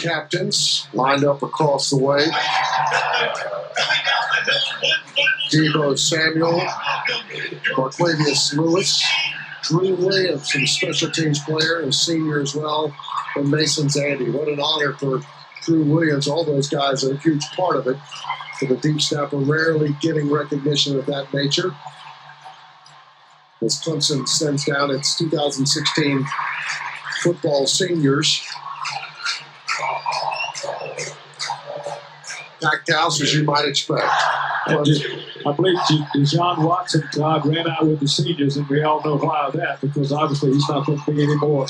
captains lined up across the way. Deebo Samuel, Marquavius Lewis, Drew Williams, some special teams player, and senior as well, and Mason Zandy. What an honor for Drew Williams. All those guys are a huge part of it. For the deep snapper, rarely getting recognition of that nature. As Clemson sends down its 2016 football seniors. Packed house, as you might expect. I believe Deshaun Watson, Todd, ran out with the seniors, and we all know why of that, because obviously he's not going to be anymore.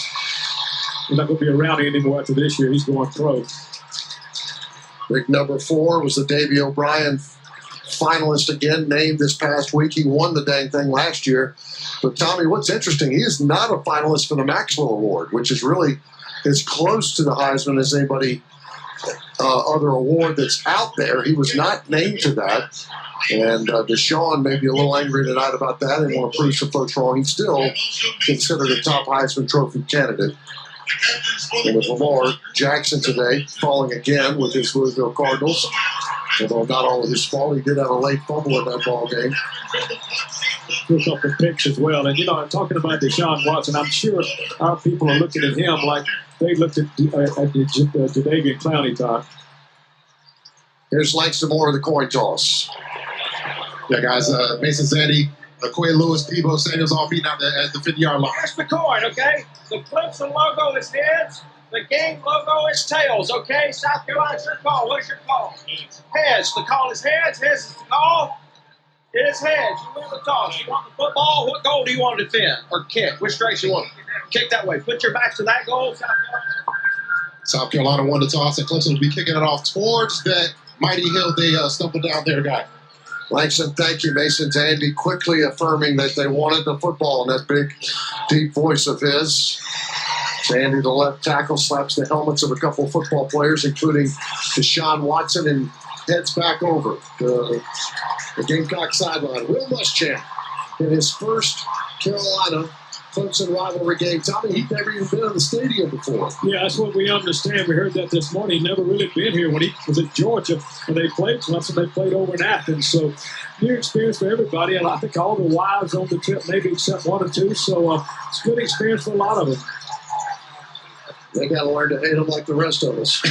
He's not going to be around anymore after this year. He's going pro. Big number 4 was the Davey O'Brien finalist again, named this past week. He won the dang thing last year. But Tommy, what's interesting, he is not a finalist for the Maxwell Award, which is really as close to the Heisman as anybody other award that's out there. He was not named to that. And Deshaun may be a little angry tonight about that and want to prove some folks wrong. He's still considered a top Heisman Trophy candidate. And with Lamar Jackson today falling again with his Louisville Cardinals, although not all of his fault, he did have a late fumble in that ball game. Took up the picks as well. And, talking about Deshaun Watson, I'm sure our people are looking at him like they looked at Jadeveon Clowney, Todd. Here's Langston Moore of the coin toss. Yeah, guys, Mason Zandy, Quay Lewis, Deebo Samuels all meeting out at the 50-yard line. Here's the coin, okay? The Clemson logo is heads. The game logo is tails, okay? South Carolina's your call. What's your call? Heads. The call is heads. Heads is the call. It is heads. You win the toss. You want the football? What goal do you want to defend or kick? Which direction you want? Kick that way. Put your backs to that goal. South Carolina won the toss, and Clemson will be kicking it off towards that mighty hill they stumbled down there, guy. Langston, thank you. Mason Zandy quickly affirming that they wanted the football in that big, deep voice of his. Zandy, the left tackle, slaps the helmets of a couple of football players, including Deshaun Watson, and heads back over the Gamecock sideline. Will Muschamp in his first Carolina Clemson rivalry game. Tommy, he'd never even been in the stadium before. Yeah, that's what we understand. We heard that this morning. He'd never really been here when he was at Georgia. When they played Clemson, they played over in Athens. So, new experience for everybody. And I think all the wives on the trip, maybe except 1 or 2. So, it's a good experience for a lot of them. They got to learn to hate him like the rest of us.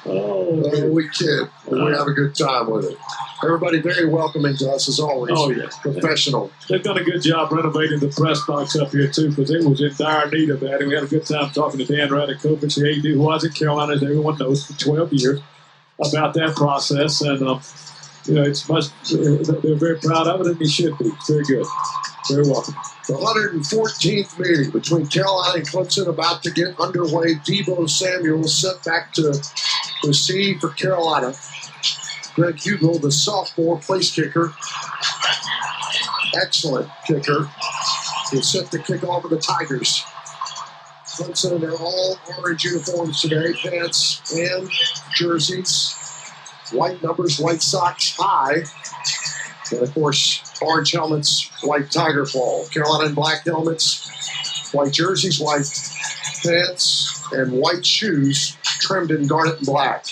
We kid. We have a good time with it. Everybody very welcoming to us as always. Oh, yeah. Professional. They've done a good job renovating the press box up here, too, because it was in dire need of that. And we had a good time talking to Dan Radakovich, the AD, who was in Carolina, as everyone knows, for 12 years, about that process. And, it's much, they're very proud of it, and they should be. Very good. Very welcome. The 114th meeting between Carolina and Clemson about to get underway. Deebo Samuel sent back to receive for Carolina. Greg Hugel, the sophomore place kicker. Excellent kicker. He'll set the kickoff of the Tigers. Clemson in their all orange uniforms today, pants and jerseys. White numbers, white socks high. And, of course, orange helmets, white tiger ball. Carolina in black helmets, white jerseys, white pants, and white shoes trimmed in garnet and black.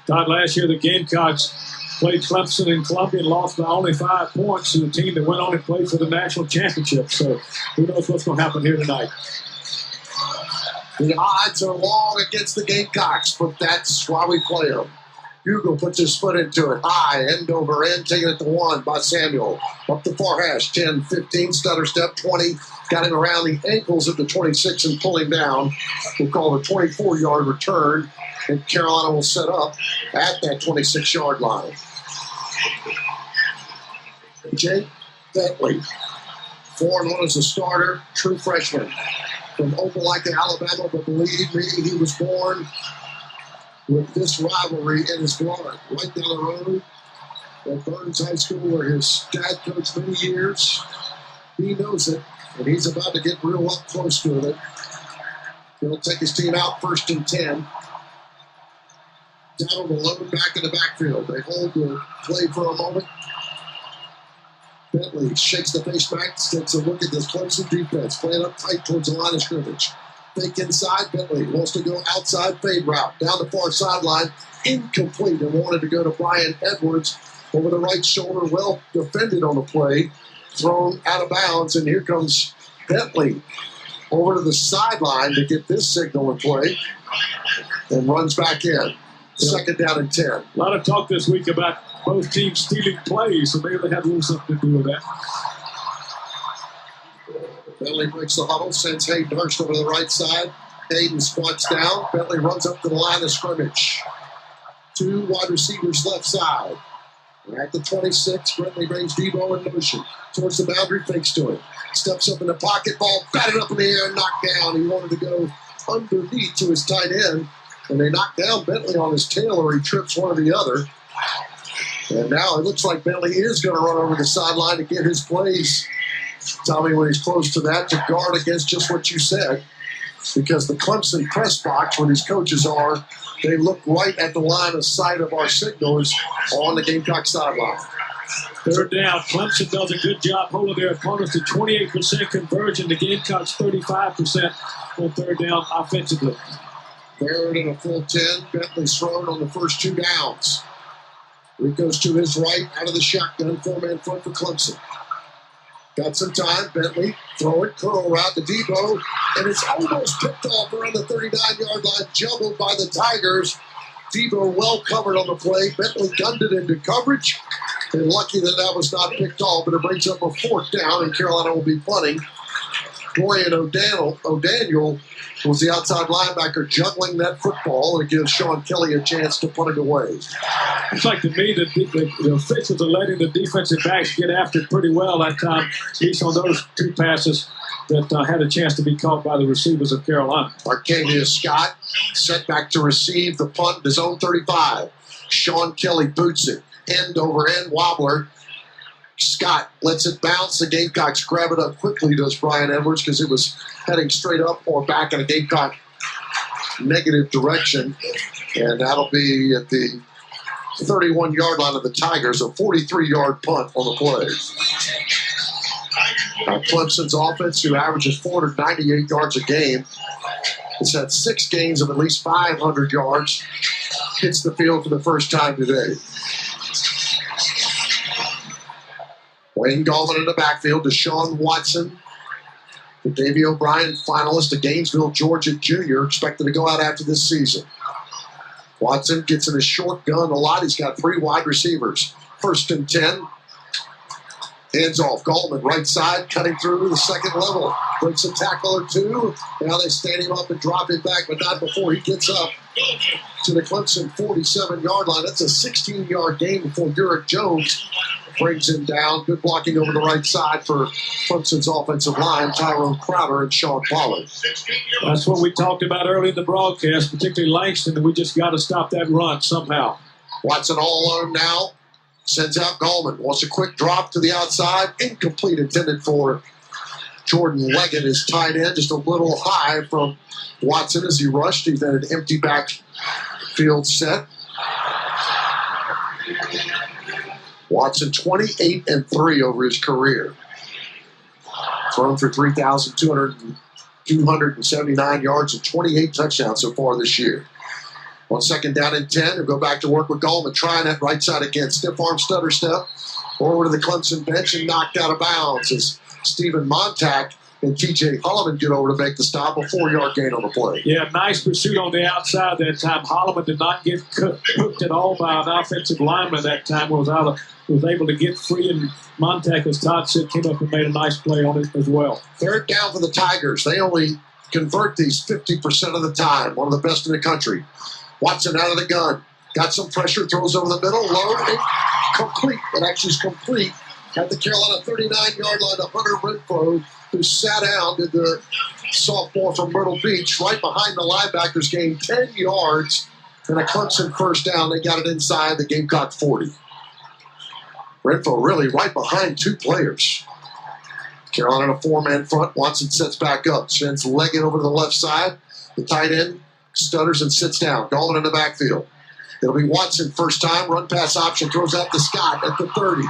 Todd, last year the Gamecocks played Clemson in Columbia and lost by only 5 points to the team that went on and played for the national championship. So who knows what's going to happen here tonight. The odds are long against the Gamecocks, but that's why we play them. Hugel puts his foot into it. High, end over end, taking it to 1 by Samuel. Up the far hash, 10, 15, stutter step, 20. Got him around the ankles at the 26 and pull him down. We'll call it a 24-yard return, and Carolina will set up at that 26-yard line. Jake Bentley, 4-1 as a starter, true freshman from Opelika, Alabama, but believe me, he was born with this rivalry in his blood. Right down the road at Burns High School, where his dad coached many years. He knows it, and he's about to get real up close to it. He'll take his team out 1st and 10. Down on the low, back in the backfield. They hold the play for a moment. Bentley shakes the face back, takes a look at this Clemson defense, playing up tight towards the line of scrimmage. Fake inside. Bentley wants to go outside fade route. Down the far sideline. Incomplete and wanted to go to Brian Edwards over the right shoulder. Well defended on the play. Thrown out of bounds. And here comes Bentley over to the sideline to get this signal in play. And runs back in. Second down and 10. A lot of talk this week about both teams stealing plays, so maybe they had a little something to do with that. Bentley breaks the huddle, sends Hayden Hurst over to the right side. Hayden squats down. Bentley runs up to the line of scrimmage. 2 wide receivers left side. At the 26, Bentley brings Debo in motion. Towards the boundary, fakes to him. Steps up in the pocket, ball batted up in the air and knocked down. He wanted to go underneath to his tight end. And they knock down Bentley on his tail, or he trips one or the other. And now it looks like Bentley is going to run over the sideline to get his plays, Tommy, when he's close to that, to guard against just what you said. Because the Clemson press box, where these coaches are, they look right at the line of sight of our signals on the Gamecock sideline. Third down. Clemson does a good job holding their opponents to 28% conversion. The Gamecocks 35% on third down offensively. Third and a full 10. Bentley's thrown on the first 2 downs. Rico's to his right, out of the shotgun, 4-man front for Clemson. Got some time. Bentley, throw it, curl route to Debo, and it's almost picked off around the 39-yard line, jumbled by the Tigers. Debo well covered on the play. Bentley gunned it into coverage, and lucky that was not picked off, but it brings up a 4th down, and Carolina will be punting. Dorian O'Daniel was the outside linebacker juggling that football, and it gives Sean Kelly a chance to punt it away. It's like to me that the officials are letting the defensive backs get after it pretty well that time, at least on those 2 passes that had a chance to be caught by the receivers of Carolina. Arcadia Scott set back to receive the punt at his own 35. Sean Kelly boots it. End over end wobbler. Scott lets it bounce. The Gamecocks grab it up quickly, does Brian Edwards, because it was heading straight up or back in a Gamecock negative direction. And that'll be at the 31-yard line of the Tigers, a 43-yard punt on the play. Clemson's offense, who averages 498 yards a game, has had 6 games of at least 500 yards, hits the field for the first time today. Wayne Gallman in the backfield. Deshaun Watson, the Davey O'Brien finalist, the Gainesville, Georgia junior, expected to go out after this season. Watson gets in a short gun a lot. He's got 3 wide receivers. 1st and 10. Hands off. Gallman, right side, cutting through the second level. Breaks a tackle or 2. Now they stand him up and drop him back, but not before he gets up to the Clemson 47-yard line. That's a 16-yard gain before Uric Jones brings him down. Good blocking over the right side for Clemson's offensive line, Tyrone Crowder and Sean Pollard. That's what we talked about early in the broadcast, particularly Langston, and we just got to stop that run somehow. Watson all alone now. Sends out Gallman. Wants a quick drop to the outside. Incomplete, intended for Jordan Leggett, his tight end. Just a little high from Watson as he rushed. He's had an empty backfield set. Watson 28-3 over his career. Thrown for 3,279 yards and 28 touchdowns so far this year. On 2nd down and 10, he'll go back to work with Gallman, trying that right side again. Stiff arm stutter step over to the Clemson bench and knocked out of bounds as Stephen Montag and T.J. Holloman get over to make the stop. A 4-yard gain on the play. Yeah, nice pursuit on the outside that time. Holloman did not get hooked at all by an offensive lineman that time. Was able to get free, and Montag, as Todd said, came up and made a nice play on it as well. 3rd down for the Tigers. They only convert these 50% of the time. One of the best in the country. Watson out of the gun. Got some pressure, throws over the middle, low, complete. It actually is complete at the Carolina 39-yard line to Hunter Renfro, who sat down, did the sophomore from Myrtle Beach, right behind the linebackers, gained 10 yards, and a Clemson 1st down. They got it inside the Gamecock 40. Renfro really right behind 2 players. Carolina 4-man front. Watson sets back up, sends Leggett over to the left side. The tight end stutters and sits down. Gallman in the backfield. It'll be Watson 1st time. Run pass option. Throws out to Scott at the 30.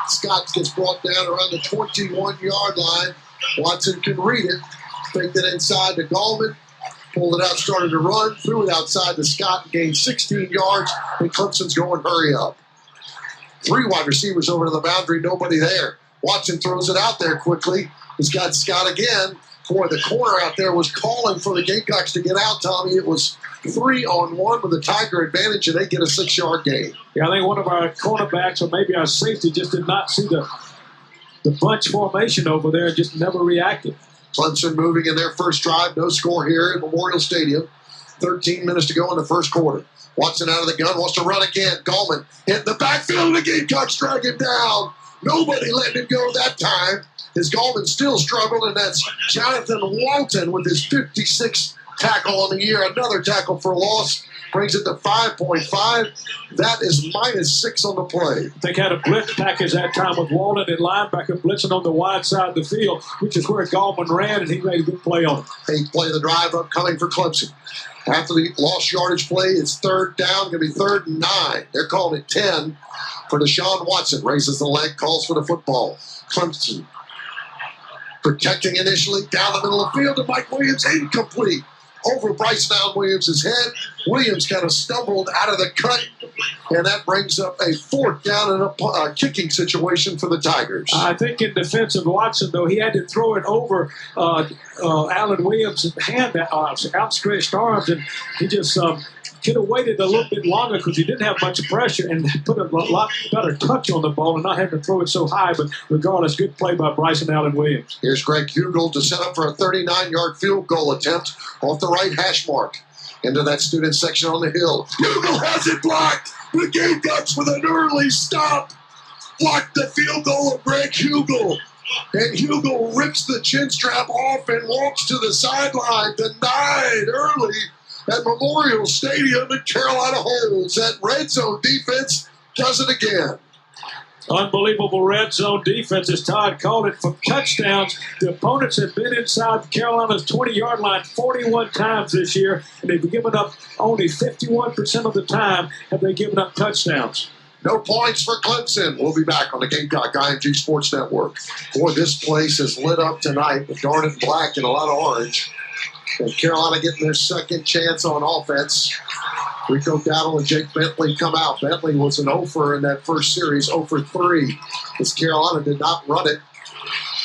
Scott gets brought down around the 21-yard line. Watson can read it. Faked it inside to Gallman. pulled it out, started to run, threw it outside to Scott, gained 16 yards, and Clemson's going hurry up. 3 wide receivers over to the boundary, nobody there. Watson throws it out there quickly. He's got Scott again. Boy, the corner out there was calling for the Gamecocks to get out, Tommy. It was 3-on-1 with a Tiger advantage, and they get a 6-yard gain. Yeah, I think one of our cornerbacks or maybe our safety just did not see the bunch formation over there and just never reacted. Clemson moving in their first drive. No score here at Memorial Stadium. 13 minutes to go in the first quarter. Watson out of the gun, wants to run again. Gallman hit the backfield, and the Gamecocks drag him down. Nobody letting him go that time. As Gallman still struggled, and that's Jonathan Walton with his 56th tackle on the year. Another tackle for loss. Brings it to 5.5. That is -6 on the play. They had a blitz package that time with Walton and linebacker blitzing on the wide side of the field, which is where Gallman ran, and he made a good play on it. 8th play of the drive upcoming for Clemson. After the lost yardage play, it's 3rd down, going to be 3rd and 9. They're calling it 10 for Deshaun Watson. Raises the leg, calls for the football. Clemson protecting initially down the middle of the field to Mike Williams, incomplete. Over Bryson Allen Williams' head. Williams kind of stumbled out of the cut, and that brings up a 4th down and a kicking situation for the Tigers. I think in defense of Watson, though, he had to throw it over Allen Williams' hand, outstretched arms, and he just could have waited a little bit longer because he didn't have much pressure and put a lot better touch on the ball and not having to throw it so high. But regardless, good play by Bryson Allen Williams. Here's Greg Hugel to set up for a 39-yard field goal attempt off the right hash mark. Into that student section on the hill. Hugel has it blocked. The Gamecocks with an early stop. Blocked the field goal of Greg Hugel. And Hugel rips the chin strap off and walks to the sideline, denied early at Memorial Stadium, and Carolina holds. That red zone defense does it again. Unbelievable red zone defense, as Todd called it, for touchdowns. The opponents have been inside Carolina's 20-yard line 41 times this year, and they've given up only 51% of the time have they given up touchdowns. No points for Clemson. We'll be back on the Gamecock IMG Sports Network. Boy, this place is lit up tonight with garnet black and a lot of orange. And Carolina getting their second chance on offense. Rico Dowdle and Jake Bentley come out. Bentley was an 0-for in that first series, 0 for 3, as Carolina did not run it.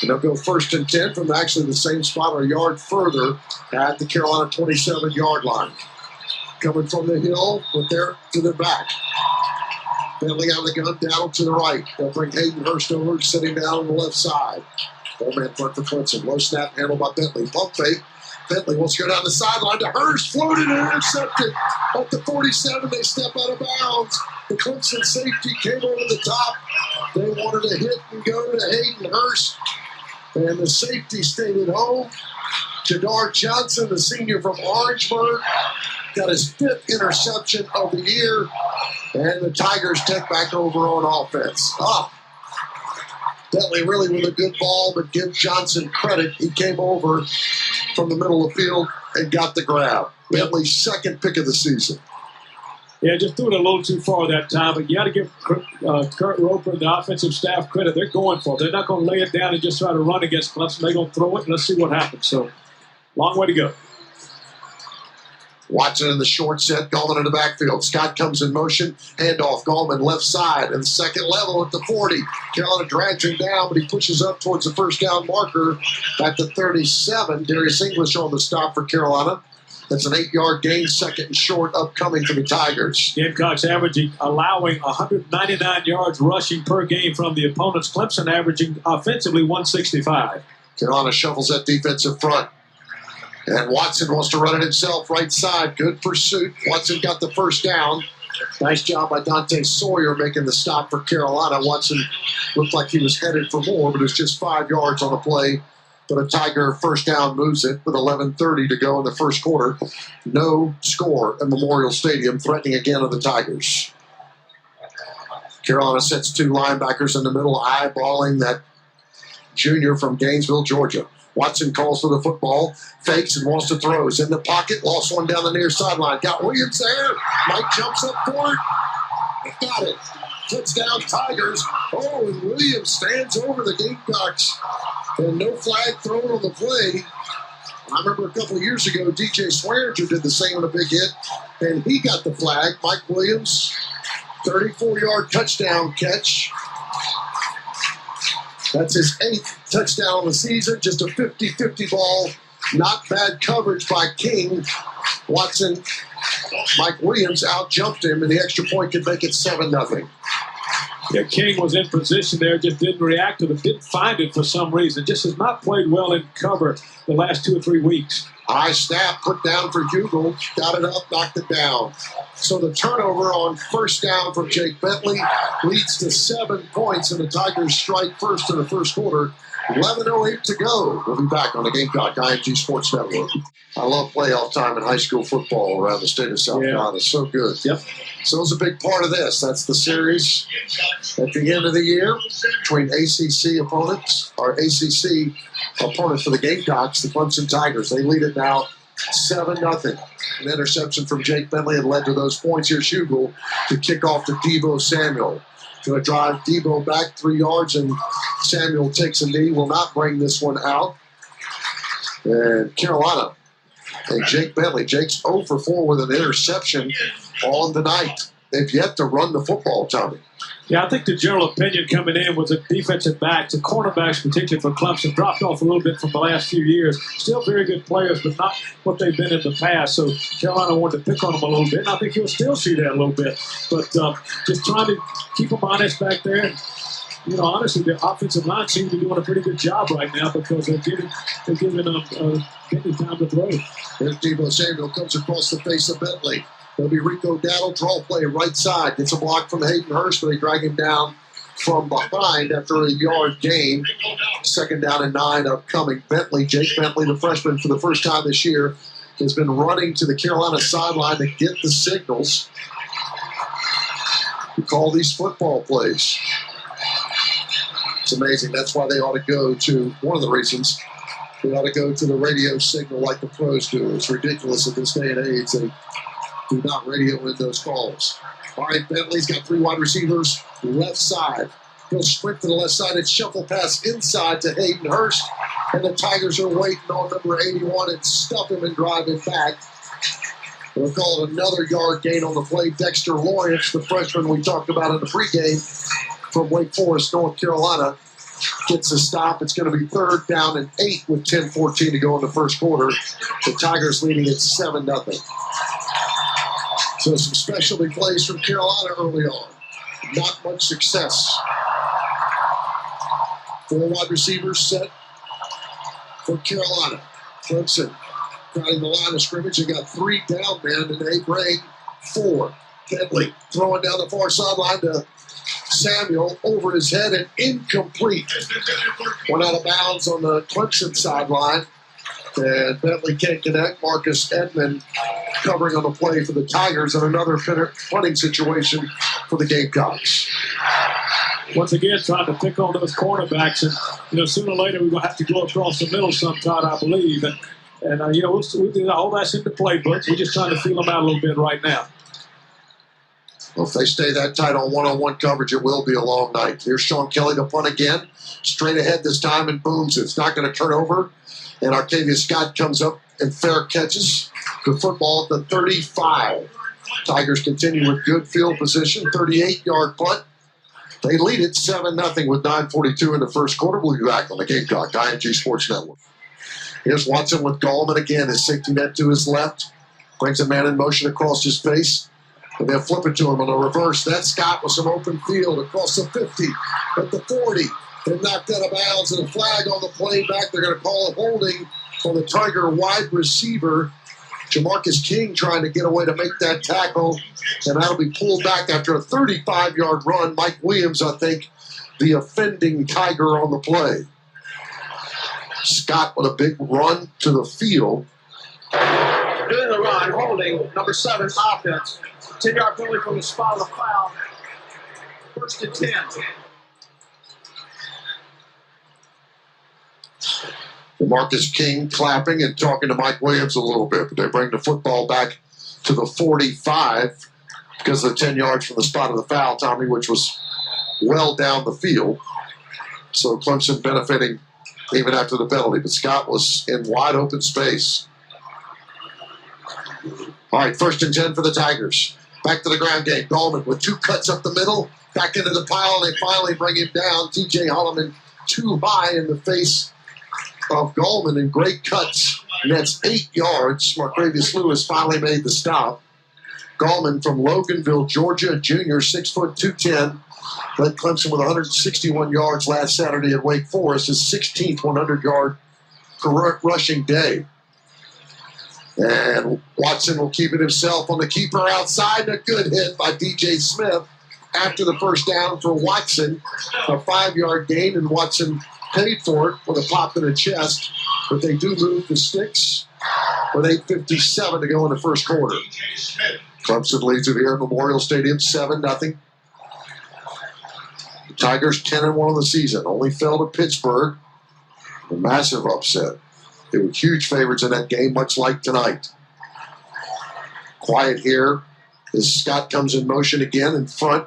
And they'll go 1st and 10 from actually the same spot or a yard further at the Carolina 27-yard line. Coming from the hill with their to their back. Bentley out of the gun, Dowdle to the right. They'll bring Hayden Hurst over, sitting down on the left side. 4-man front for Clemson. Low snap handled by Bentley. Pump fake. Bentley wants to go down the sideline to Hurst, floated and intercepted. At the 47, they step out of bounds. The Clemson safety came over the top. They wanted to hit and go to Hayden Hurst. And the safety stayed at home. Jadar Johnson, the senior from Orangeburg, got his 5th interception of the year. And the Tigers take back over on offense. Bentley really with a good ball, but give Johnson credit. He came over from the middle of the field and got the grab. Bentley's 2nd pick of the season. Yeah, just threw it a little too far that time, but you got to give Kurt Roper and the offensive staff credit. They're going for it. They're not going to lay it down and just try to run against Clemson. They're going to throw it, and let's see what happens. So, long way to go. Watson in the short set, Gallman in the backfield. Scott comes in motion, handoff, Gallman left side, and the second level at the 40. Carolina drags him down, but he pushes up towards the first down marker at the 37. Darius English on the stop for Carolina. That's an 8-yard gain, 2nd and short, upcoming for the Tigers. Gamecocks allowing 199 yards rushing per game from the opponents. Clemson averaging offensively 165. Carolina shuffles that defensive front. And Watson wants to run it himself, right side. Good pursuit. Watson got the first down. Nice job by Dante Sawyer making the stop for Carolina. Watson looked like he was headed for more, but it's just 5 yards on the play. But a Tiger first down moves it with 11:30 to go in the first quarter. No score at Memorial Stadium, threatening again of the Tigers. Carolina sets 2 linebackers in the middle, eyeballing that junior from Gainesville, Georgia. Watson calls for the football, fakes and wants to throw. Is in the pocket, lost one down the near sideline. Got Williams there. Mike jumps up for it. Got it. Touchdown Tigers. Oh, and Williams stands over the Gamecocks. And no flag thrown on the play. I remember a couple of years ago, DJ Swearinger did the same on a big hit, and he got the flag. Mike Williams, 34-yard touchdown catch. That's his 8th touchdown of the season. Just a 50-50 ball. Not bad coverage by King. Watson, Mike Williams out-jumped him, and the extra point could make it 7-0. Yeah, King was in position there, just didn't react to it, didn't find it for some reason. Just has not played well in cover the last 2 or 3 weeks. High snap, put down for Hugel. Got it up, knocked it down. So the turnover on first down from Jake Bentley leads to 7 points, and the Tigers strike first in the first quarter. 11:08 to go. We'll be back on the Gamecock IMG Sports Network. I love playoff time in high school football around the state of South Carolina. It's so good. Yep. So it's a big part of this. That's the series at the end of the year between ACC opponents, or ACC opponent for the Gamecocks, the Clemson Tigers. They lead it now 7-0. An interception from Jake Bentley had led to those points. Here's Hugel to kick off to Debo Samuel. Going to drive Debo back 3 yards, and Samuel takes a knee. Will not bring this one out. And Carolina and Jake Bentley. Jake's 0 for 4 with an interception on the night. They've yet to run the football, Tommy. Yeah, I think the general opinion coming in was that defensive backs, the cornerbacks, particularly for Clemson, dropped off a little bit from the last few years. Still very good players, but not what they've been in the past. So Carolina wanted to pick on them a little bit, and I think you'll still see that a little bit. But just trying to keep them honest back there. And, you know, honestly, the offensive line seems to be doing a pretty good job right now because they're giving Bentley time to throw. Here's Debo Samuel, comes across the face of Bentley. There'll be Rico Dowdle, draw play right side. Gets a block from Hayden Hurst, but they drag him down from behind after a yard gain. 2nd down and 9 upcoming. Bentley, Jake Bentley, the freshman, for the first time this year, has been running to the Carolina sideline to get the signals to call these football plays. It's amazing. That's why they ought to go to, one of the reasons, they ought to go to the radio signal like the pros do. It's ridiculous at this day and age. They do not radio in those calls. All right, Bentley's got 3 wide receivers, left side. He'll sprint to the left side and shuffle pass inside to Hayden Hurst. And the Tigers are waiting on number 81 and stuff him and drive him back. They'll call it another yard gain on the play. Dexter Lawrence, the freshman we talked about in the pregame from Wake Forest, North Carolina, gets a stop. It's going to be 3rd down and 8 with 10:14 to go in the first quarter. The Tigers leading at 7-0. So some specialty plays from Carolina early on. Not much success. 4 wide receivers set for Carolina. Clemson crowding the line of scrimmage. They got 3 down men, and they bring 4. Bentley throwing down the far sideline to Samuel, over his head and incomplete. Went out of bounds on the Clemson sideline. And Bentley can't connect. Marcus Edmond covering on the play for the Tigers, and another punting situation for the Gamecocks. Once again, trying to pick on those cornerbacks, and you know, sooner or later we're going to have to go across the middle sometime, I believe. And you know, we'll do all that's in the playbook. We're just trying to feel them out a little bit right now. Well, if they stay that tight on one-on-one coverage, it will be a long night. Here's Sean Kelly to punt again. Straight ahead this time and booms. It's not going to turn over. And Arcavius Scott comes up and fair catches the football at the 35. Tigers continue with good field position. 38-yard punt. They lead it 7-0 with 9:42 in the first quarter. We'll be back on the Gamecock IMG Sports Network. Here's Watson with Gallman again. His safety net to his left. Brings a man in motion across his face. And they'll flip it to him on the reverse. That's Scott with some open field across the 50, at the 40. They're knocked out of bounds, and a flag on the play back. They're going to call a holding on the Tiger wide receiver. Jamarcus King trying to get away to make that tackle, and that'll be pulled back after a 35-yard run. Mike Williams, I think, the offending Tiger on the play. Scott with a big run to the field. Doing the run, holding, number 7 offense. 10-yard penalty from the spot of the foul. 1st and 10. Marcus King clapping and talking to Mike Williams a little bit, but they bring the football back to the 45 because of the 10 yards from the spot of the foul, Tommy, which was well down the field. So Clemson benefiting even after the penalty. But Scott was in wide open space. All right, 1st and 10 for the Tigers. Back to the ground game. Gallman with 2 cuts up the middle. Back into the pile, and they finally bring him down. T.J. Holloman too high in the face of Gallman, and great cuts. And that's 8 yards. Marquavius Lewis finally made the stop. Gallman from Loganville, Georgia, junior, 6 foot 210. Led Clemson with 161 yards last Saturday at Wake Forest, his 16th 100-yard rushing day. And Watson will keep it himself on the keeper outside. A good hit by D.J. Smith after the first down for Watson. A 5-yard gain, and Watson paid for it with a pop in the chest. But they do move the sticks with 8:57 to go in the first quarter. Clemson leads it here at Memorial Stadium 7-0. The Tigers 10-1 of the season. Only fell to Pittsburgh. A massive upset. They were huge favorites in that game, much like tonight. Quiet here as Scott comes in motion again in front.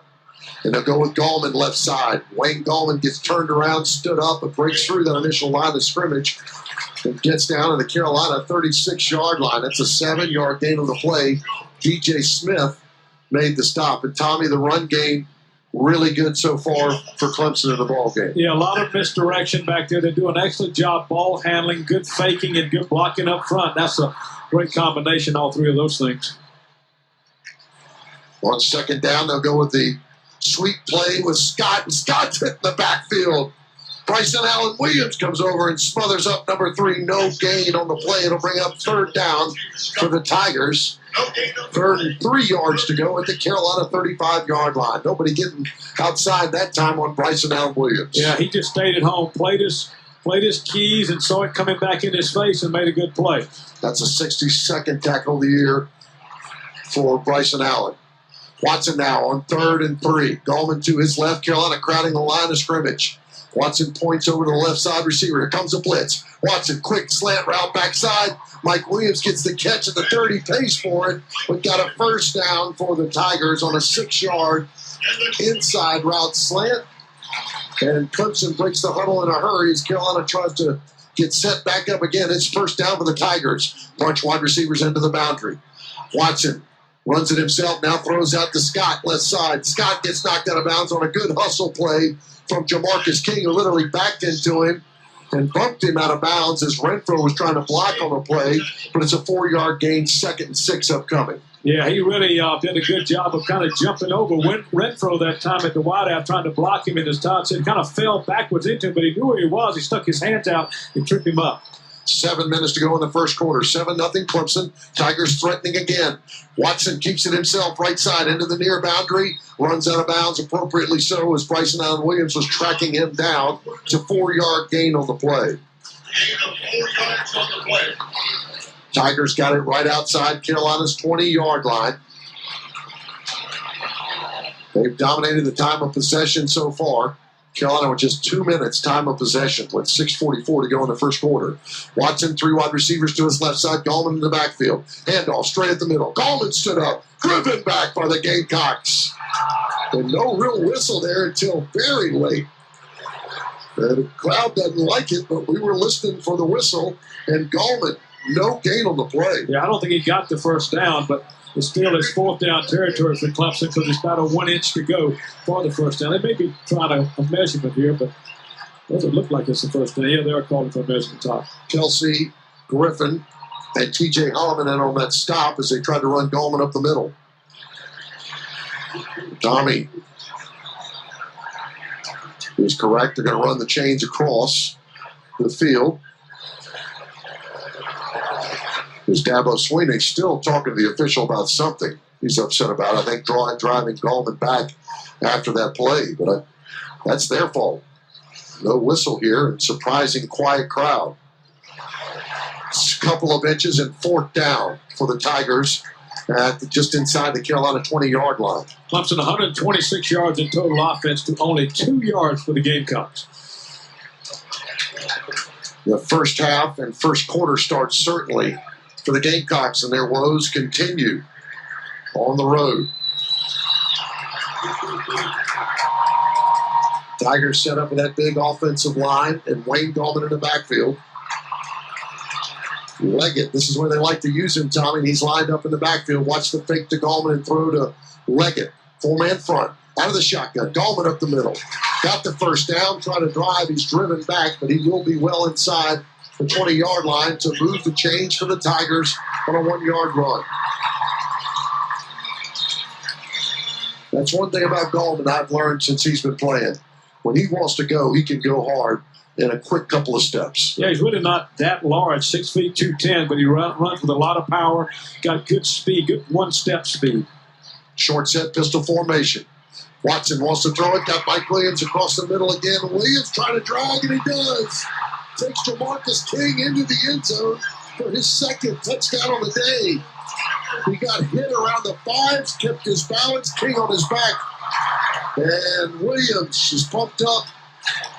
And they'll go with Gallman left side. Wayne Gallman gets turned around, stood up, and breaks through that initial line of scrimmage and gets down to the Carolina 36-yard line. That's a 7-yard gain on the play. D.J. Smith made the stop. And Tommy, the run game, really good so far for Clemson in the ball game. Yeah, a lot of misdirection back there. They do an excellent job ball handling, good faking, and good blocking up front. That's a great combination, all 3 of those things. On 2nd down, they'll go with the sweep play with Scott, and Scott's hitting the backfield. Bryson Allen Williams comes over and smothers up number 3. No gain on the play. It'll bring up 3rd down for the Tigers. 3rd and 3 yards to go at the Carolina 35-yard line. Nobody getting outside that time on Bryson Allen Williams. Yeah, he just stayed at home, played his keys, and saw it coming back in his face and made a good play. That's a 62nd tackle of the year for Bryson Allen. Watson now on 3rd and 3. Gallman to his left. Carolina crowding the line of scrimmage. Watson points over to the left side receiver. Here comes a blitz. Watson, quick slant route backside. Mike Williams gets the catch at the 30, pays for it, but got a 1st down for the Tigers on a 6-yard inside route slant. And Clemson breaks the huddle in a hurry as Carolina tries to get set back up again. It's 1st down for the Tigers. Bunch wide receivers into the boundary. Watson runs it himself, now throws out to Scott, left side. Scott gets knocked out of bounds on a good hustle play from Jamarcus King, who literally backed into him and bumped him out of bounds as Renfro was trying to block on the play, but it's a 4-yard gain, 2nd and 6 upcoming. Yeah, he really did a good job of kind of jumping over Renfro that time at the wideout, trying to block him, and as Todd said, kind of fell backwards into him, but he knew where he was. He stuck his hands out and tripped him up. 7 minutes to go in the first quarter. 7-0 Clemson. Tigers threatening again. Watson keeps it himself right side into the near boundary. Runs out of bounds, appropriately so, as Bryson Allen Williams was tracking him down to 4-yard gain on the play. Tigers got it right outside Carolina's 20-yard line. They've dominated the time of possession so far. Carolina with just 2 minutes time of possession with 6:44 to go in the first quarter. Watson, 3 wide receivers to his left side. Gallman in the backfield. Handoff straight at the middle. Gallman stood up. Driven back by the Gamecocks. And no real whistle there until very late. The crowd doesn't like it, but we were listening for the whistle. And Gallman, no gain on the play. Yeah, I don't think he got the 1st down, but it's still his 4th down territory for Clemson because it's about a 1 inch to go for the 1st down. They may be trying a measurement here, but it doesn't look like it's the 1st down. Yeah, they are calling for a measurement top. Kelsey, Griffin, and T.J. Holloman in on that stop as they tried to run Gallman up the middle. Tommy is correct. They're going to run the chains across the field. There's Dabo Sweeney still talking to the official about something he's upset about. I think driving Gallman back after that play, but that's their fault. No whistle here, and surprising quiet crowd. It's a couple of inches and 4th down for the Tigers at just inside the Carolina 20-yard line. Clemson 126 yards in total offense to only 2 yards for the Gamecocks. The first half and first quarter start certainly for the Gamecocks, and their woes continue on the road. Tigers set up with that big offensive line and Wayne Gallman in the backfield. Leggett, this is where they like to use him, Tommy. And he's lined up in the backfield. Watch the fake to Gallman and throw to Leggett. Full-man front. Out of the shotgun. Gallman up the middle. Got the first down. Trying to drive. He's driven back, but he will be well inside the 20-yard line to move the change for the Tigers on a 1-yard run. That's one thing about Gallman I've learned since he's been playing. When he wants to go, he can go hard in a quick couple of steps. Yeah, he's really not that large, 6 feet 210, but he runs with a lot of power, got good speed, good one-step speed. Short set pistol formation. Watson wants to throw it. Got Mike Williams across the middle again. Williams trying to drag, and he does. Takes Jamarcus King into the end zone for his second touchdown on the day. He got hit around the 5s, kept his balance. King on his back. And Williams is pumped up.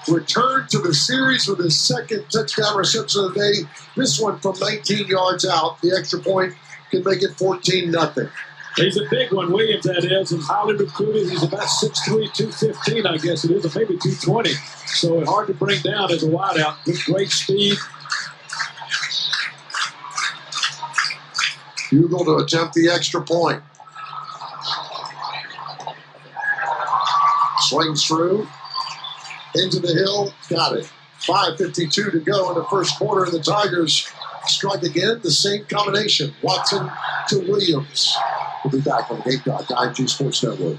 Returned to the series with his second touchdown reception of the day. This one from 19 yards out. The extra point can make it 14-0. He's a big one, Williams, that is, and highly recruited. He's about 6'3", 215, I guess it is, or maybe 220. So hard to bring down as a wideout with great speed. Hugel to attempt the extra point. Swings through. Into the hill. Got it. 5:52 to go in the first quarter, and the Tigers strike again. The same combination. Watson to Williams. We'll be back on the Gamecock IG Sports Network.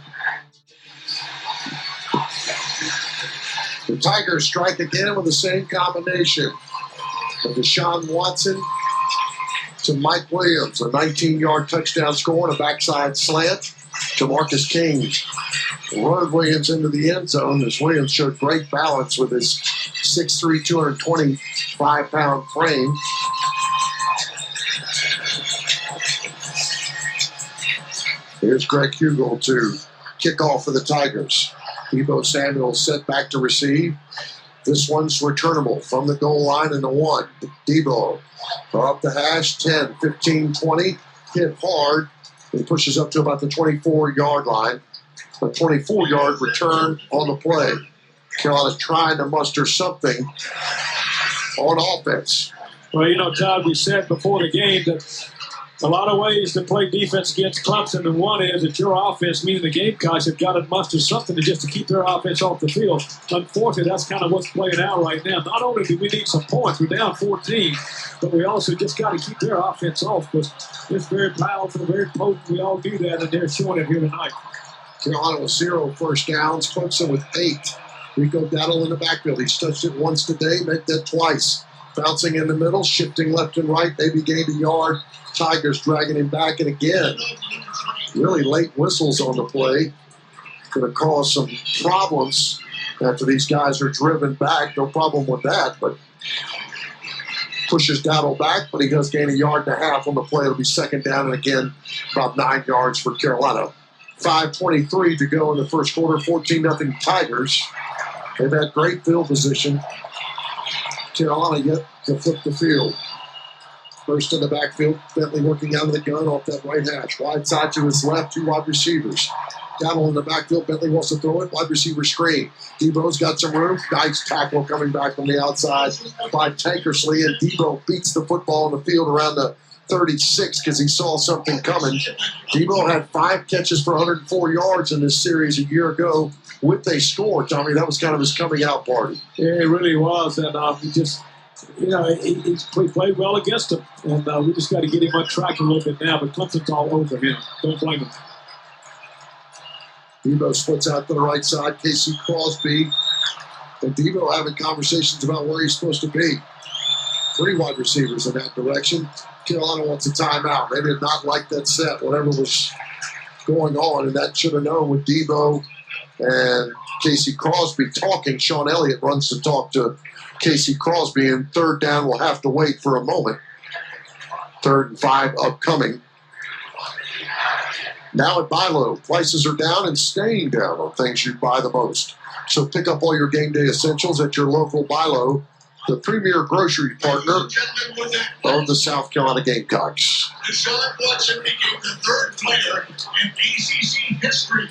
The Tigers strike again with the same combination. From Deshaun Watson to Mike Williams. A 19-yard touchdown score and a backside slant. Jamarcus King rode Williams into the end zone as Williams showed great balance with his 6'3", 225-pound frame. Here's Greg Hugel to kick off for the Tigers. Debo Samuel set back to receive. This one's returnable from the goal line in the 1. Debo up the hash, 10, 15, 20. Hit hard. He pushes up to about the 24-yard line. A 24-yard return on the play. Carolina's trying to muster something on offense. Well, you know, Todd, we said before the game that a lot of ways to play defense against Clemson, and one is that your offense, meaning the Gamecocks, have got to muster something just to keep their offense off the field. Unfortunately, that's kind of what's playing out right now. Not only do we need some points, we're down 14, but we also just got to keep their offense off because it's very powerful, very potent. We all do that, and they're showing it here tonight. Carolina with 0 first downs. Clemson with 8. Rico Dowdle in the backfield. He's touched it once today, made that twice. Bouncing in the middle, shifting left and right. Maybe gained a yard. Tigers dragging him back, and again, really late whistles on the play. Going to cause some problems after these guys are driven back. No problem with that, but pushes Dowdle back, but he does gain a yard and a half on the play. It'll be second down, and again, about 9 yards for Carolina. 5:23 to go in the first quarter, 14-0 Tigers. They've had great field position. Carolina yet to flip the field. First in the backfield, Bentley working out of the gun off that right hash. Wide side to his left, 2 wide receivers. Dowdle in the backfield, Bentley wants to throw it. Wide receiver screen. Debo's got some room. Nice tackle coming back from the outside by Tankersley, and Debo beats the football in the field around the 36 because he saw something coming. Debo had 5 catches for 104 yards in this series a year ago with a score, Tommy. That was kind of his coming out party. Yeah, it really was, and he just, you know, he played well against him, and we just got to get him on track a little bit now, but Clemson's all over him. Don't blame him. Debo splits out to the right side. Casey Crosby and Debo having conversations about where he's supposed to be. 3 wide receivers in that direction. Carolina wants a timeout. They did not like that set, whatever was going on, and that should have known with Debo and Casey Crosby talking. Sean Elliott runs to talk to Casey Crosby, and third down will have to wait for a moment. 3rd and 5 upcoming. Now at Buy Low, prices are down and staying down on things you buy the most. So pick up all your game day essentials at your local Buy Low, the premier grocery partner of the South Carolina Gamecocks. Deshaun Watson became the 3rd player in ACC history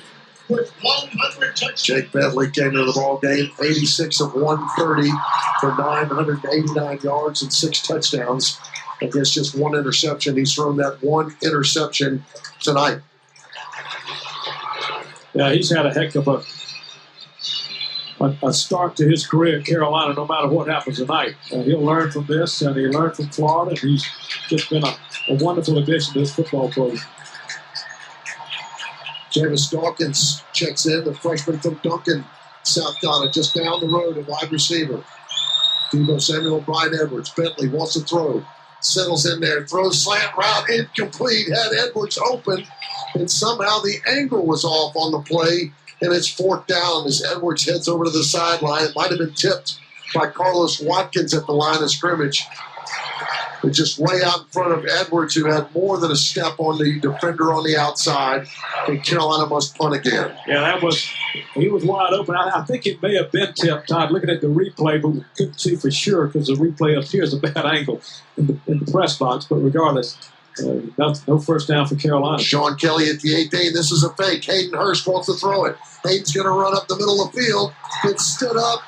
with 100 touchdowns. Jake Bentley came into the ball game 86 of 130 for 989 yards and 6 touchdowns against just 1 interception. He's thrown that 1 interception tonight. Yeah, he's had a heck of a start to his career in Carolina, no matter what happens tonight. He'll learn from this, and he learned from Florida, and he's just been a wonderful addition to this football program. Jameis Dawkins checks in, the freshman from Duncan, South Carolina, just down the road, a wide receiver. Debo Samuel, Brian Edwards. Bentley wants to throw. Settles in there, throws slant route, incomplete. Had Edwards open, and somehow the angle was off on the play, and it's 4th down as Edwards heads over to the sideline. It might have been tipped by Carlos Watkins at the line of scrimmage. But just way out in front of Edwards, who had more than a step on the defender on the outside, and Carolina must punt again. Yeah, he was wide open. I think it may have been tipped, Todd, looking at the replay, but we couldn't see for sure because the replay appears a bad angle in the press box. But regardless, no first down for Carolina. Sean Kelly at the 8th inning. This is a fake. Hayden Hurst wants to throw it. Hayden's going to run up the middle of the field. Gets stood up.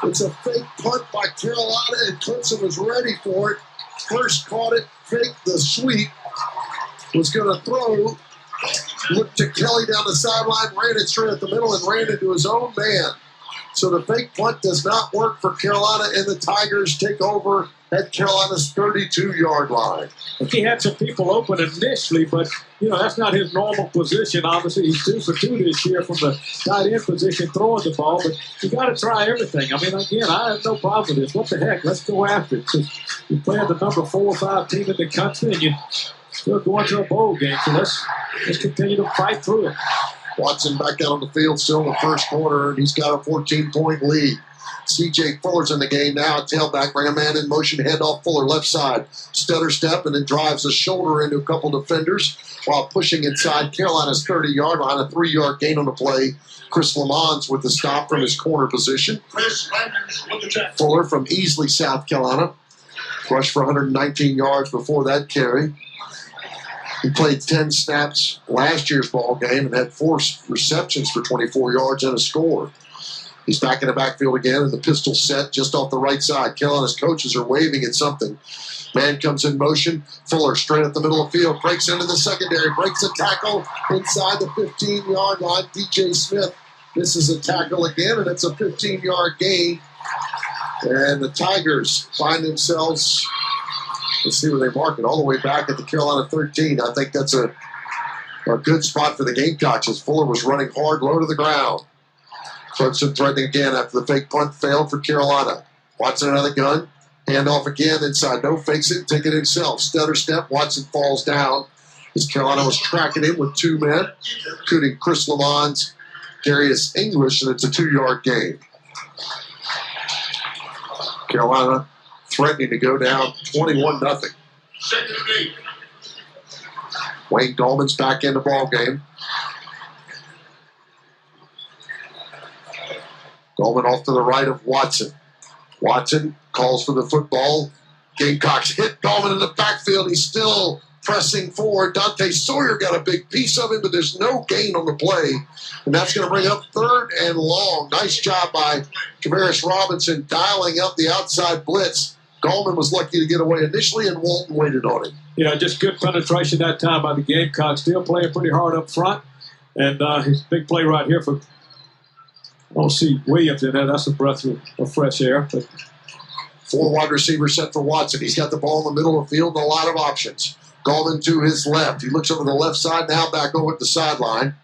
It's a fake punt by Carolina, and Clemson was ready for it. Hurst caught it, faked the sweep, was going to throw, looked to Kelly down the sideline, ran it straight at the middle, and ran into his own man. So the fake punt does not work for Carolina, and the Tigers take over at Carolina's 32-yard line. He had some people open initially, but, that's not his normal position. Obviously, he's 2 for 2 this year from the tight end position throwing the ball, but you got to try everything. I mean, again, I have no problem with this. What the heck? Let's go after it. You're playing the number 4 or 5 team in the country, and you're still going to a bowl game, so let's continue to fight through it. Watson back out on the field still in the first quarter, and he's got a 14-point lead. C.J. Fuller's in the game now. Tailback, bring a man in motion, handoff Fuller, left side. Stutter step, and then drives the shoulder into a couple defenders while pushing inside Carolina's 30-yard line. A 3-yard gain on the play. Chris Lamons with the stop from his corner position. Fuller from Easley, South Carolina. Rushed for 119 yards before that carry. He played 10 snaps last year's ball game and had 4 receptions for 24 yards and a score. He's back in the backfield again, and the pistol set just off the right side. Carolina's coaches are waving at something. Man comes in motion. Fuller straight up the middle of the field. Breaks into the secondary. Breaks a tackle inside the 15-yard line. DJ Smith misses a tackle again, and it's a 15-yard gain. And the Tigers find themselves, let's see where they mark it, all the way back at the Carolina 13. I think that's a good spot for the Gamecocks as Fuller was running hard, low to the ground. Clemson threatening again after the fake punt failed for Carolina. Watson another gun. Handoff again inside. No, fakes it, take it himself. Stutter step. Watson falls down as Carolina was tracking him with 2 men, including Chris Lamons, Darius English, and it's a 2-yard gain. Carolina threatening to go down 21-0. Wayne Gallman's back in the ball game. Gallman off to the right of Watson. Watson calls for the football. Gamecocks hit Gallman in the backfield. He's still pressing forward. Dante Sawyer got a big piece of him, but there's no gain on the play. And that's going to bring up 3rd and long. Nice job by Kamaris Robinson dialing up the outside blitz. Gallman was lucky to get away initially, and Walton waited on him. Yeah, just good penetration that time by the Gamecocks. Still playing pretty hard up front. And his big play right here for, I don't see Williams in there. That's a breath of fresh air. But 4 wide receivers set for Watson. He's got the ball in the middle of the field and a lot of options. Gallman to his left. He looks over the left side now, back over at the sideline.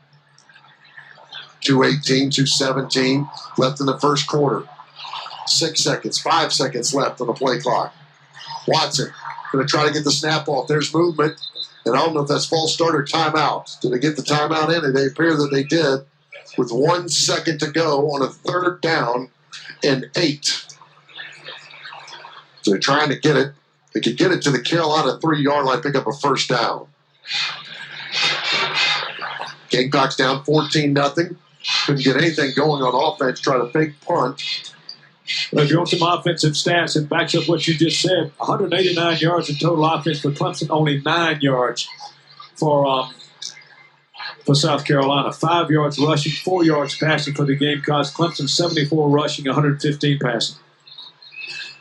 2:18, 2:17 left in the first quarter. 6 seconds, 5 seconds left on the play clock. Watson going to try to get the snap off. There's movement. And I don't know if that's false start or timeout. Did they get the timeout in? And they appear that they did. With 1 second to go on a 3rd down and 8. So they're trying to get it. They could get it to the Carolina 3-yard line, pick up a first down. Gamecocks down 14-0. Couldn't get anything going on offense, try to fake punt. Well, if you want some offensive stats, it backs up what you just said. 189 yards in total offense for Clemson, only 9 yards for for South Carolina. 5 yards rushing, 4 yards passing for the Gamecocks. Clemson 74 rushing, 115 passing.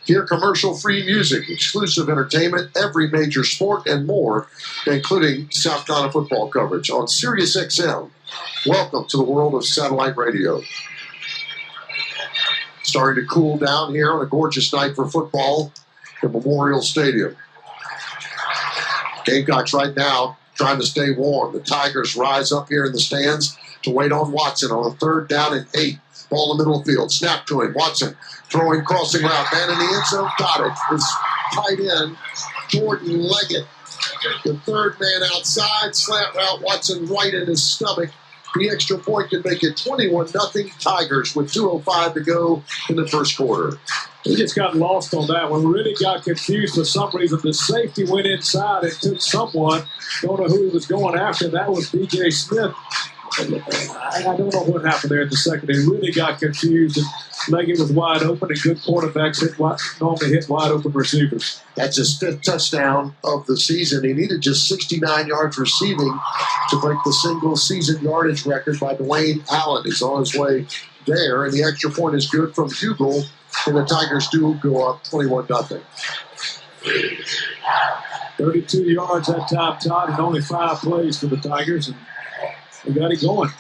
Hear commercial-free music, exclusive entertainment, every major sport, and more, including South Carolina football coverage on Sirius XM. Welcome to the world of satellite radio. Starting to cool down here on a gorgeous night for football at Memorial Stadium. Gamecocks right now trying to stay warm. The Tigers rise up here in the stands to wait on Watson on a 3rd down and 8. Ball in the middle of the field. Snap to him. Watson throwing, crossing route. Man in the end zone. Got it. His tight end, Jordan Leggett. The 3rd man outside. Slant route. Watson right in his stomach. The extra point could make it 21-0 Tigers with 2:05 to go in the first quarter. We just got lost on that one. We really got confused for some reason. The safety went inside and took someone. Don't know who he was going after. That was B.J. Smith. I don't know what happened there in the second. They really got confused. And Leggett was wide open, and good quarterbacks normally hit wide open receivers. That's his 5th touchdown of the season. He needed just 69 yards receiving to break the single season yardage record by Dwayne Allen. He's on his way there, and the extra point is good from Hugel, and the Tigers do go up 21-0. 32 yards that time, Todd, and only 5 plays for the Tigers, and we got it going.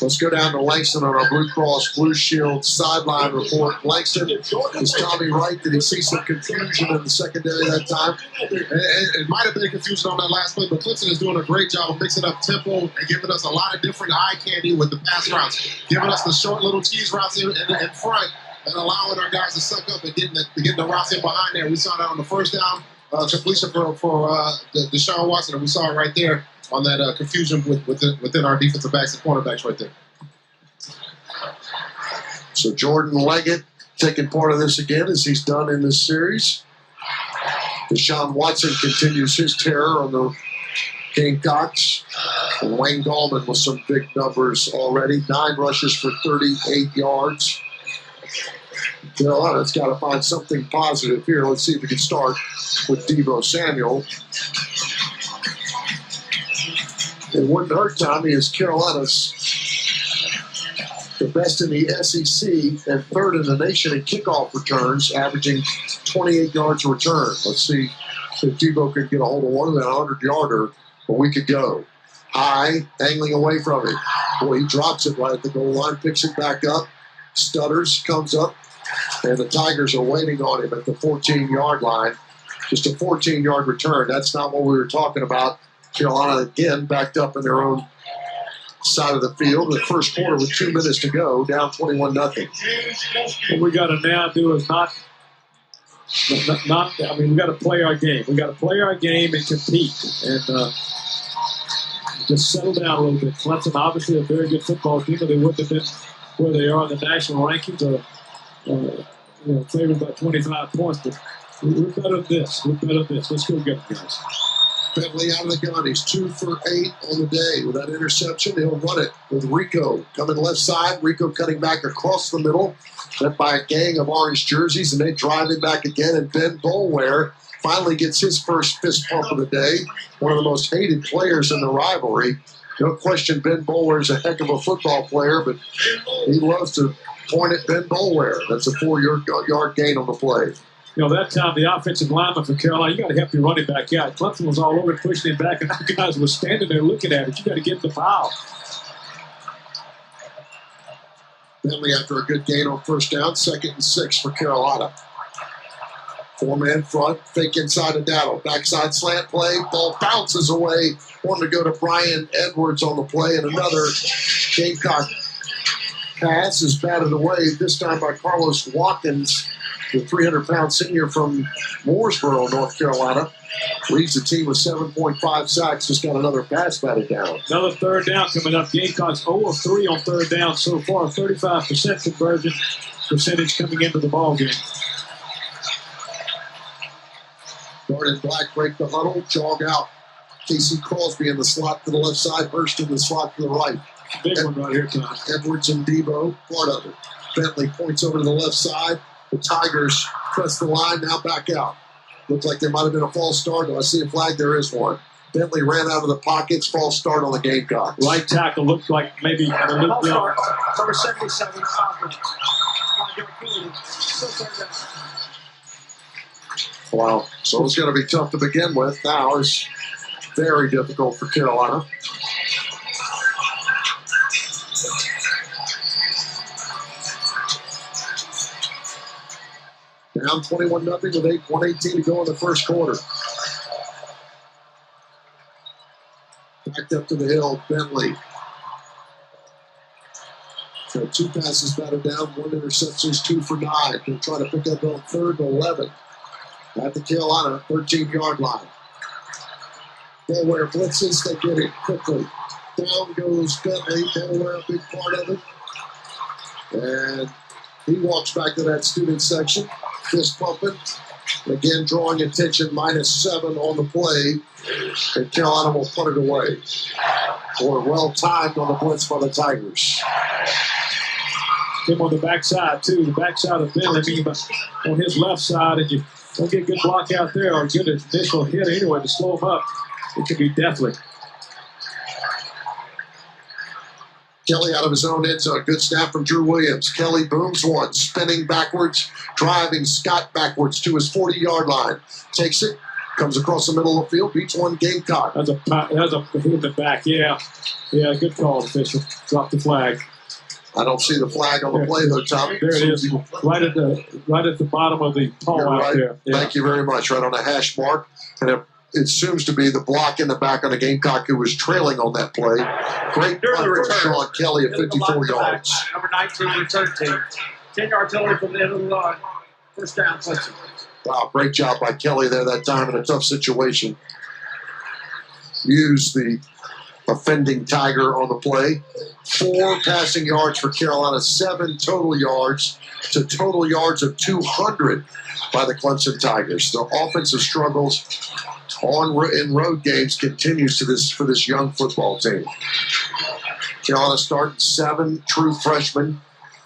Let's go down to Langston on our Blue Cross Blue Shield sideline report. Langston, is Tommy right? Did he see some confusion in the secondary that time? It might have been confusion on that last play, but Clemson is doing a great job of mixing up tempo and giving us a lot of different eye candy with the pass routes, giving us the short little tease routes in front and allowing our guys to suck up and getting the routes in behind there. We saw that on the first down completion for Deshaun Watson, and we saw it right there on that confusion within our defensive backs and cornerbacks right there. So Jordan Leggett taking part of this again, as he's done in this series. Deshaun Watson continues his terror on the Gamecocks. And Wayne Gallman with some big numbers already. 9 rushes for 38 yards. Carolina's got to find something positive here. Let's see if we can start with Deebo Samuel. It wouldn't hurt, Tommy, as Carolina's the best in the SEC and 3rd in the nation in kickoff returns, averaging 28 yards a return. Let's see if Deebo could get a hold of one of that 100-yarder a week ago. High, angling away from it. Boy, he drops it right at the goal line, picks it back up, stutters, comes up, and the Tigers are waiting on him at the 14-yard line. Just a 14-yard return. That's not what we were talking about. Carolina, again, backed up in their own side of the field. The first quarter with 2 minutes to go, down 21-0. What we got to now do is we got to play our game. We got to play our game and compete and just settle down a little bit. Clemson, obviously a very good football team, but they wouldn't have been where they are in the national rankings or favored by 25 points. But we're better than this. Let's go get it, guys. Bentley out of the gun. He's 2 for 8 on the day. With that interception, he'll run it with Rico coming left side. Rico cutting back across the middle, led by a gang of orange jerseys, and they drive him back again. And Ben Boulware finally gets his first fist pump of the day. One of the most hated players in the rivalry. No question, Ben Boulware is a heck of a football player, but he loves to point at Ben Boulware. That's a 4-yard gain on the play. That time the offensive lineman for Carolina, you got to help your running back out. Clemson was all over pushing him back, and our guys were standing there looking at it. You got to get the foul. Bentley after a good gain on first down, 2nd and 6 for Carolina. 4-man front, fake inside of Dowdle. Backside slant play, ball bounces away. Wanted to go to Brian Edwards on the play, and another Gamecock pass is batted away, this time by Carlos Watkins, the 300-pound senior from Mooresboro, North Carolina. Leads the team with 7.5 sacks. Just got another pass batted down. Another 3rd down coming up. Gamecocks 0 of 3 on 3rd down so far. 35% conversion percentage coming into the ballgame. Guard in black break the huddle, jog out. Casey Crosby in the slot to the left side, Hurst in the slot to the right. Big one right here, Tom. Edwards and Deebo, part of it. Bentley points over to the left side. The Tigers press the line, now back out. Looked like there might have been a false start. Do I see a flag? There is one. Bentley ran out of the pockets. False start on the Gamecocks. Right tackle looked like maybe a little False bit. start. Number 77, Cochran. Wow. So it's going to be tough to begin with. Now it's very difficult for Carolina. Down 21-0 with 1:18 to go in the first quarter. Backed up to the hill, Bentley. So 2 passes batted down, 1 interception, 2 for 9. He'll try to pick up on 3rd and 11. At the Carolina 13-yard line. Delaware blitzes, they get it quickly. Down goes Bentley, Delaware a big part of it. And he walks back to that student section, fist pumping. Again, drawing attention, -7 on the play. And Carolina will put it away. Or well timed on the blitz by the Tigers. Him on the backside, too. The backside of Bentley, being on his left side, and you don't get a good block out there or get an initial hit anyway to slow him up. It could be deathly. Kelly out of his own end zone. Good snap from Drew Williams. Kelly booms one, spinning backwards, driving Scott backwards to his 40-yard line. Takes it, comes across the middle of the field, beats one Gamecock. That's a hit in the back. Yeah, good call, official. Drop the flag. I don't see the flag on the play though, Tommy. There it is, right at the bottom of the pole You're out right. there. Yeah. Thank you very much. Right on a hash mark, and it assumes to be the block in the back on the Gamecock who was trailing on that play. Great During the punt from return. Sean Kelly at 54 yards. Number 19, return team. 10-yard penalty from the end of the line. First down, Clemson. Wow, great job by Kelly there that time in a tough situation. Used the offending Tiger on the play. 4 passing yards for Carolina, 7 total yards to total yards of 200 by the Clemson Tigers. The offensive struggles in road games continues for this young football team. Carolina starting 7 true freshmen,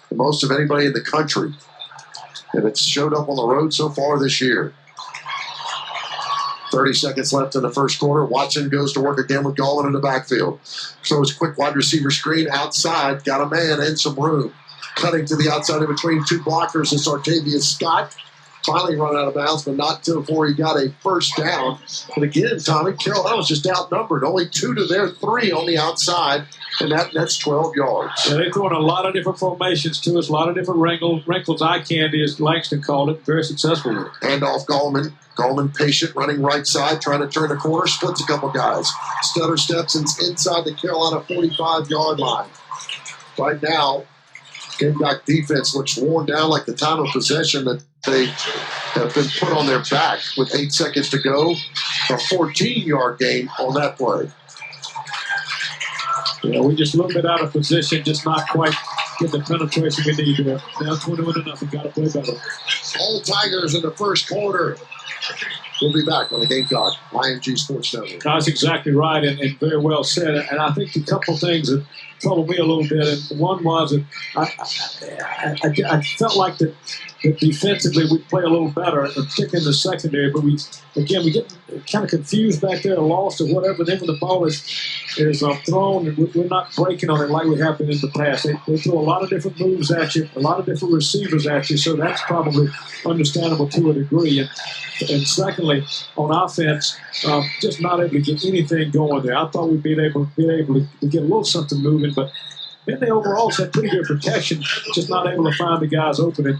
the most of anybody in the country. And it's showed up on the road so far this year. 30 seconds left in the first quarter. Watson goes to work again with Gallman in the backfield. So it's a quick wide receiver screen outside. Got a man and some room. Cutting to the outside in between 2 blockers is Artavius Scott. Finally run out of bounds, but not until before he got a first down. But again, Tommy, Carolina was just outnumbered. Only 2 to their 3 on the outside, and that's 12 yards. Yeah, they're throwing a lot of different formations to us, a lot of different wrinkles, eye candy, as Langston called it. Very successful with it. Handoff Gallman. Gallman patient, running right side, trying to turn the corner, splits a couple guys. Stutter steps inside the Carolina 45-yard line. Right now, Gamecock defense looks worn down like the time of possession that they have been put on their back with 8 seconds to go. A 14-yard gain on that play. Yeah, we just a little bit out of position, just not quite get the penetration we need there. Now 21-0, got to play better. All the Tigers in the first quarter. We'll be back on the Gamecock IMG Sports Network. That's exactly right, and very well said. And I think a couple things that troubled me a little bit. And one was that I felt like that defensively we'd play a little better, particularly in the secondary. But we get kind of confused back there, lost or whatever. Then when the ball is thrown, and we're not breaking on it like we have been in the past. They throw a lot of different moves at you, a lot of different receivers at you. So that's probably understandable to a degree. And secondly, on offense, just not able to get anything going there. I thought we'd be able to get a little something moving, but then they overall had pretty good protection, just not able to find the guys opening.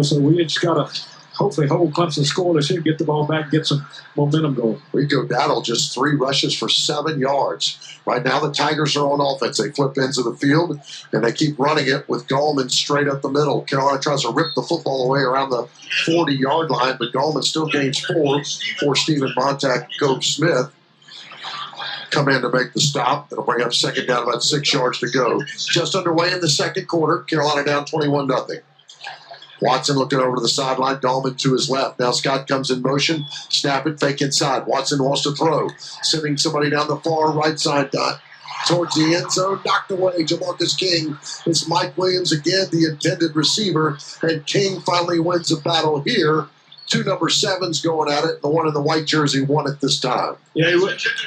So we just got to hopefully hold Clemson scoreless here, get the ball back, get some momentum going. Rico Dowdle just 3 rushes for 7 yards. Right now the Tigers are on offense. They flip ends of the field, and they keep running it with Gallman straight up the middle. Carolina tries to rip the football away around the 40-yard line, but Gallman still gains 4 for Stephen Montag, Coach Smith. Come in to make the stop. It'll bring up second down, about 6 yards to go. Just underway in the second quarter. Carolina down 21-0. Watson looking over to the sideline. Dahlman to his left. Now Scott comes in motion. Snap it, fake inside. Watson wants to throw. Sending somebody down the far right side towards the end zone. Knocked away. Jamarcus King. It's Mike Williams again, the intended receiver. And King finally wins the battle here two number 7s going at it. The one in the white jersey won it this time. Yeah,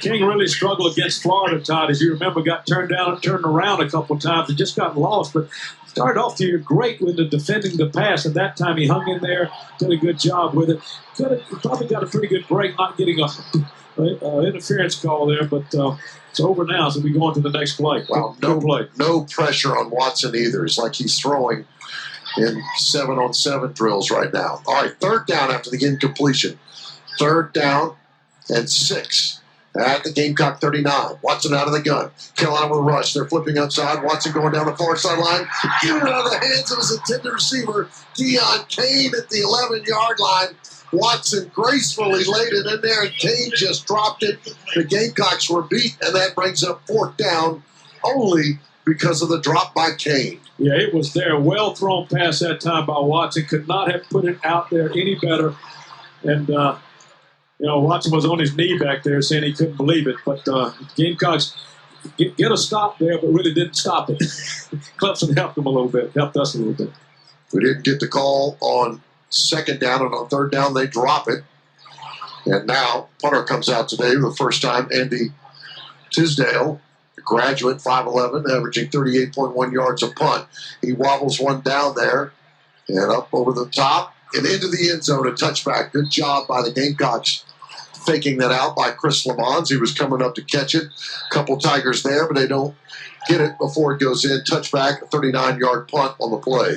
King really struggled against Florida, Todd. As you remember, got turned down and turned around a couple of times and just got lost. But started off the year great with the defending the pass, and that time he hung in there, did a good job with it. Probably got a pretty good break, not getting a interference call there, but it's over now, so we go on to the next play. Wow, no pressure on Watson either. It's like he's throwing in 7-on-7 drills right now. All right, third down after the incompletion. Third down and 6 at the Gamecock 39. Watson out of the gun. Carolina will rush. They're flipping outside. Watson going down the far sideline. Get it out of the hands of his intended receiver, Deion Kane, at the 11-yard line. Watson gracefully laid it in there, and Kane just dropped it. The Gamecocks were beat, and that brings up fourth down only because of the drop by Kane. Yeah, it was there. Well thrown pass that time by Watson. Could not have put it out there any better. And, Watson was on his knee back there saying he couldn't believe it. But Gamecocks get a stop there, but really didn't stop it. Clemson helped them a little bit, helped us a little bit. We didn't get the call on second down, and on third down, they drop it. And now, punter comes out today for the first time, Andy Tisdale, a graduate, 5'11", averaging 38.1 yards a punt. He wobbles one down there and up over the top and into the end zone, a touchback. Good job by the Gamecocks faking that out by Chris Lamons. He was coming up to catch it. A couple Tigers there, but they don't get it before it goes in. Touchback, a 39-yard punt on the play.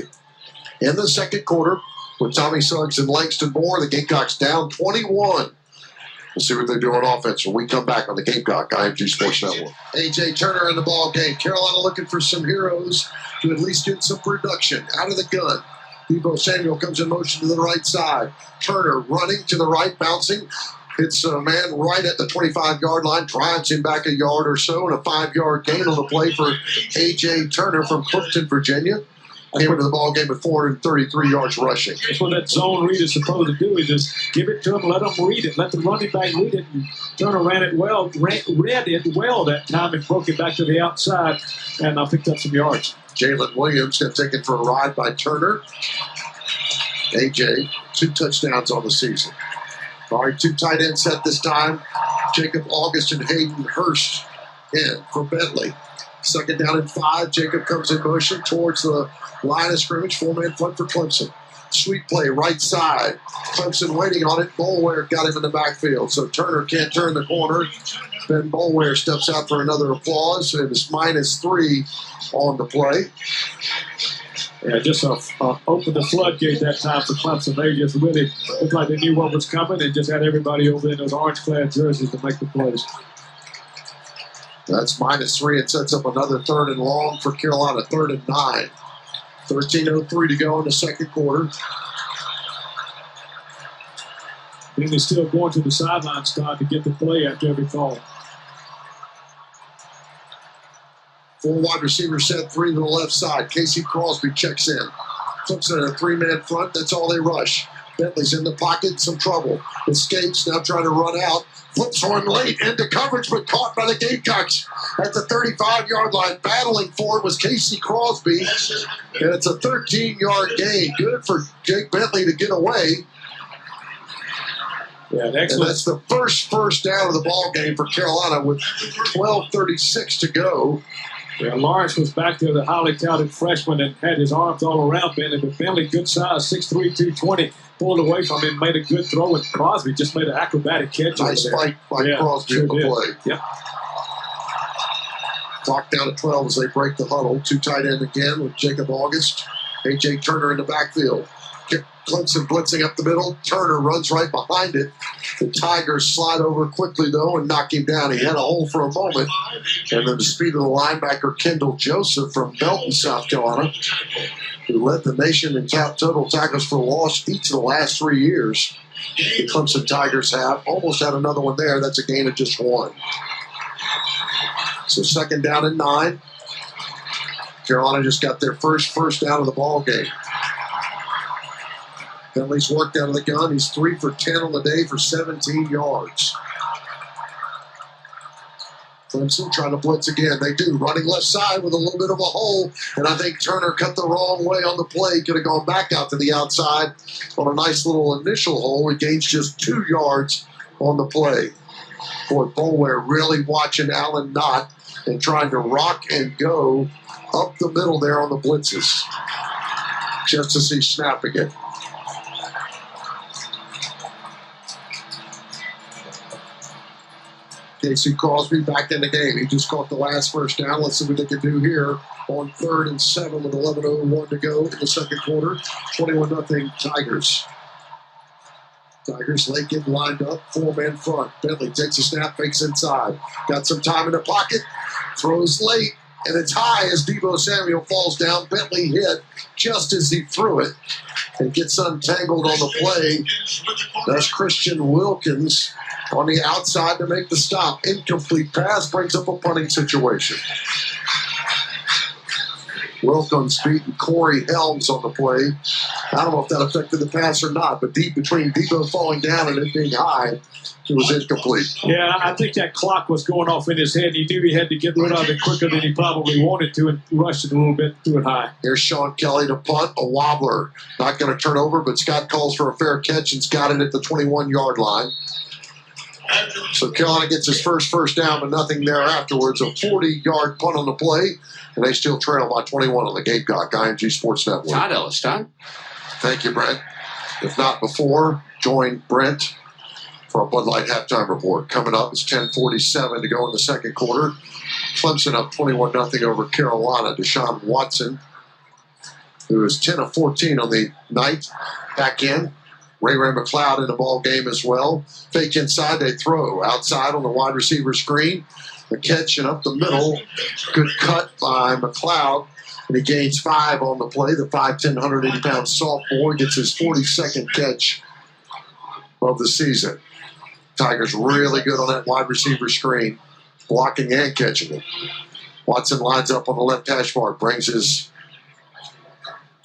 In the second quarter, with Tommy Suggs and Langston Moore, the Gamecocks down 21. We'll see what they do on offense when we come back on the Gamecock IMG Sports Network. A.J. Turner in the ball game. Carolina looking for some heroes to at least get some production out of the gun. Debo Samuel comes in motion to the right side. Turner running to the right, bouncing. Hits a man right at the 25-yard line, drives him back a yard or so, and a 5-yard gain on the play for A.J. Turner from Clifton, Virginia. Came into the ball game with 433 yards rushing. That's what that zone read is supposed to do, is just give it to him, let him read it. Let the running back read it. And Turner read it well that time and broke it back to the outside and picked up some yards. Jalen Williams got taken for a ride by Turner. A.J., 2 touchdowns on the season. All right, 2 tight end set this time. Jacob August and Hayden Hurst in for Bentley. Second down and 5. Jacob comes in motion towards the line of scrimmage. 4-man front for Clemson. Sweet play, right side. Clemson waiting on it. Boulware got him in the backfield. So Turner can't turn the corner. Ben Boulware steps out for another applause. And it's -3 on the play. Yeah, just opened the floodgate that time for Clemson. They just really looked like they knew what was coming and just had everybody over in those orange-clad jerseys to make the plays. That's -3. It sets up another 3rd and long for Carolina. 3rd and 9. 13:03 to go in the second quarter. Then they're still going to the sideline start to get the play after every call. 4 wide receivers set, 3 to the left side. Casey Crosby checks in. Clemson in a 3-man front. That's all they rush. Bentley's in the pocket, some trouble. Escapes, now trying to run out. Flips one late into coverage, but caught by the Gamecocks at the 35-yard line. Battling for it was Casey Crosby, and it's a 13-yard gain. Good for Jake Bentley to get away. Yeah, excellent. And that's the first down of the ball game for Carolina with 12:36 to go. Yeah, Lawrence was back there, the highly touted freshman, and had his arms all around Bentley. But Bentley, good size, 6'3", 220, pulled away from him, made a good throw, and Crosby just made an acrobatic catch. Nice fight by Crosby sure on the play. Yep. Clock down to 12 as they break the huddle. 2 tight end again with Jacob August. A.J. Turner in the backfield. Clemson blitzing up the middle. Turner runs right behind it. The Tigers slide over quickly, though, and knock him down. He had a hole for a moment. And then the speed of the linebacker, Kendall Joseph from Belton, South Carolina, who led the nation in total tackles for loss each of the last 3 years. The Clemson Tigers have almost had another one there. That's a gain of just 1. So 2nd down and 9. Carolina just got their first down of the ball game. Bentley's worked out of the gun. He's 3 for 10 on the day for 17 yards. Clemson Clemson trying to blitz again. They do. Running left side with a little bit of a hole. And I think Turner cut the wrong way on the play. Could have gone back out to the outside on a nice little initial hole. He gains just 2 yards on the play. Boy, Boulware really watching Allen Knott and trying to rock and go up the middle there on the blitzes. Just to see snapping it. Casey Crosby back in the game. He just caught the last first down. Let's see what they can do here on 3rd and 7 with 11:01 to go in the second quarter. 21-0 Tigers. Tigers late getting lined up. 4-man front. Bentley takes a snap, fakes inside. Got some time in the pocket. Throws late. And it's high as Deebo Samuel falls down. Bentley hit just as he threw it and gets untangled on the play. That's Christian Wilkins on the outside to make the stop. Incomplete pass brings up a punting situation. Wilkins beating Corey Helms on the play. I don't know if that affected the pass or not, but deep between Deebo falling down and it being high, it was incomplete. Yeah, I think that clock was going off in his head. He knew he had to get rid of it quicker than he probably wanted to and rushed it a little bit, threw it high. Here's Sean Kelly to punt, a wobbler. Not going to turn over, but Scott calls for a fair catch and's got it at the 21-yard line. So Carolina gets his first down, but nothing there afterwards. A 40-yard punt on the play, and they still trail by 21 on the Gamecock IMG Sports Network. Todd Ellis, Todd. Thank you, Brent. If not before, join Brent for a Bud Light halftime report. Coming up is 10:47 to go in the second quarter. Clemson up 21-0 over Carolina. Deshaun Watson, who is 10 of 14 on the night, back in. Ray McLeod in the ball game as well. Fake inside, they throw. Outside on the wide receiver screen. The catch and up the middle. Good cut by McLeod. And he gains 5 on the play. The 5'10", 180-pound sophomore gets his 42nd catch of the season. Tigers really good on that wide receiver screen, blocking and catching it. Watson lines up on the left hash mark, brings his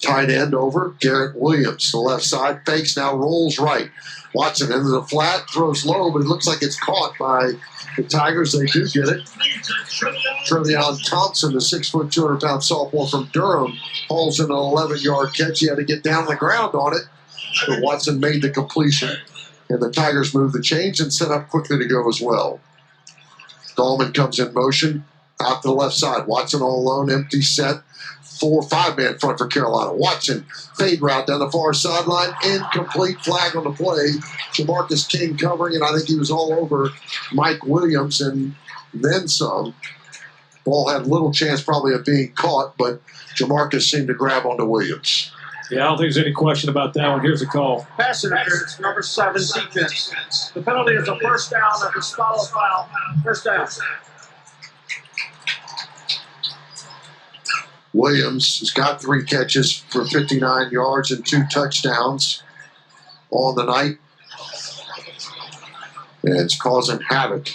tight end over. Garrett Williams to the left side, fakes, now rolls right. Watson into the flat, throws low, but it looks like it's caught by the Tigers. They do get it. Trevion Thompson, the 6', 200-pound sophomore from Durham, hauls in an 11-yard catch. He had to get down on the ground on it, but Watson made the completion. And the Tigers move the chains and set up quickly to go as well. Dahlman comes in motion out to the left side. Watson all alone, empty set. 4-5-man front for Carolina. Watson, fade route down the far sideline. Incomplete, flag on the play. Jamarcus King covering, and I think he was all over Mike Williams and then some. Ball had little chance probably of being caught, but Jamarcus seemed to grab onto Williams. Yeah, I don't think there's any question about that one. Here's a call. Pass interference, number 7, defense. The penalty is a first down at the spot of foul. First down. Williams has got 3 catches for 59 yards and 2 touchdowns on the night. And it's causing havoc.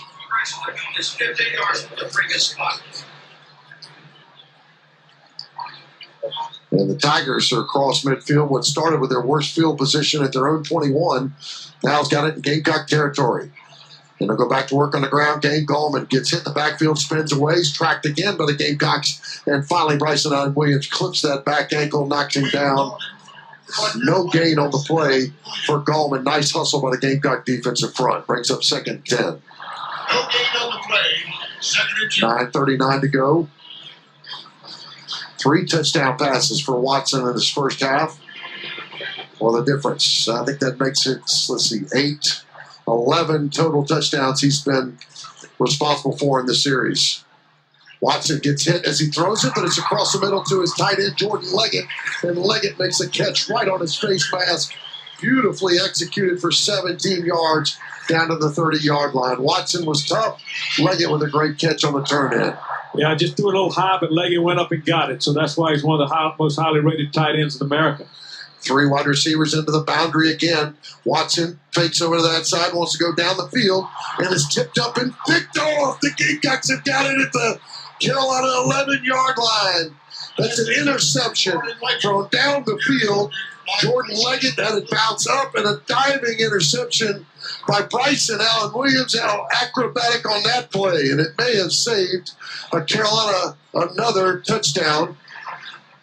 And the Tigers are across midfield. What started with their worst field position at their own 21 now has got it in Gamecock territory. And they'll go back to work on the ground game. Gallman gets hit in the backfield, spins away. He's tracked again by the Gamecocks. And finally, Bryson Allen Williams clips that back ankle, knocks him down. No gain on the play for Gallman. Nice hustle by the Gamecock defensive front. Brings up 2nd and 10. No gain on the play. 2nd and 10. 9:39 to go. 3 touchdown passes for Watson in his first half. Well, the difference, I think that makes it, 11 total touchdowns he's been responsible for in the series. Watson gets hit as he throws it, but it's across the middle to his tight end, Jordan Leggett, and Leggett makes a catch right on his face mask. Beautifully executed for 17 yards down to the 30-yard line. Watson was tough. Leggett with a great catch on the turn in. Yeah, just threw a little high, but Leggett went up and got it. So that's why he's one of the most highly rated tight ends in America. 3 wide receivers into the boundary again. Watson fakes over to that side, wants to go down the field, and is tipped up and picked off. The Gamecocks have got it at the Carolina 11-yard line. That's an interception thrown down the field Jordan Leggett had it bounce up, and a diving interception by Bryson Allen Williams. How acrobatic on that play, and it may have saved Carolina another touchdown.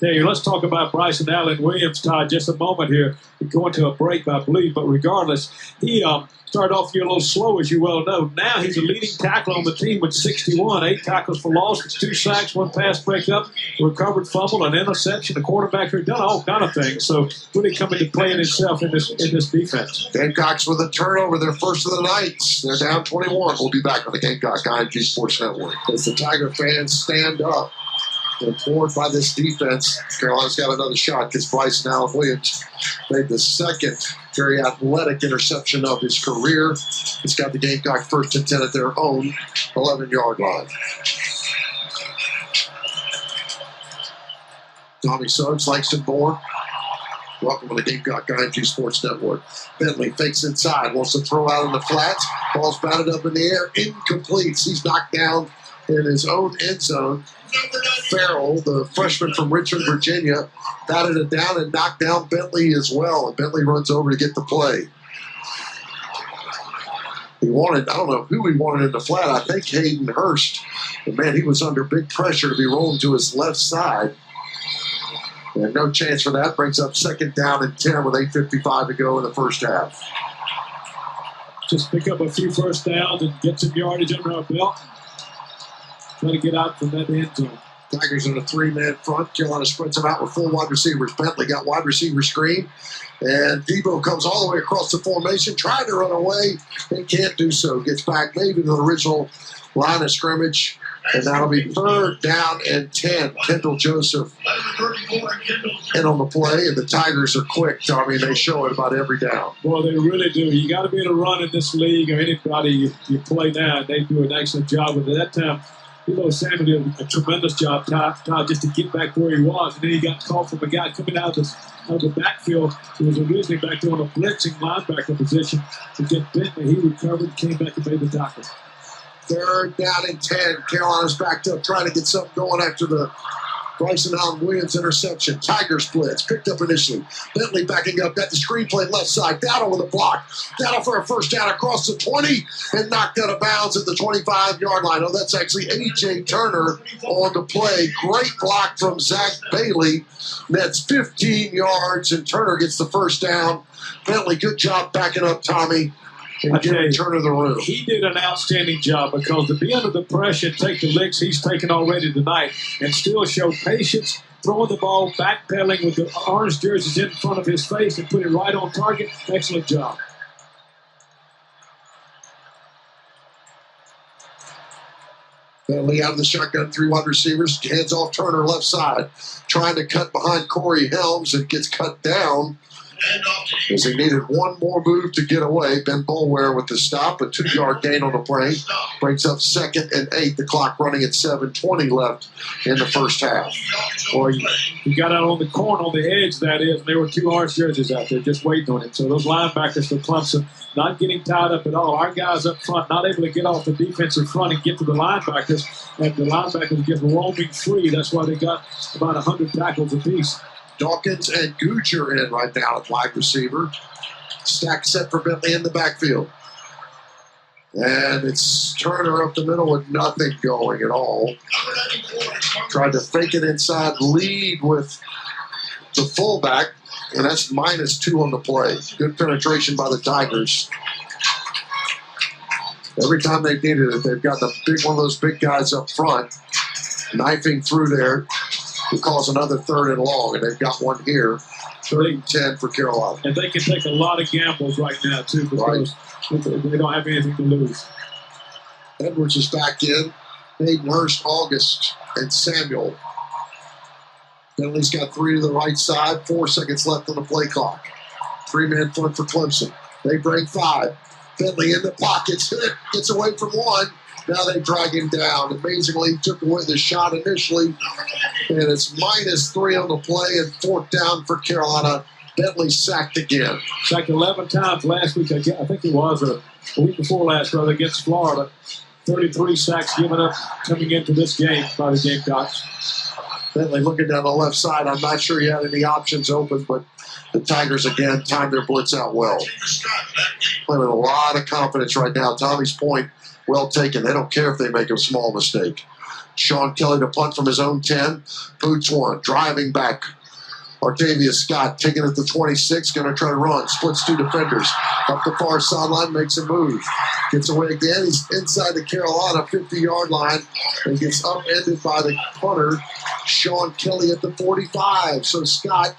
Okay, let's talk about Bryson Allen Williams, Todd, just a moment here. We're going to a break, I believe, but regardless, he started off here a little slow, as you well know. Now he's a leading tackler on the team with 61, 8 tackles for loss, 2 sacks, 1 pass breakup, recovered fumble, an interception, a quarterback who done all kind of things. So really coming to play in himself in this defense. Gamecocks with a turnover, their first of the night. They're down 21. We'll be back on the Gamecock IMG Sports Network. As the Tiger fans stand up, implored by this defense, Carolina's got another shot because Bryson Allen Williams made the second very athletic interception of his career. It's got the Gamecock 1st and 10 at their own 11-yard line. Tommy Suggs, Langston Bourne. Welcome to the Gamecock IMG Sports Network. Bentley fakes inside, wants to throw out in the flats. Ball's batted up in the air, incomplete. He's knocked down in his own end zone. Farrell, the freshman from Richmond, Virginia, batted it down and knocked down Bentley as well. And Bentley runs over to get the play. He wanted, I don't know who he wanted in the flat. I think Hayden Hurst. But man, he was under big pressure to be rolling to his left side. And no chance for that. Brings up 2nd down and 10 with 8:55 to go in the first half. Just pick up a few first downs and get some yardage under our belt. Try to get out from that end zone. Tigers in a 3-man front. Carolina spreads them out with 4 wide receivers. Bentley got wide receiver screen. And Debo comes all the way across the formation, trying to run away and can't do so. Gets back maybe to the original line of scrimmage. And that'll be 3rd down and 10. Kendall Joseph in on the play. And the Tigers are quick, Tommy. They show it about every down. Well, they really do. You got to be able to run in this league, or anybody you play now. They do an excellent job with it. That time, Samuel did a tremendous job, Todd, just to get back where he was. And then he got called from a guy coming out of the backfield who was originally back there on a blitzing linebacker position to get Bentley. He recovered, came back and made the tackle. 3rd down and 10. Carolina's backed up, trying to get something going after the Bryson Allen Williams interception. Tigers blitz, picked up initially. Bentley backing up, got the screenplay left side. Dowdle with a block. Dowdle for a first down across the 20 and knocked out of bounds at the 25-yard line. Oh, that's actually A.J. Turner on the play. Great block from Zach Bailey. That's 15 yards, and Turner gets the first down. Bentley, good job backing up Tommy and giving Turner the room. He did an outstanding job because to be under the pressure and take the licks he's taken already tonight and still show patience, throwing the ball, backpedaling with the orange jerseys in front of his face and put it right on target. Excellent job. Bentley out of the shotgun, 3 wide receivers, hands off Turner left side, trying to cut behind Corey Helms and gets cut down as he needed one more move to get away. Ben Boulware with the stop, a 2-yard gain on the play, brings up 2nd and 8. The clock running at 7:20 left in the first half. Boy, he got out on the corner, on the edge, that is, and there were 2 orange jerseys out there just waiting on him. So those linebackers for Clemson not getting tied up at all. Our guys up front not able to get off the defensive front and get to the linebackers, and the linebackers just roaming free. That's why they got about 100 tackles apiece. Dawkins and Gooch are in right now at wide receiver. Stack set for Bentley in the backfield. And it's Turner up the middle with nothing going at all. Tried to fake it inside, lead with the fullback, and that's -2 on the play. Good penetration by the Tigers. Every time they've needed it, they've got one of those big guys up front, knifing through there. Who calls another 3rd and long, and they've got one here. 3rd and 10 for Carolina. And they can take a lot of gambles right now, too, because they don't have anything to lose. Edwards is back in. Hayden Hurst, August, and Samuel. Bentley's got 3 to the right side. 4 seconds left on the play clock. 3-man front for Clemson. They bring 5. Bentley in the pockets. Gets away from 1. Now they drag him down. Amazingly, he took away the shot initially, and it's -3 on the play and 4th down for Carolina. Bentley sacked again. Sacked 11 times last week. I think it was a week before last, rather, against Florida. 33 sacks given up coming into this game by the Gamecocks. Bentley looking down the left side. I'm not sure he had any options open, but the Tigers again timed their blitz out well. Playing with a lot of confidence right now. Tommy's point, well taken. They don't care if they make a small mistake. Sean Kelly to punt from his own 10. Boots one, driving back. Artavius Scott taking it to 26, going to try to run. Splits two defenders. Up the far sideline, makes a move. Gets away again. He's inside the Carolina 50-yard line and gets upended by the punter, Sean Kelly at the 45. So Scott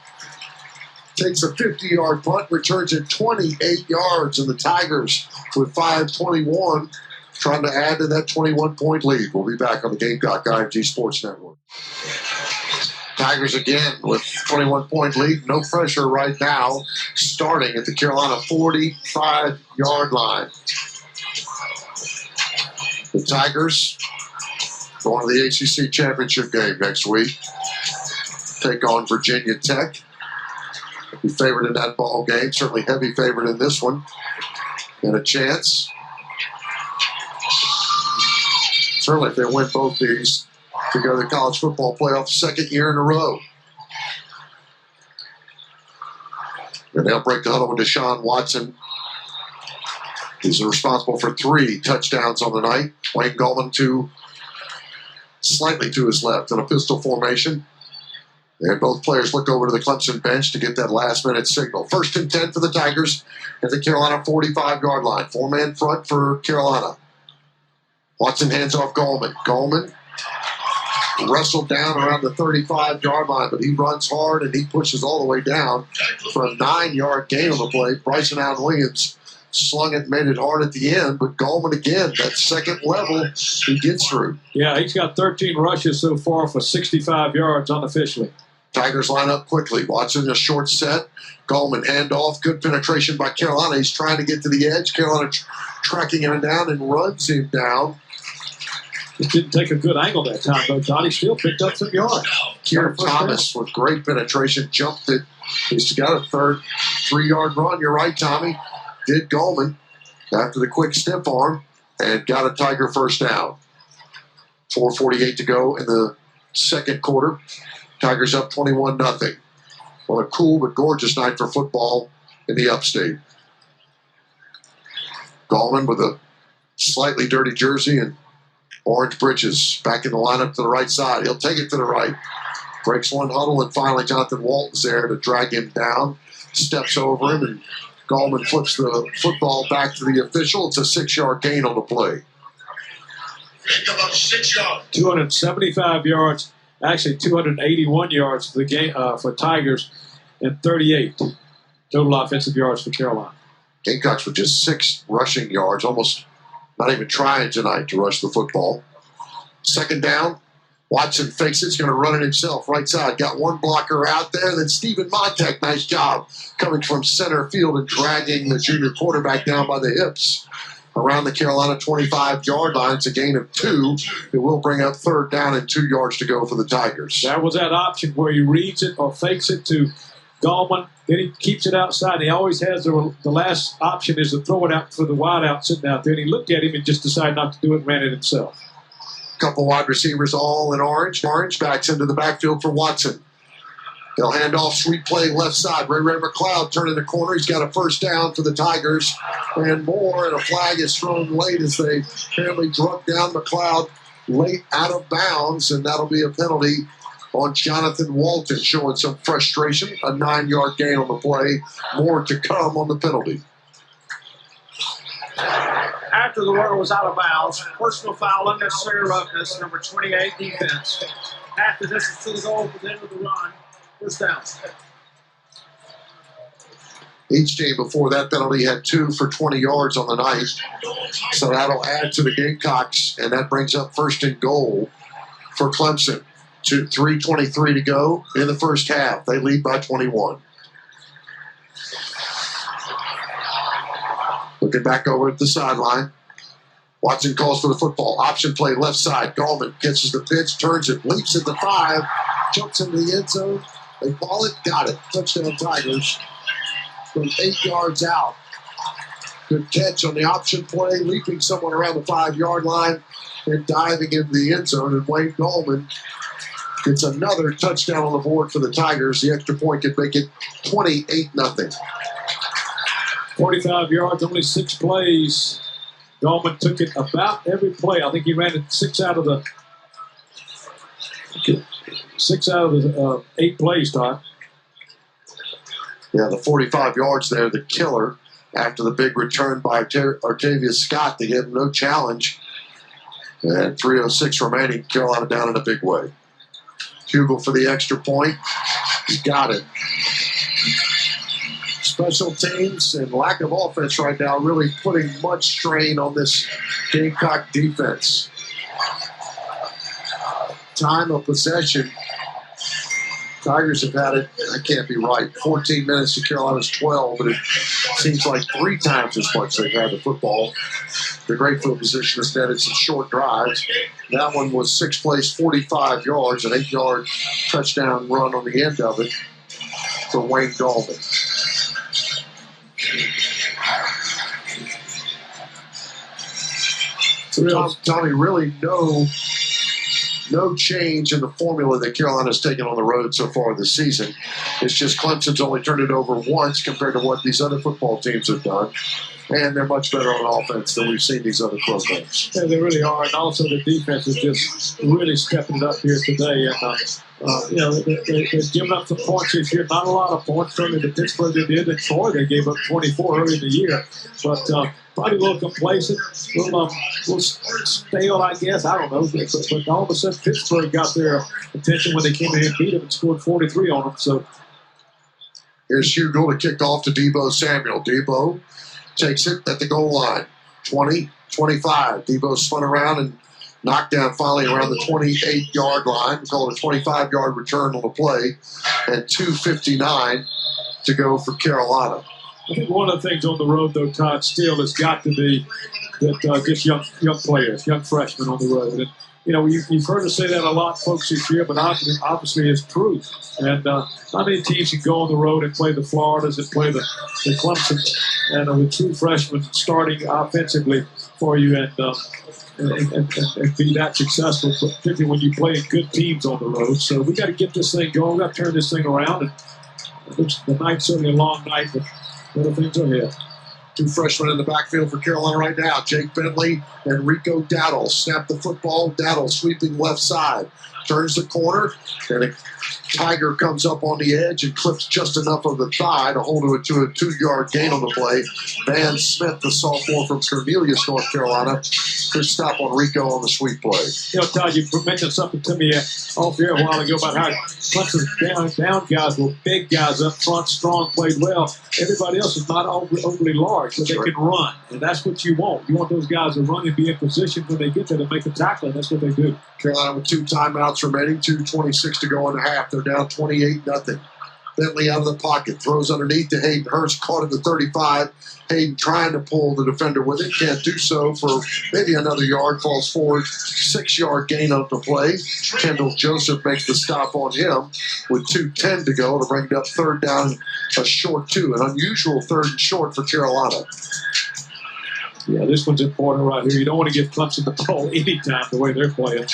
takes a 50-yard punt, returns it 28 yards, and the Tigers with 5:21 trying to add to that 21-point lead. We'll be back on the Gamecock IMG Sports Network. Tigers again with 21-point lead. No pressure right now, starting at the Carolina 45-yard line. The Tigers going to the ACC championship game next week. Take on Virginia Tech. Be favored in that ball game. Certainly heavy favorite in this one. And a chance. Certainly if they win both these, to go to the college football playoff second year in a row. And they'll break the huddle with Deshaun Watson. He's responsible for 3 touchdowns on the night. Wayne Gallman slightly to his left in a pistol formation. And both players look over to the Clemson bench to get that last-minute signal. 1st and 10 for the Tigers at the Carolina 45-yard line. 4-man front for Carolina. Watson hands off Gallman. Gallman wrestled down around the 35-yard line, but he runs hard and he pushes all the way down for a 9-yard gain on the play. Bryson Allen Williams slung it, made it hard at the end, but Gallman again, that second level, he gets through. Yeah, he's got 13 rushes so far for 65 yards unofficially. Tigers line up quickly. Watson a short set. Gallman handoff. Good penetration by Carolina. He's trying to get to the edge. Carolina tracking him down and runs him down. Just didn't take a good angle that time, though. Johnny still picked up some yards. Kieran Thomas with great penetration jumped it. He's got a 3-yard run. You're right, Tommy. Did Gallman after the quick stiff arm and got a Tiger first down. 4:48 to go in the second quarter. Tigers up 21-0. Well, a cool but gorgeous night for football in the upstate. Gallman with a slightly dirty jersey and orange breeches back in the lineup to the right side. He'll take it to the right. Breaks one huddle, and finally Jonathan Walton's there to drag him down. Steps over him, and Gallman flips the football back to the official. It's a 6-yard gain on the play. 275 yards, actually 281 yards for the game for Tigers, and 38 total offensive yards for Carolina. Gamecocks with just 6 rushing yards, almost not even trying tonight to rush the football. Second down, Watson fakes it. He's going to run it himself. Right side, got one blocker out there. Then Stephen Montek, nice job coming from center field and dragging the junior quarterback down by the hips around the Carolina 25-yard line. It's a gain of 2. It will bring up 3rd down and 2 yards to go for the Tigers. That was that option where he reads it or fakes it to Gallman. Then he keeps it outside. He always has the last option is to throw it out for the wide out sitting out there. And he looked at him and just decided not to do it and ran it himself. Couple wide receivers all in orange. Orange backs into the backfield for Watson. They'll hand off, sweet play left side. Ray McLeod turning the corner. He's got a first down for the Tigers and more. And a flag is thrown late as they apparently drug down McLeod late out of bounds. And that'll be a penalty on Jonathan Walton, showing some frustration. A 9-yard gain on the play. More to come on the penalty. After the runner was out of bounds, personal foul, unnecessary roughness, number 28, defense. Half the distance to the goal for the end of the run. First down. Each team before that penalty had 2 for 20 yards on the night. So that'll add to the Gamecocks, and that brings up 1st and goal for Clemson. 3:23 to go in the first half. They lead by 21. Looking back over at the sideline. Watson calls for the football. Option play left side. Gallman catches the pitch, turns it, leaps at the 5, jumps into the end zone. They ball it, got it. Touchdown Tigers from 8 yards out. Good catch on the option play, leaping someone around the 5-yard line and diving into the end zone. And Wayne Gallman gets another touchdown on the board for the Tigers. The extra point could make it 28-0. 45 yards, only 6 plays. Gallman took it about every play. I think he ran it 6 out of the 8 plays, Todd. Yeah, the 45 yards there, the killer, after the big return by Artavius Scott to give him no challenge. And 3:06 remaining, Carolina down in a big way. Hugel for the extra point. He's got it. Special teams and lack of offense right now really putting much strain on this Gamecock defense. Time of possession. Tigers have had it, that can't be right, 14 minutes to Carolina's 12, but it seems like 3 times as much they've had the football. The great field position has netted some short drives. That one was 6 plays, 45 yards, an 8-yard touchdown run on the end of it for Wayne Gallman. So Tommy, really no change in the formula that Carolina's taken on the road so far this season. It's just Clemson's only turned it over once compared to what these other football teams have done. And they're much better on offense than we've seen these other programs. Yeah, they really are. And also the defense is just really stepping it up here today. And, they're giving up some points this year. Not a lot of points. Certainly the Pittsburgh they did. And Troy, they gave up 24 early in the year. But probably a little complacent, a little stale, I guess. I don't know. But all of a sudden, Pittsburgh got their attention when they came in and beat them and scored 43 on them. So here's Hugel to kick off to Debo Samuel. Debo takes it at the goal line. 20, 25. Debo spun around and knocked down finally around the 28-yard line. We call it a 25-yard return on the play. And 2:59 to go for Carolina. I think one of the things on the road, though, Todd, still has got to be that just young players, young freshmen on the road. And, you've heard us say that a lot, folks, this year, but obviously it's true. And not many teams can go on the road and play the Floridas and play the Clemson and with 2 freshmen starting offensively for you and be that successful, particularly when you play good teams on the road. So we got to get this thing going. We got to turn this thing around. And the night's certainly a long night, but better things are ahead. 2 freshmen in the backfield for Carolina right now. Jake Bentley and Rico Dowdle snap the football. Dowdle sweeping left side. Turns the corner, and a Tiger comes up on the edge and clips just enough of the thigh to hold it to a 2-yard gain on the play. Van Smith, the sophomore from Cornelius, North Carolina, could stop on Rico on the sweep play. Todd, you mentioned something to me off here a while ago about how Clemson's down guys were big guys up front, strong, played well. Everybody else is not overly large, so they can run, and that's what you want. You want those guys to run and be in position when they get there to make a tackle, and that's what they do. Carolina with 2 timeouts remaining, 2:26 to go in the half. They're down 28-0. Bentley out of the pocket, throws underneath to Hayden Hurst, caught at the 35. Hayden trying to pull the defender with it, can't do so for maybe another yard, falls forward, 6-yard gain on the play. Kendall Joseph makes the stop on him with 2:10 to go to bring it up 3rd down, a short 2, an unusual 3rd and short for Carolina. Yeah, this one's important right here. You don't want to give Clemson the ball anytime the way they're playing.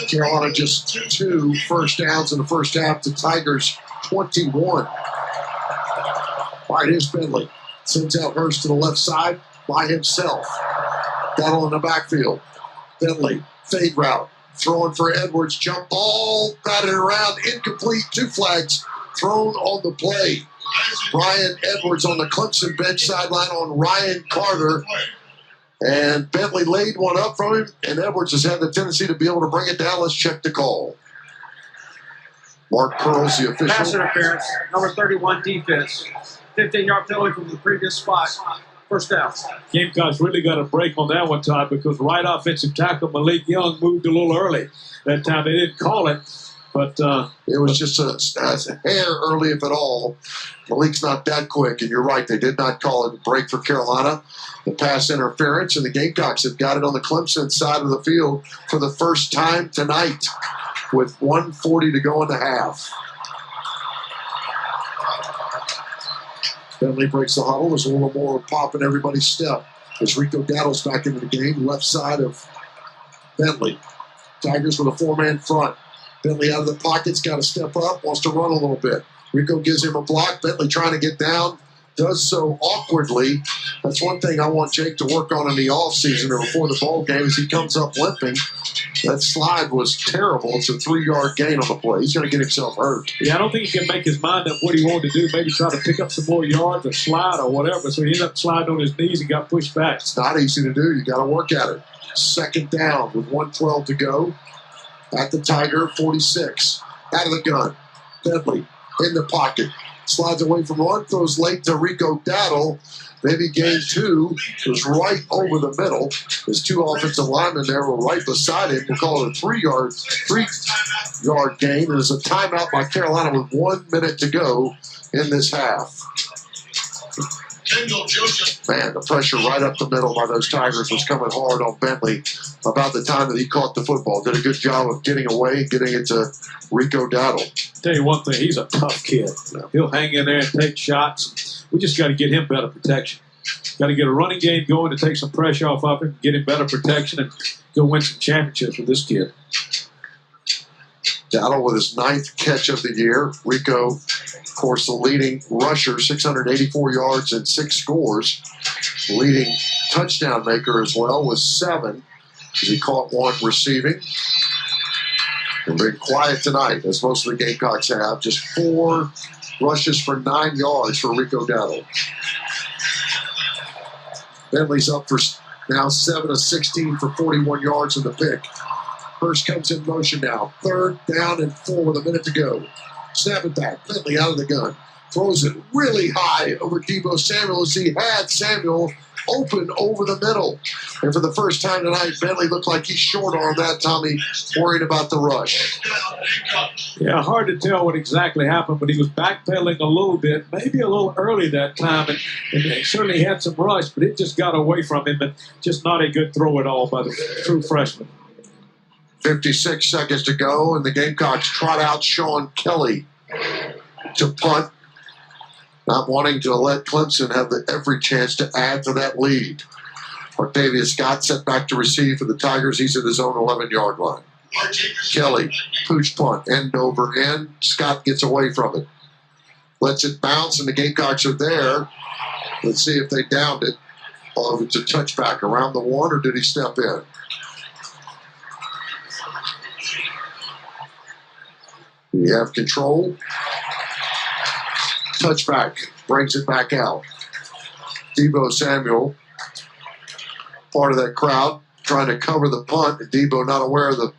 Carolina just 2 first downs in the first half to Tigers 21. All right, here's Bentley. Sends out Hurst to the left side by himself. Battle in the backfield. Bentley, fade route. Throwing for Edwards. Jump ball, batted around, incomplete. 2 flags thrown on the play. Brian Edwards on the Clemson bench sideline on Ryan Carter. And Bentley laid one up from him, and Edwards has had the tendency to be able to bring it down. Let's check the call. Mark Pearl's the official. Pass interference, number 31 defense. 15-yard penalty from the previous spot. First down. Gamecocks really got a break on that one, Todd, because right offensive tackle Malik Young moved a little early. That time they didn't call it, but it was just a hair early, if at all. Malik's not that quick, and you're right. They did not call it a break for Carolina. The pass interference, and the Gamecocks have got it on the Clemson side of the field for the first time tonight with 1:40 to go in the half. Bentley breaks the huddle. There's a little more pop in everybody's step as Rico Dowdle's back into the game, left side of Bentley. Tigers with a 4-man front. Bentley out of the pocket's got to step up, wants to run a little bit. Rico gives him a block. Bentley trying to get down, does so awkwardly. That's one thing I want Jake to work on in the offseason or before the ball game as he comes up limping. That slide was terrible. It's a 3-yard gain on the play. He's going to get himself hurt. Yeah, I don't think he can make his mind up what he wanted to do. Maybe try to pick up some more yards or slide or whatever. So he ended up sliding on his knees and got pushed back. It's not easy to do. You got to work at it. Second down with 1:12 to go. At the Tiger 46. Out of the gun. Bentley in the pocket. Slides away from one. Throws late to Rico Dowdle. Maybe gain 2. Was right over the middle. His 2 offensive linemen there were right beside him. We'll call it a 3-yard gain. There's a timeout by Carolina with 1 minute to go in this half. Man, the pressure right up the middle by those Tigers was coming hard on Bentley about the time that he caught the football. Did a good job of getting away and getting it to Rico Dowdle. Tell you one thing, he's a tough kid. He'll hang in there and take shots. We just got to get him better protection. Got to get a running game going to take some pressure off of him, get him better protection, and go win some championships with this kid. Dowdle with his 9th catch of the year. Rico, of course, the leading rusher, 684 yards and 6 scores. Leading touchdown maker as well with 7. He caught 1 receiving. They've been quiet tonight, as most of the Gamecocks have. Just 4 rushes for 9 yards for Rico Dowdle. Bentley's up for now 7 of 16 for 41 yards in the pick. Hurst comes in motion now. 3rd down and 4 with a minute to go. Snap it back. Bentley out of the gun. Throws it really high over Deebo Samuel as he had Samuel open over the middle. And for the first time tonight, Bentley looked like he short-armed that, Tommy, worried about the rush. Yeah, hard to tell what exactly happened, but he was backpedaling a little bit, maybe a little early that time, and he certainly had some rush, but it just got away from him, and just not a good throw at all by the true freshman. 56 seconds to go, and the Gamecocks trot out Sean Kelly to punt, not wanting to let Clemson have every chance to add to that lead. Octavius Scott set back to receive for the Tigers. He's at his own 11-yard line. Kelly, pooch punt, end over end. Scott gets away from it. Lets it bounce, and the Gamecocks are there. Let's see if they downed it. Or if it's a touchback around the 1, or did he step in? We have control. Touchback. Brings it back out. Deebo Samuel, part of that crowd, trying to cover the punt. Deebo not aware of the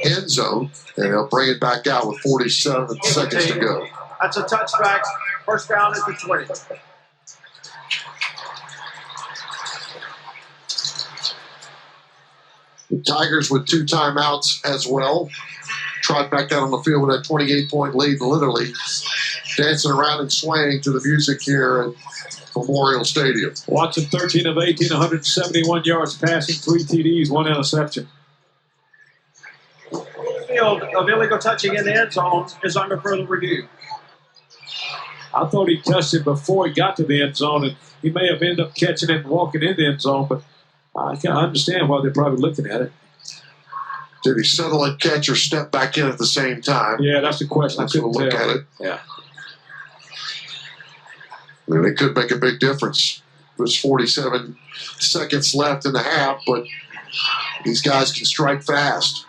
end zone. And he'll bring it back out with 47 seconds to go. That's a touchback. First down at the 20. The Tigers with 2 timeouts as well. Trot back out on the field with that 28-point lead, literally dancing around and swaying to the music here at Memorial Stadium. Watson 13 of 18, 171 yards passing, 3 TDs, 1 interception. Field of illegal touching in the end zone is under further review. I thought he touched it before he got to the end zone, and he may have ended up catching it and walking in the end zone, but I can understand why they're probably looking at it. Did he settle and catch or step back in at the same time? Yeah, that's the question. Let's look at it. Yeah. I mean, it could make a big difference. There's 47 seconds left in the half, but these guys can strike fast.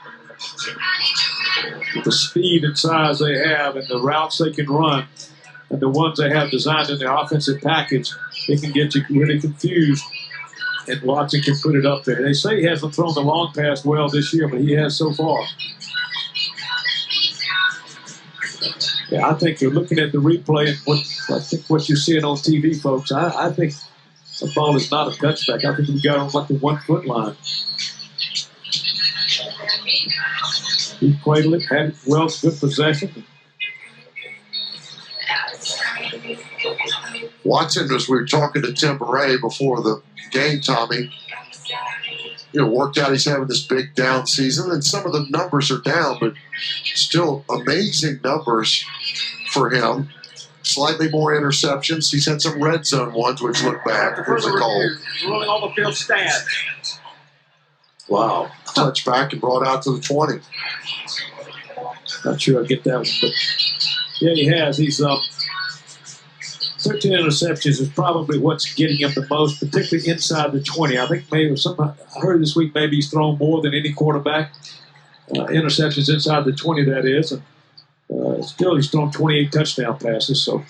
With the speed and size they have and the routes they can run and the ones they have designed in their offensive package, it can get you really confused. And Watson can put it up there. They say he hasn't thrown the long pass well this year, but he has so far. Yeah, I think you're looking at the replay and what you're seeing on TV, folks. I think the ball is not a touchback. I think we got on like the 1 foot line. He played it, had well, good possession. Watson, as we were talking to Tim Bray before the game, Tommy, worked out he's having this big down season, and some of the numbers are down, but still amazing numbers for him. Slightly more interceptions. He's had some red zone ones, which look bad. Here's the call. Ruling on the field stand. Wow. touchback and brought out to the 20. Not sure I'll get that one, but yeah, he has. He's 13 interceptions is probably what's getting him the most, particularly inside the 20. I think maybe I heard this week maybe he's thrown more than any quarterback. Interceptions inside the 20, that is. And still, he's thrown 28 touchdown passes. So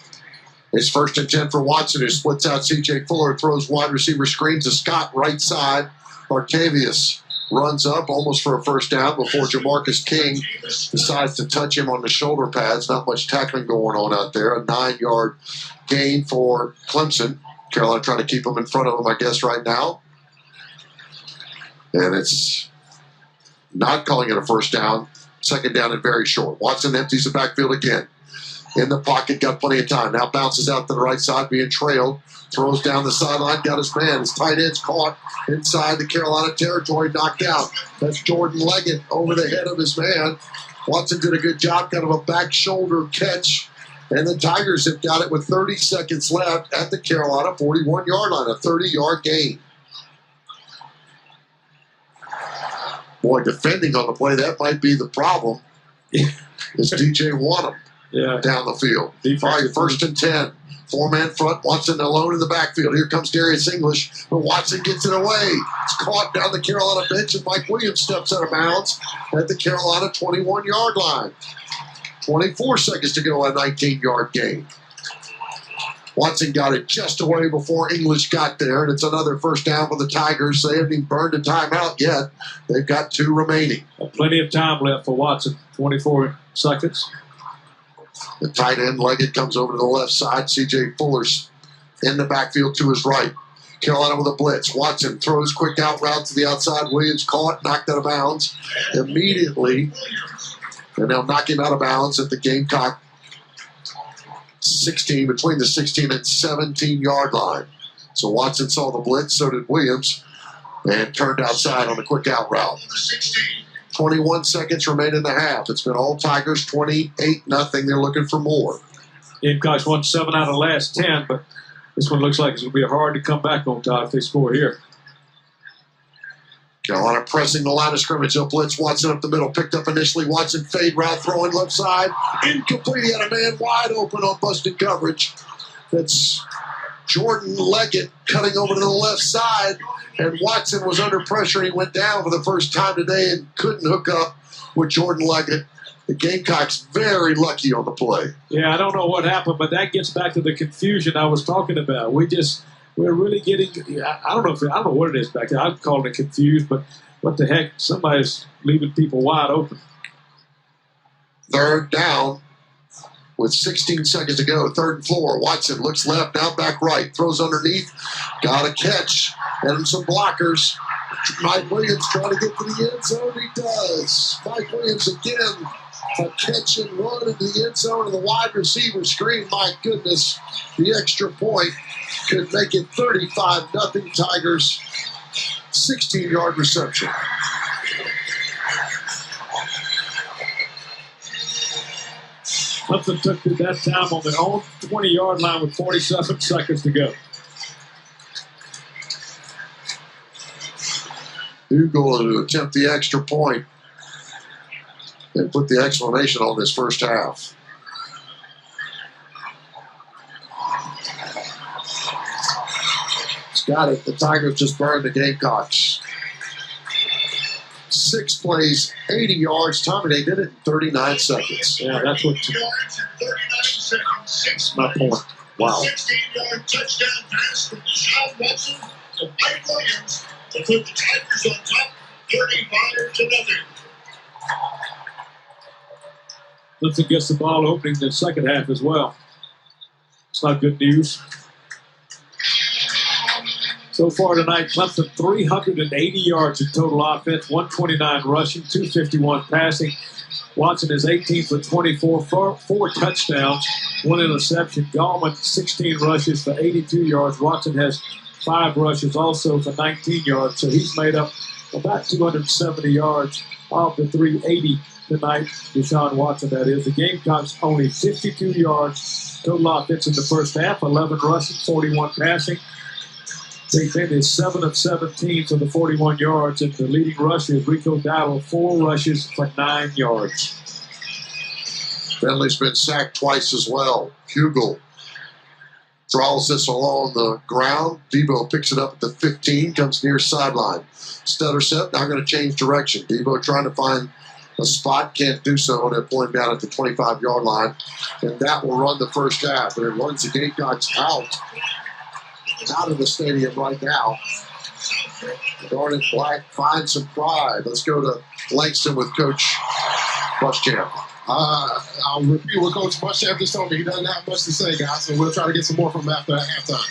it's 1st and 10 for Watson, who splits out C.J. Fuller, throws wide receiver screen to Scott, right side. Artavius runs up almost for a first down before Jamarcus King decides to touch him on the shoulder pads. Not much tackling going on out there. A 9-yard gain for Clemson. Carolina trying to keep him in front of him, I guess, right now. And it's not calling it a first down. 2nd down and very short. Watson empties the backfield again. In the pocket, got plenty of time. Now bounces out to the right side, being trailed. Throws down the sideline, got his man. His tight end's caught inside the Carolina territory, knocked out. That's Jordan Leggett over the head of his man. Watson did a good job, kind of a back shoulder catch. And the Tigers have got it with 30 seconds left at the Carolina 41-yard line, a 30-yard gain. Boy, defending on the play, that might be the problem. Is DJ Wanham down the field. All right, 1st and 10. 4-man front, Watson alone in the backfield. Here comes Darius English, but Watson gets it away. It's caught down the Carolina bench, and Mike Williams steps out of bounds at the Carolina 21-yard line. 24 seconds to go, a 19-yard gain. Watson got it just away before English got there, and it's another first down for the Tigers. They haven't even burned a timeout yet. They've got 2 remaining. Plenty of time left for Watson, 24 seconds. The tight end, Leggett, comes over to the left side. C.J. Fuller's in the backfield to his right. Carolina with a blitz. Watson throws quick out route to the outside. Williams caught, knocked out of bounds immediately. And they'll knock him out of bounds at the Gamecock 16, between the 16 and 17-yard line. So Watson saw the blitz, so did Williams, and turned outside on the quick out route. 21 seconds remain in the half. It's been all Tigers, 28-0. They're looking for more. Gamecocks won 7 out of the last 10, but this one looks like it's going to be hard to come back on top if they score here. Carolina pressing the line of scrimmage. They'll blitz Watson up the middle. Picked up initially. Watson fade route, throwing left side. Incomplete. He had a man wide open on busted coverage. That's Jordan Leggett cutting over to the left side. And Watson was under pressure. He went down for the first time today and couldn't hook up with Jordan Leggett. The Gamecocks very lucky on the play. Yeah, I don't know what happened, but that gets back to the confusion I was talking about. We're really getting, I don't know what it is back there. I'd call it confused, but what the heck? Somebody's leaving people wide open. 3rd down with 16 seconds to go. 3rd and 4. Watson looks left, now back right. Throws underneath. Got a catch. And some blockers. Mike Williams trying to get to the end zone. He does. Mike Williams again. A catch and run into the end zone and the wide receiver screen. My goodness, the extra point could make it 35-0 Tigers. 16-yard reception. Clemson took that time on their own 20-yard line with 47 seconds to go. Hugo to attempt the extra point and put the exclamation on this first half. He's got it. The Tigers just burned the Gamecocks. 6 plays, 80 yards. Tommy, they did it in 39 seconds. Yeah, that's what. That's my point. Wow. 16-yard touchdown pass from Deshaun Watson to Mike Williams to put the Tigers on top 35-0. Clemson gets the ball opening in the second half as well. It's not good news. So far tonight, Clemson 380 yards in total offense, 129 rushing, 251 passing. Watson is 18 for 24, four touchdowns, 1 interception. Gallman 16 rushes for 82 yards. Watson has 5 rushes also for 19 yards. So he's made up about 270 yards of the 380 tonight. Deshaun Watson, that is. The Gamecocks only 52 yards total offense in the first half, 11 rushing, 41 passing. Big Ben is 7 of 17 for the 41 yards, and the leading rusher is Rico Dowdle, 4 rushes for 9 yards. Bentley's been sacked twice as well. Hugel draws this along the ground. Debo picks it up at the 15, comes near sideline. Stutter step, now going to change direction. Debo trying to find a spot, can't do so, and they're pulling down at the 25-yard line. And that will run the first half. And it runs the Gamecocks out of the stadium right now. Garnet Black finds some pride. Let's go to Langston with Coach Muschamp. I'll repeat what Coach Muschamp just told me. He doesn't have much to say, guys, so we'll try to get some more from him after halftime.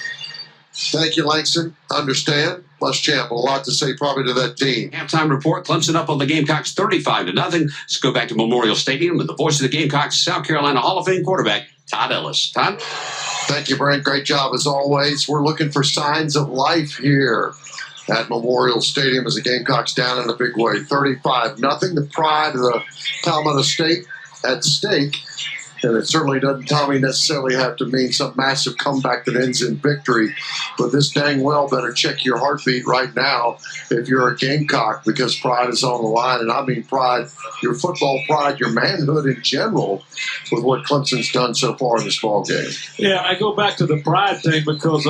Thank you, Langston. Understand. Muschamp, a lot to say probably to that team. Halftime report, Clemson up on the Gamecocks 35-0. Let's go back to Memorial Stadium with the voice of the Gamecocks, South Carolina Hall of Fame quarterback, Todd Ellis. Todd? Thank you, Brent. Great job as always. We're looking for signs of life here at Memorial Stadium as the Gamecocks down in a big way. 35-0. The pride of the Palmetto State at stake. And it certainly doesn't, Tommy, necessarily have to mean some massive comeback that ends in victory. But this dang well better check your heartbeat right now if you're a Gamecock, because pride is on the line. And I mean pride, your football pride, your manhood in general, with what Clemson's done so far in this ball game. Yeah, I go back to the pride thing because,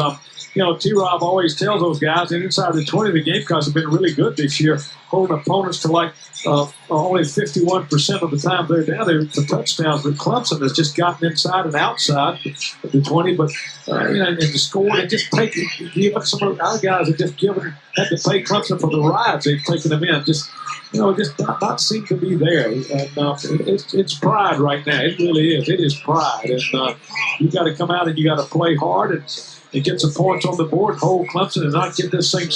T-Rob always tells those guys, and inside the 20, the Gamecocks have been really good this year, holding opponents to only 51% of the time they're down there for touchdowns. But Clemson has just gotten inside and outside the 20, but and scored and just some of our guys have just had to pay Clemson for the rides they've taken them in. Just not seem to be there. And it's pride right now. It really is. It is pride, and you got to come out and you got to play hard and get some points on the board, hold Clemson, and not get this thing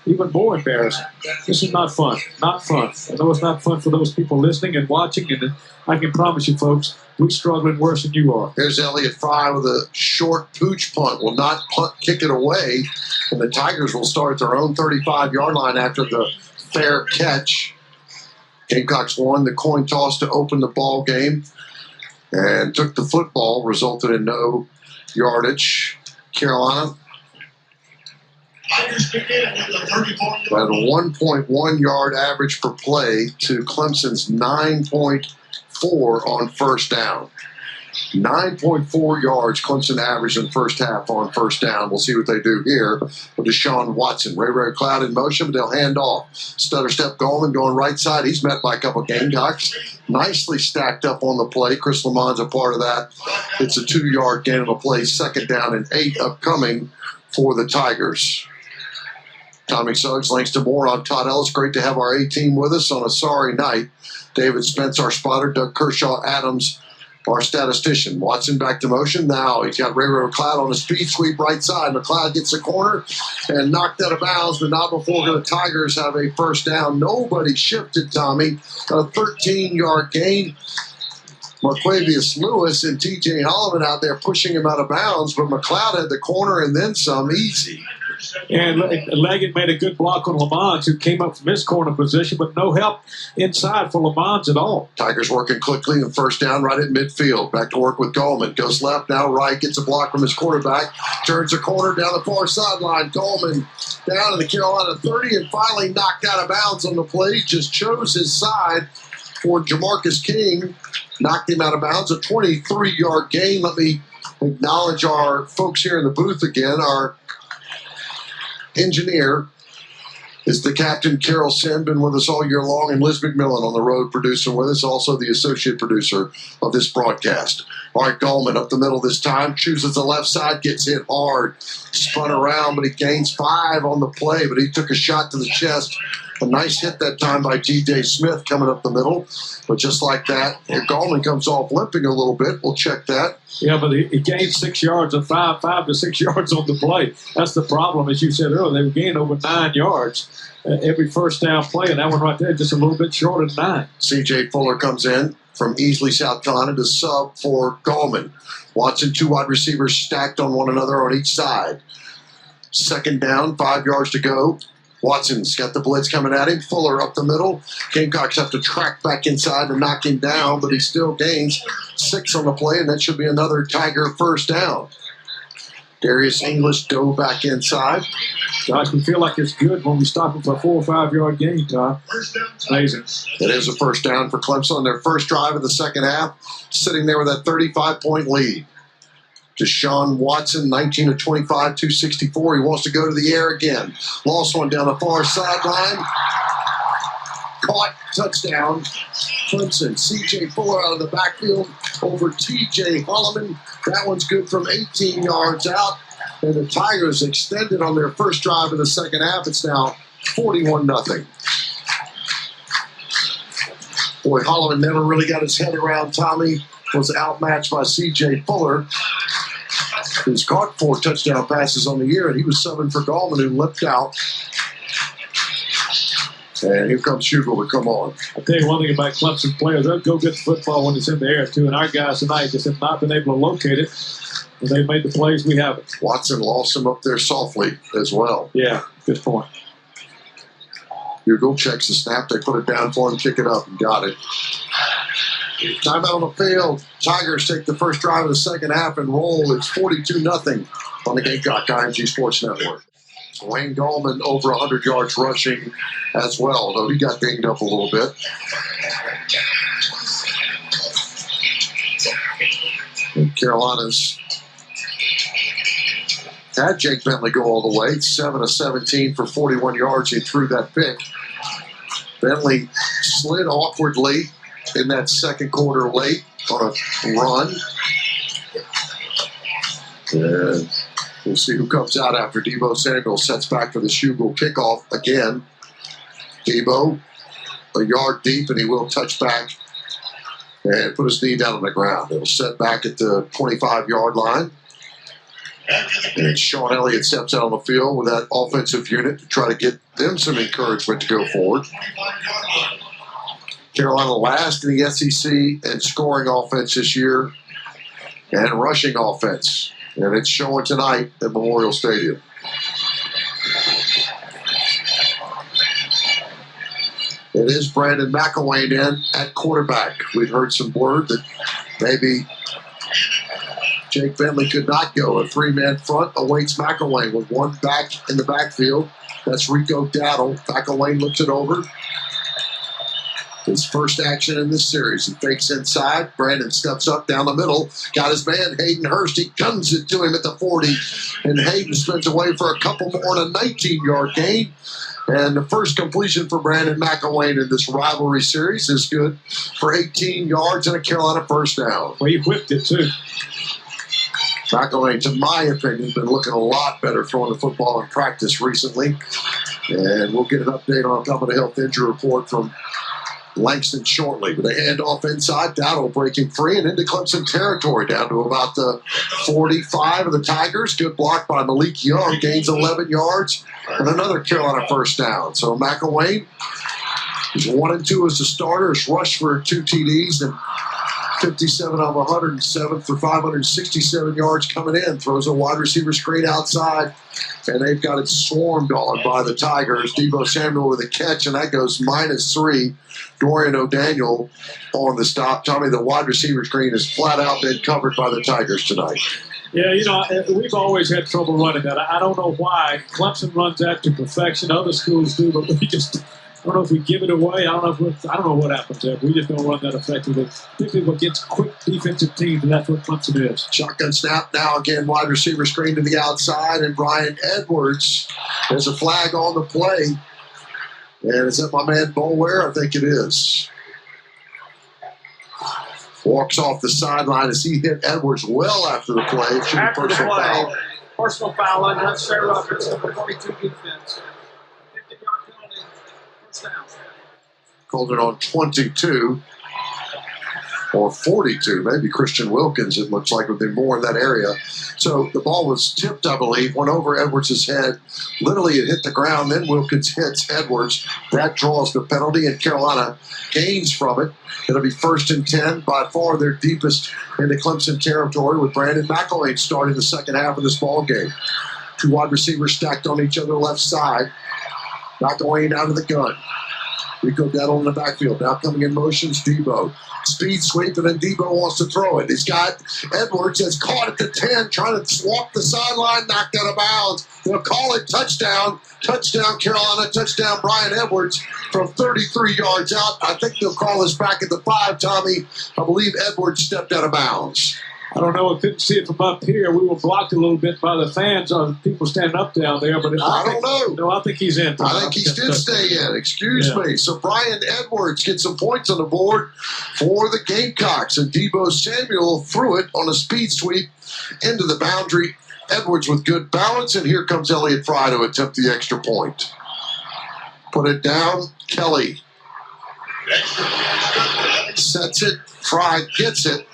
even more embarrassing. This is not fun. Not fun. I know it's not fun for those people listening and watching, and I can promise you, folks, we're struggling worse than you are. Here's Elliott Fry with a short pooch punt. Will not kick it away, and the Tigers will start at their own 35-yard line after the fair catch. Gamecocks won the coin toss to open the ball game and took the football, resulted in no yardage. Carolina at a 1.1 yard average per play to Clemson's 9.4 on first down. 9.4 yards Clemson averaged in the first half on first down. We'll see what they do here with Deshaun Watson. Ray Cloud in motion, but they'll hand off. Stutter step going right side. He's met by a couple of Gamecocks. Nicely stacked up on the play. Chris Lamont's a part of that. It's a 2-yard gain on the play. Second down and 8 upcoming for the Tigers. Tommy Suggs, Langston Moore, I'm Todd Ellis. Great to have our A-team with us on a sorry night. David Spence, our spotter. Doug Kershaw Adams, our statistician. Watson back to motion. Now he's got Ray McLeod on a speed sweep right side. McLeod gets the corner and knocked out of bounds, but not before the Tigers have a first down. Nobody shifted, Tommy. A 13-yard gain. Marquavius Lewis and T.J. Holloman out there pushing him out of bounds, but McLeod had the corner and then some. Easy. And Leggett made a good block on Lamont, who came up from his corner position, but no help inside for Lamont at all. Tigers working quickly and first down right at midfield. Back to work with Goldman. Goes left, now right, gets a block from his quarterback. Turns a corner down the far sideline. Goldman down to the Carolina 30 and finally knocked out of bounds on the play. Just chose his side for Jamarcus King. Knocked him out of bounds. A 23-yard gain. Let me acknowledge our folks here in the booth again. Our engineer is the captain, Carol Sin, been with us all year long, and Liz McMillan on the road producing with us, also the associate producer of this broadcast. All right, Goldman up the middle this time, chooses the left side, gets hit hard, spun around, but he gains 5 on the play, but he took a shot to the chest. A nice hit that time by T.J. Smith coming up the middle. But just like that, Goldman comes off limping a little bit. We'll check that. Yeah, but he gained 6 yards and 5 to 6 yards on the play. That's the problem, as you said earlier. They gained over 9 yards every first down play, and that one right there just a little bit short of 9. C.J. Fuller comes in from Easley, South Carolina, to sub for Goldman. Watson, 2 wide receivers stacked on one another on each side. Second down, 5 yards to go. Watson's got the blitz coming at him. Fuller up the middle. Gamecocks have to track back inside and knock him down, but he still gains 6 on the play, and that should be another Tiger first down. Darius English dove back inside. Gosh, we feel like it's good when we stop them for a 4 or 5 yard gain, Todd. Amazing. It is a first down for Clemson on their first drive of the second half, sitting there with that 35-point lead. Deshaun Watson, 19 of 25, 264. He wants to go to the air again. Lost one down the far sideline. Caught, touchdown. Clemson, C.J. Fuller out of the backfield over T.J. Holloman. That one's good from 18 yards out. And the Tigers extended on their first drive of the second half. It's now 41-0. Boy, Holloman never really got his head around. Tommy was outmatched by C.J. Fuller, who's caught 4 touchdown passes on the year, and he was subbing for Gallman, who limped out. And here comes Hugel to come on. I'll tell you one thing about Clemson players, they'll go get the football when it's in the air, too. And our guys tonight just have not been able to locate it. When they made the plays, we haven't. Watson lost him up there softly as well. Yeah, good point. Hugel checks the snap. They put it down for him, kick it up, and got it. Timeout on the field. Tigers take the first drive of the second half and roll. It's 42-0 on the Gamecock IMG Sports Network. Wayne Gallman over 100 yards rushing as well, though he got dinged up a little bit. And Carolina's had Jake Bentley go all the way, 7 of 17 for 41 yards. He threw that pick. Bentley slid awkwardly in that second quarter late on a run. And we'll see who comes out after Deebo Samuel sets back for the Hugel kickoff again. Deebo, a yard deep, and he will touch back and put his knee down on the ground. It'll set back at the 25-yard line. And Sean Elliott steps out on the field with that offensive unit to try to get them some encouragement to go forward. Carolina last in the SEC in scoring offense this year and rushing offense. And it's showing tonight at Memorial Stadium. It is Brandon McElwain in at quarterback. We've heard some word that maybe Jake Bentley could not go. A 3-man front awaits McElwain with one back in the backfield. That's Rico Dowdle. McElwain looks it over. His first action in this series. He fakes inside. Brandon steps up down the middle. Got his man, Hayden Hurst. He guns it to him at the 40. And Hayden spins away for a couple more and a 19-yard gain. And the first completion for Brandon McElwain in this rivalry series is good for 18 yards and a Carolina first down. Well, he whipped it, too. McElwain, to my opinion, has been looking a lot better throwing the football in practice recently. And we'll get an update on top of the health injury report from Langston shortly. With a handoff inside, Dowdle breaking free and into Clemson territory down to about the 45 of the Tigers. Good block by Malik Young, gains 11 yards and another Carolina first down. So McElwain is 1-2 as a starter. Has rushed for 2 TDs and 57 of 107 for 567 yards coming in. Throws a wide receiver screen outside, and they've got it swarmed on by the Tigers. Deebo Samuel with a catch, and that goes -3. Dorian O'Daniel on the stop. Tommy, the wide receiver screen is flat out been covered by the Tigers tonight. Yeah, you know, we've always had trouble running that. I don't know why. Clemson runs that to perfection. Other schools do, but we just – I don't know if we give it away. I don't know what happens there. We just don't run that effectively. Particularly against quick defensive teams, and that's what Clemson is. Shotgun snap now again. Wide receiver screen to the outside, and Brian Edwards. There's a flag on the play. And is that my man Bolware? I think it is. Walks off the sideline as he hit Edwards well after the play. It should be After the personal play, foul. personal foul, unnecessary roughness, number 42 defense. 50-yard penalty, first down. Called it on 22 or 42. Maybe Christian Wilkins, it looks like, would be more in that area. So the ball was tipped, I believe, went over Edwards' head. Literally, it hit the ground. Then Wilkins hits Edwards. That draws the penalty, and Carolina gains from it. It'll be 1st and 10, by far their deepest into Clemson territory, with Brandon McElwain starting the second half of this ball game. 2 wide receivers stacked on each other left side. McElwain out of the gun. Rico Dettle in the backfield. Now coming in motions, Debo. Speed sweep, and then Debo wants to throw it. He's got Edwards that's caught at the 10, trying to swap the sideline, knocked out of bounds. They'll call it touchdown. Touchdown, Carolina. Touchdown, Brian Edwards from 33 yards out. I think they'll call us back at the 5, Tommy. I believe Edwards stepped out of bounds. I don't know. I couldn't see it from up here. We were blocked a little bit by the fans, people standing up down there. But I don't know. No, I think he's in. I think he did stay in. Excuse me. So Brian Edwards gets some points on the board for the Gamecocks. And Debo Samuel threw it on a speed sweep into the boundary. Edwards with good balance. And here comes Elliott Fry to attempt the extra point. Put it down. Kelly sets it. Fry gets it.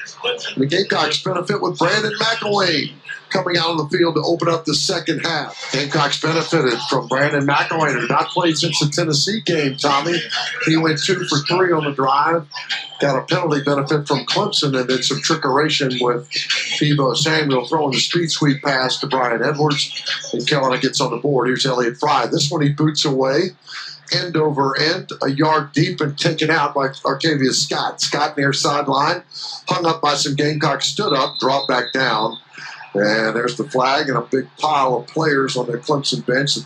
The Gamecocks benefit with Brandon McElwain coming out on the field to open up the second half. Gamecocks benefited from Brandon McElwain, who not played since the Tennessee game, Tommy. He went 2 for 3 on the drive. Got a penalty benefit from Clemson and did some trickeration with Debo Samuel throwing the speed sweep pass to Brian Edwards. And Carolina gets on the board. Here's Elliott Fry. This one he boots away. End over end, a yard deep, and taken out by Arcavius Scott. Scott near sideline, hung up by some Gamecocks, stood up, dropped back down. And there's the flag and a big pile of players on the Clemson bench. The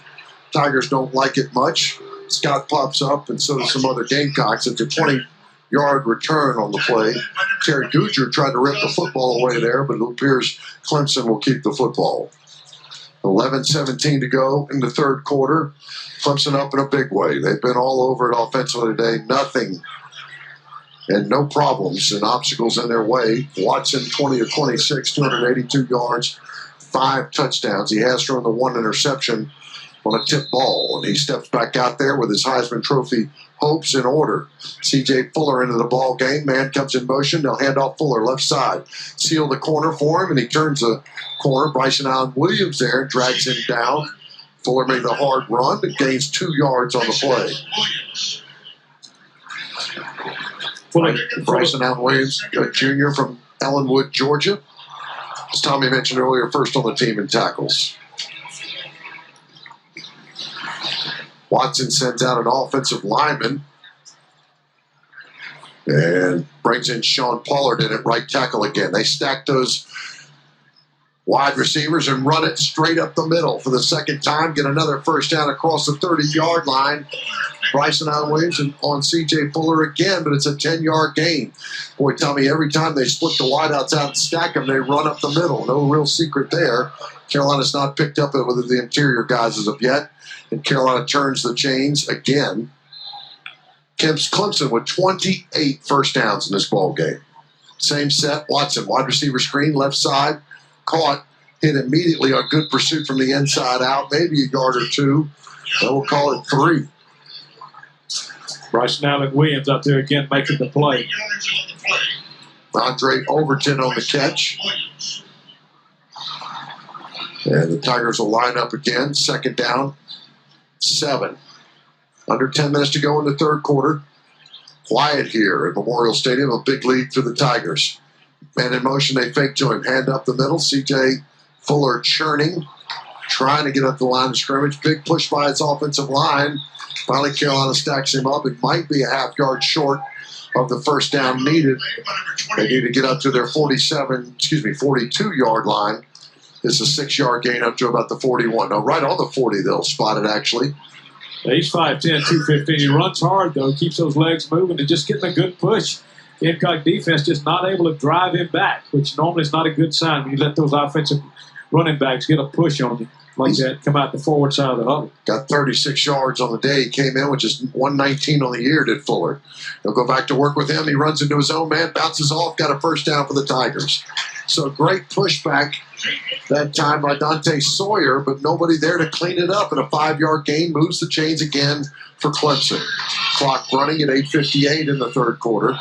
Tigers don't like it much. Scott pops up, and so does some other Gamecocks. It's a 20-yard return on the play. Terry Gujar tried to rip the football away there, but it appears Clemson will keep the football. 11-17 to go in the third quarter. Clemson up in a big way. They've been all over it offensively today. Nothing and no problems and obstacles in their way. Watson, 20 of 26, 282 yards, 5 touchdowns. He has thrown the 1 interception on a tip ball, and he steps back out there with his Heisman Trophy hopes in order. C.J. Fuller into the ball game. Man comes in motion. They'll hand off Fuller left side. Seal the corner for him, and he turns the corner. Bryson Allen Williams there drags him down. Fuller made the hard run, but gains 2 yards on the play. Bryson Allen Williams, a junior from Ellenwood, Georgia. As Tommy mentioned earlier, first on the team in tackles. Watson sends out an offensive lineman and brings in Sean Pollard in at right tackle again. They stack those wide receivers and run it straight up the middle for the second time. Get another first down across the 30-yard line. Bryson Allen Williams on C.J. Fuller again, but it's a 10-yard gain. Boy, Tommy, every time they split the wideouts out and stack them, they run up the middle. No real secret there. Carolina's not picked up it with the interior guys as of yet, and Carolina turns the chains again. Clemson with 28 first downs in this ball game. Same set. Watson, wide receiver screen, left side. Caught, hit immediately. A good pursuit from the inside out, maybe a yard or 2. Then we'll call it 3. Bryson Allen Williams out there again making the play. Andre Overton on the catch. And the Tigers will line up again. Second down, 7. Under 10 minutes to go in the third quarter. Quiet here at Memorial Stadium. A big lead for the Tigers. Man in motion, they fake to him. Hand up the middle. C.J. Fuller churning. Trying to get up the line of scrimmage. Big push by its offensive line. Finally, Carolina stacks him up. It might be a half yard short of the first down needed. They need to get up to their 42-yard line. It's a 6-yard gain up to about the 41. No, right on the 40, they'll spot it, actually. He's 5'10", 215. He runs hard, though, keeps those legs moving and just getting a good push. Gamecock defense just not able to drive him back, which normally is not a good sign when you let those offensive running backs get a push on you like that, come out the forward side of the huddle. Got 36 yards on the day. He came in with just 119 on the year, did Fuller. They'll go back to work with him. He runs into his own man, bounces off, got a first down for the Tigers. So great pushback that time by Dante Sawyer, but nobody there to clean it up. And a 5-yard gain moves the chains again for Clemson. Clock running at 8:58 in the third quarter.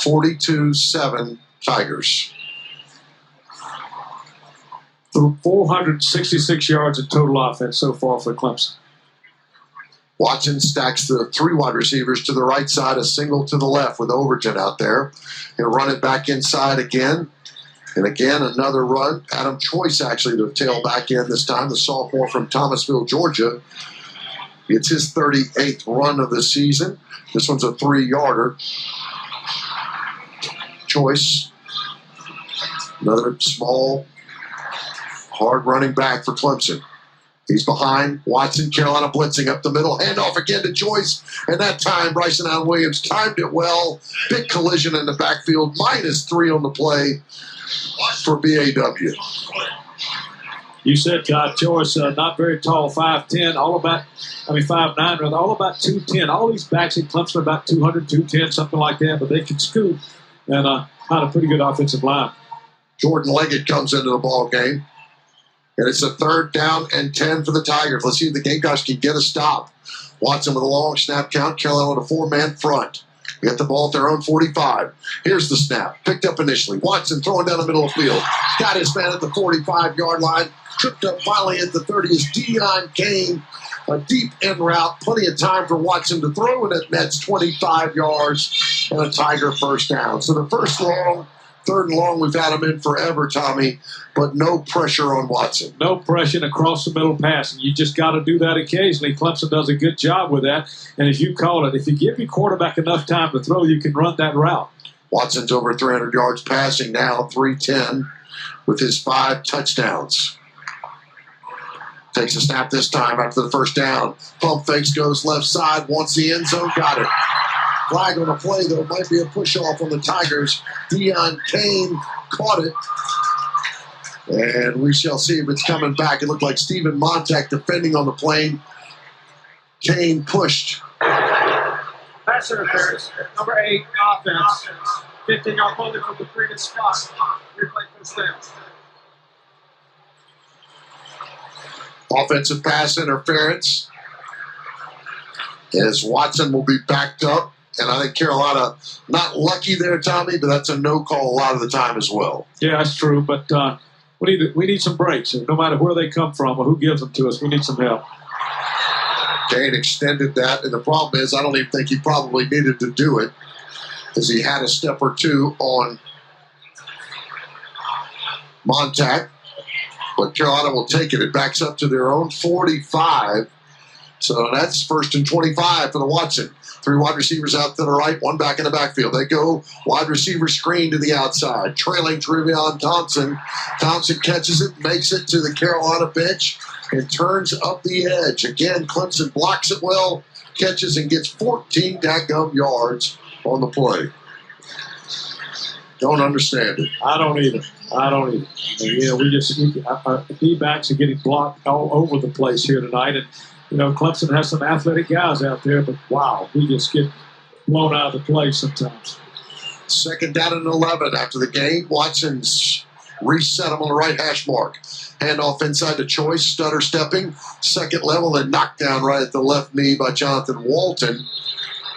42-7 Tigers. 466 yards in total offense so far for Clemson. Watson stacks the 3 wide receivers to the right side, a single to the left with Overton out there. He'll run it back inside again. And again, another run. Adam Choice actually to tail back in this time, the sophomore from Thomasville, Georgia. It's his 38th run of the season. This one's a 3-yarder. Choice. Another small, hard running back for Clemson. He's behind Watson. Carolina blitzing up the middle. Handoff again to Joyce. And that time, Bryson Allen Williams timed it well. Big collision in the backfield. -3 on the play for BAW. You said Todd Joyce, not very tall, 5'10", 5'9", rather, all about 210. All these backs in Clemson are about 200, 210, something like that, but they can scoot and had a pretty good offensive line. Jordan Leggett comes into the ball game. And it's a 3rd down and 10 for the Tigers. Let's see if the Gamecocks can get a stop. Watson with a long snap count. Carolina with a 4-man front. Get the ball at their own 45. Here's the snap. Picked up initially. Watson throwing down the middle of the field. Got his man at the 45-yard line. Tripped up finally at the 30 is Dion Kane. A deep end route. Plenty of time for Watson to throw, and it nets 25 yards and a Tiger first down. So the first long, 3rd and long, we've had him in forever, Tommy, but no pressure on Watson. No pressure across the middle passing. You just got to do that occasionally. Clemson does a good job with that. And as you call it, if you give your quarterback enough time to throw, you can run that route. Watson's over 300 yards passing now, 310 with his 5 touchdowns. Takes a snap this time after the first down. Pump fakes, goes left side, wants the end zone, got it. Flag on the play, though, might be a push-off on the Tigers. Dion Kane caught it. And we shall see if it's coming back. It looked like Stephen Montag defending on the plane. Kane pushed. Pass interference, number 8, offense. 15-yard penalty from the previous spot. Replay first down. Offensive pass interference. As Watson will be backed up. And I think Carolina, not lucky there, Tommy, but that's a no call a lot of the time as well. Yeah, that's true. But we need some breaks. No matter where they come from or who gives them to us, we need some help. Kane extended that. And the problem is, I don't even think he probably needed to do it, because he had a step or two on Montag. But Carolina will take it. It backs up to their own 45. So that's 1st and 25 for the Watson. 3 wide receivers out to the right, 1 back in the backfield. They go wide receiver screen to the outside, trailing Trevion Thompson. Thompson catches it, makes it to the Carolina bench, and turns up the edge. Again, Clemson blocks it well, catches and gets 14 dadgum yards on the play. Don't understand it. I don't either. And, D-backs are getting blocked all over the place here tonight. And, Clemson has some athletic guys out there, but wow, we just get blown out of the play sometimes. 2nd down and 11 after the game. Watson's reset him on the right hash mark. Handoff inside to Choice, stutter stepping, 2nd level, and knocked down right at the left knee by Jonathan Walton.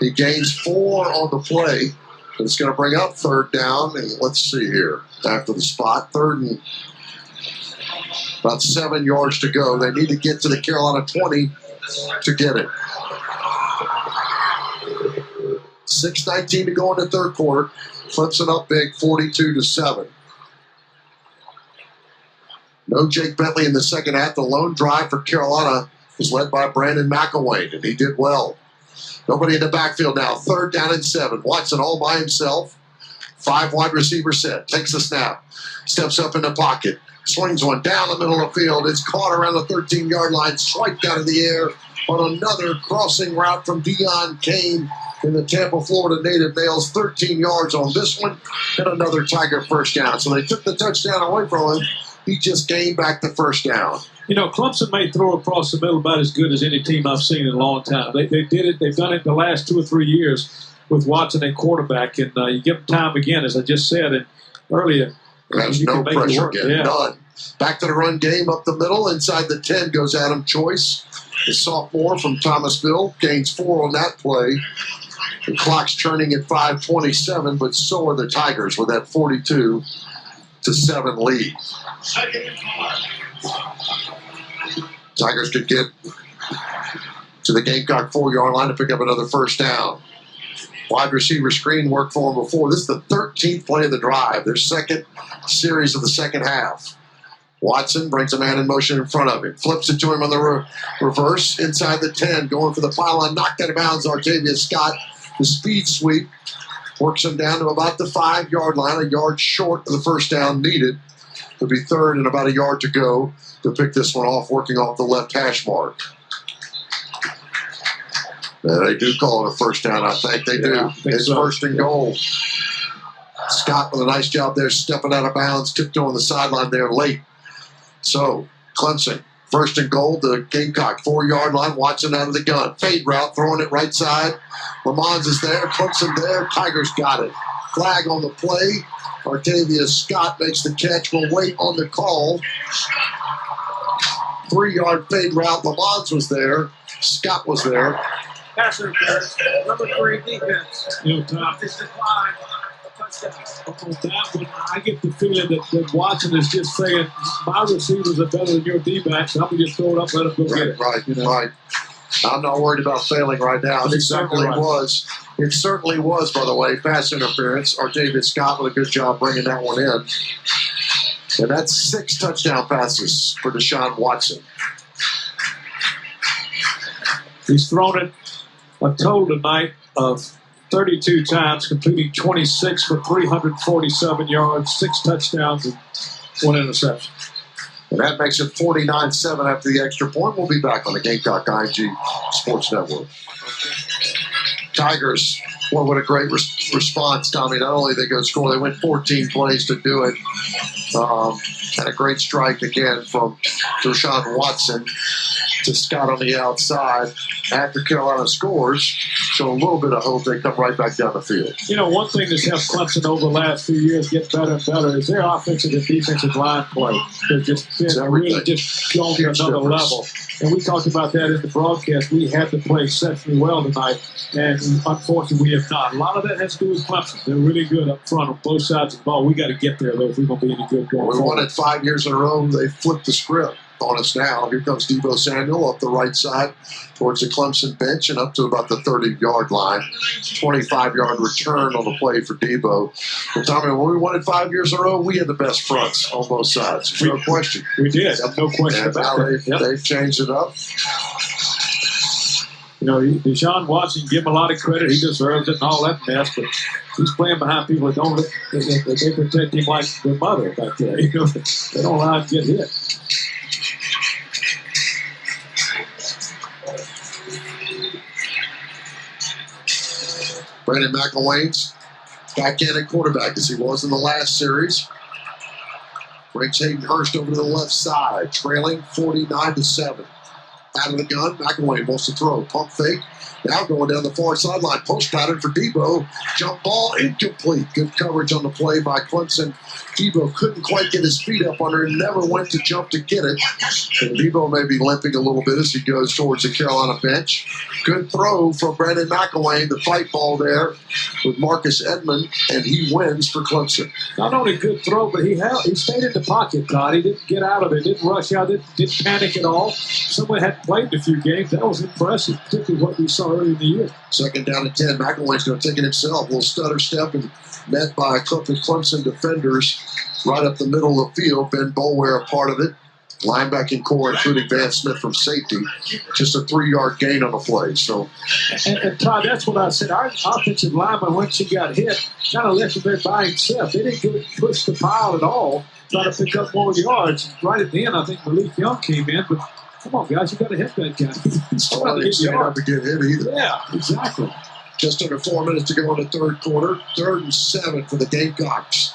He gains 4 on the play. It's going to bring up 3rd down. And let's see here. After the spot, 3rd and about 7 yards to go. They need to get to the Carolina 20 to get it. 6:19 to go in the 3rd quarter. Clemson up big, 42-7. No Jake Bentley in the second half. The lone drive for Carolina was led by Brandon McElwain, and he did well. Nobody in the backfield now. 3rd down and 7. Watson all by himself. 5 wide receiver set. Takes the snap. Steps up in the pocket. Swings one down the middle of the field. It's caught around the 13-yard line. Swiped out of the air on another crossing route from Dion Kane in the Tampa, Florida native. Nails 13 yards on this one. And another Tiger first down. So they took the touchdown away from him. He just gained back the first down. Clemson may throw across the middle about as good as any team I've seen in a long time. They did it. They've done it the last 2 or 3 years with Watson at quarterback. And you give them time again, as I just said earlier. There's no pressure again. None. Back to the run game up the middle. Inside the 10 goes Adam Choice, the sophomore from Thomasville. Gains 4 on that play. The clock's turning at 5:27, but so are the Tigers with that 42-7 lead. Tigers could get to the Gamecock 4-yard line to pick up another first down. Wide receiver screen worked for them before. This is the 13th play of the drive, their second series of the second half. Watson brings a man in motion in front of him. Flips it to him on the reverse inside the 10. Going for the pylon. Knocked out of bounds. Artavius Scott. The speed sweep. Works him down to about the 5-yard line. A yard short of the first down needed. It'll be third and about a yard to go to pick this one off, working off the left hash mark. They do call it a first down. I think they do. It's so. First and goal. Scott with a nice job there, stepping out of bounds, tiptoeing the sideline there late. So, Clemson, first and goal, the Gamecock 4-yard line. Watson out of the gun. Fade route, throwing it right side. Lamons is there. Clemson there. Tigers got it. Flag on the play. Artavius Scott makes the catch. We'll wait on the call. 3-yard fade route. Lamons was there. Scott was there. Passer interference. Number 3 defense. Tom, This decline. Touchdown. on that one, I get the feeling that Watson is just saying, my receivers are better than your D-backs, so I'm going to just throw it up and let them go get it. Right. I'm not worried about failing right now. It certainly was. It certainly was, by the way, pass interference. Artavius Scott with a good job bringing that one in. And that's 6 touchdown passes for Deshaun Watson. He's thrown it a total tonight of 32 times, completing 26 for 347 yards, 6 touchdowns, and 1 interception. And that makes it 49-7 after the extra point. We'll be back on the Gamecock IG Sports Network. Tigers, well, what a great response, Tommy. Not only they go score, they went 14 plays to do it. And a great strike again from Deshaun Watson to Scott on the outside after Carolina scores. So a little bit of hope they come right back down the field. One thing that's helped Clemson over the last few years get better and better is their offensive and defensive line play. They've just been really just gone to another level. And we talked about that in the broadcast. We had to play exceptionally well tonight, and unfortunately we have not. A lot of that has to do with Clemson. They're really good up front on both sides of the ball. We got to get there, though, if we're going to be any good going forward. We won it 5 years in a row. They flipped the script on us now. Here comes Deebo Samuel up the right side towards the Clemson bench and up to about the 30-yard line. 25-yard return on the play for Deebo. But Tommy, when we won it 5 years in a row, we had the best fronts on both sides. There's no question. We did. No question and about now they've changed it up. Deshaun Watson, give him a lot of credit. He deserves it and all that mess, but he's playing behind people that don't they protect him like their mother back there. They don't allow him to get hit. Brandon McElwain's back in at quarterback as he was in the last series. Brings Hayden Hurst over to the left side, trailing 49-7. Out of the gun, McElwain wants to throw. Pump fake. Now going down the far sideline. Post pattern for Deebo. Jump ball incomplete. Good coverage on the play by Clemson. Deebo couldn't quite get his feet up under it. Never went to jump to get it. And Deebo may be limping a little bit as he goes towards the Carolina bench. Good throw from Brandon McElwain. The fight ball there with Marcus Edmond, and he wins for Clemson. Not only good throw, but he stayed in the pocket, Todd. He didn't get out of it. Didn't rush out. Didn't panic at all. Someone had played a few games. That was impressive, particularly what we saw early in the year. Second down and 10. McElwain's going to take it himself. A little stutter step and met by a couple of Clemson defenders right up the middle of the field. Ben Boulware a part of it. Linebacking core, including Van Smith from safety. Just a 3-yard gain on the play. So, and Todd, that's what I said. Our offensive lineman, once he got hit, kind of left him there by himself. They didn't push the pile at all, try to pick up more yards. Right at the end, I think Malik Young came in, but come on, guys, you got to hit that guy. He's trying to get hit either. Yeah, exactly. Just under 4 minutes to go in the third quarter. 3rd and 7 for the Gamecocks.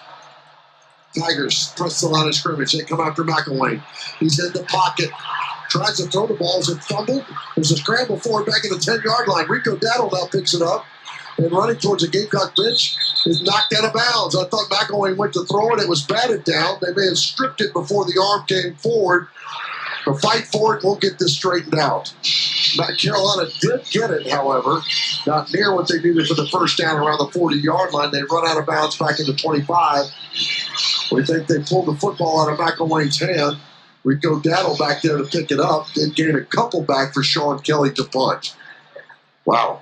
Tigers press the line of scrimmage. They come after McElwain. He's in the pocket. Tries to throw the balls and fumbled. There's a scramble forward back at the 10-yard line. Rico Dowdle now picks it up. And running towards the Gamecock bench is knocked out of bounds. I thought McElwain went to throw it. It was batted down. They may have stripped it before the arm came forward. The fight for it won't get this straightened out. Carolina did get it, however. Not near what they needed for the first down around the 40-yard line. They run out of bounds back into 25. We think they pulled the football out of McElwain's hand. Rico Dowdle back there to pick it up. Then gain a couple back for Sean Kelly to punt. Wow.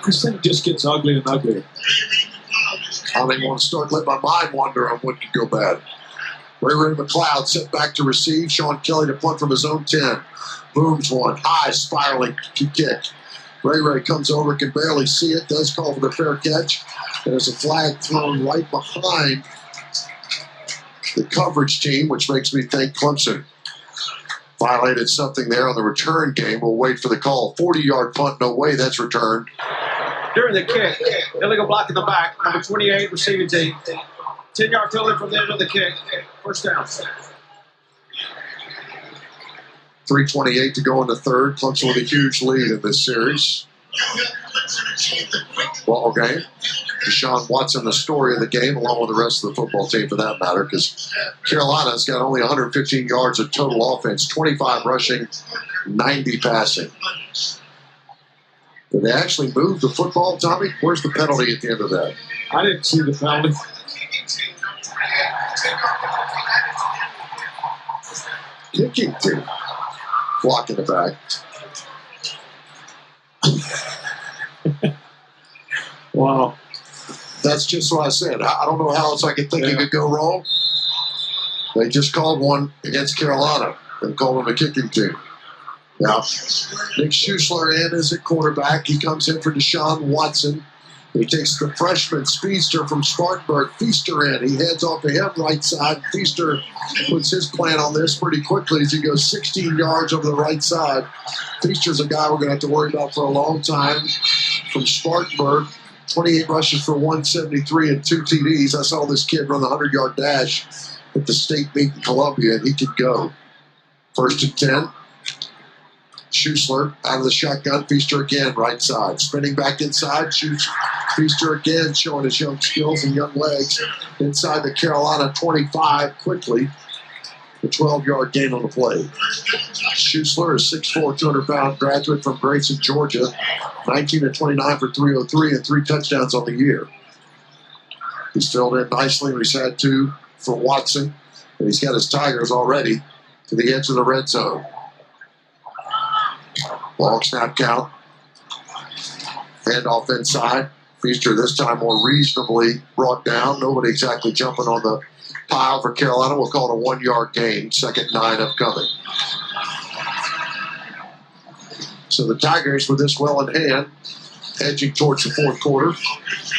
This thing just gets uglier and uglier. I don't even want to start letting my mind wander on what could go bad. Ray McLeod set back to receive. Sean Kelly to punt from his own 10. Booms one. High spiraling kick. Ray comes over, can barely see it. Does call for the fair catch. There's a flag thrown right behind the coverage team, which makes me think Clemson violated something there on the return game. We'll wait for the call. 40-yard punt, no way that's returned. During the kick, illegal block in the back, number 28 receiving team. 10-yard penalty from the end of the kick. First down. 3:28 to go in the third. Clemson with a huge lead in this series. Ball game. Deshaun Watson, the story of the game, along with the rest of the football team for that matter, because Carolina's got only 115 yards of total offense, 25 rushing, 90 passing. Did they actually move the football, Tommy? Where's the penalty at the end of that? I didn't see the penalty. Kicking team. Block in the back. Wow. That's just what I said. I don't know how else I could think it could go wrong. They just called one against Carolina and called them a kicking team. Now, Nick Schuessler in as a quarterback. He comes in for Deshaun Watson. He takes the freshman speedster from Spartanburg, Feaster, in. He heads off to him right side. Feaster puts his plan on this pretty quickly as he goes 16 yards over the right side. Feaster's a guy we're going to have to worry about for a long time. From Spartanburg, 28 rushes for 173 and 2 TDs. I saw this kid run the 100-yard dash at the state meet in Columbia, and he could go. First and 10. Schuessler out of the shotgun. Feaster again, right side. Spinning back inside. Shoots. Feaster again, showing his young skills and young legs. Inside the Carolina 25 quickly. The 12-yard gain on the play. Schuessler is 6'4", 200-pound graduate from Grayson, Georgia. 19 of 29 for 303 and 3 touchdowns on the year. He's filled in nicely when he's had 2 for Watson. And he's got his Tigers already to the edge of the red zone. Long snap count. Handoff inside. Feaster this time more reasonably brought down. Nobody exactly jumping on the pile for Carolina. We'll call it a 1-yard gain. 2nd and 9 upcoming. So the Tigers, with this well in hand, edging towards the fourth quarter,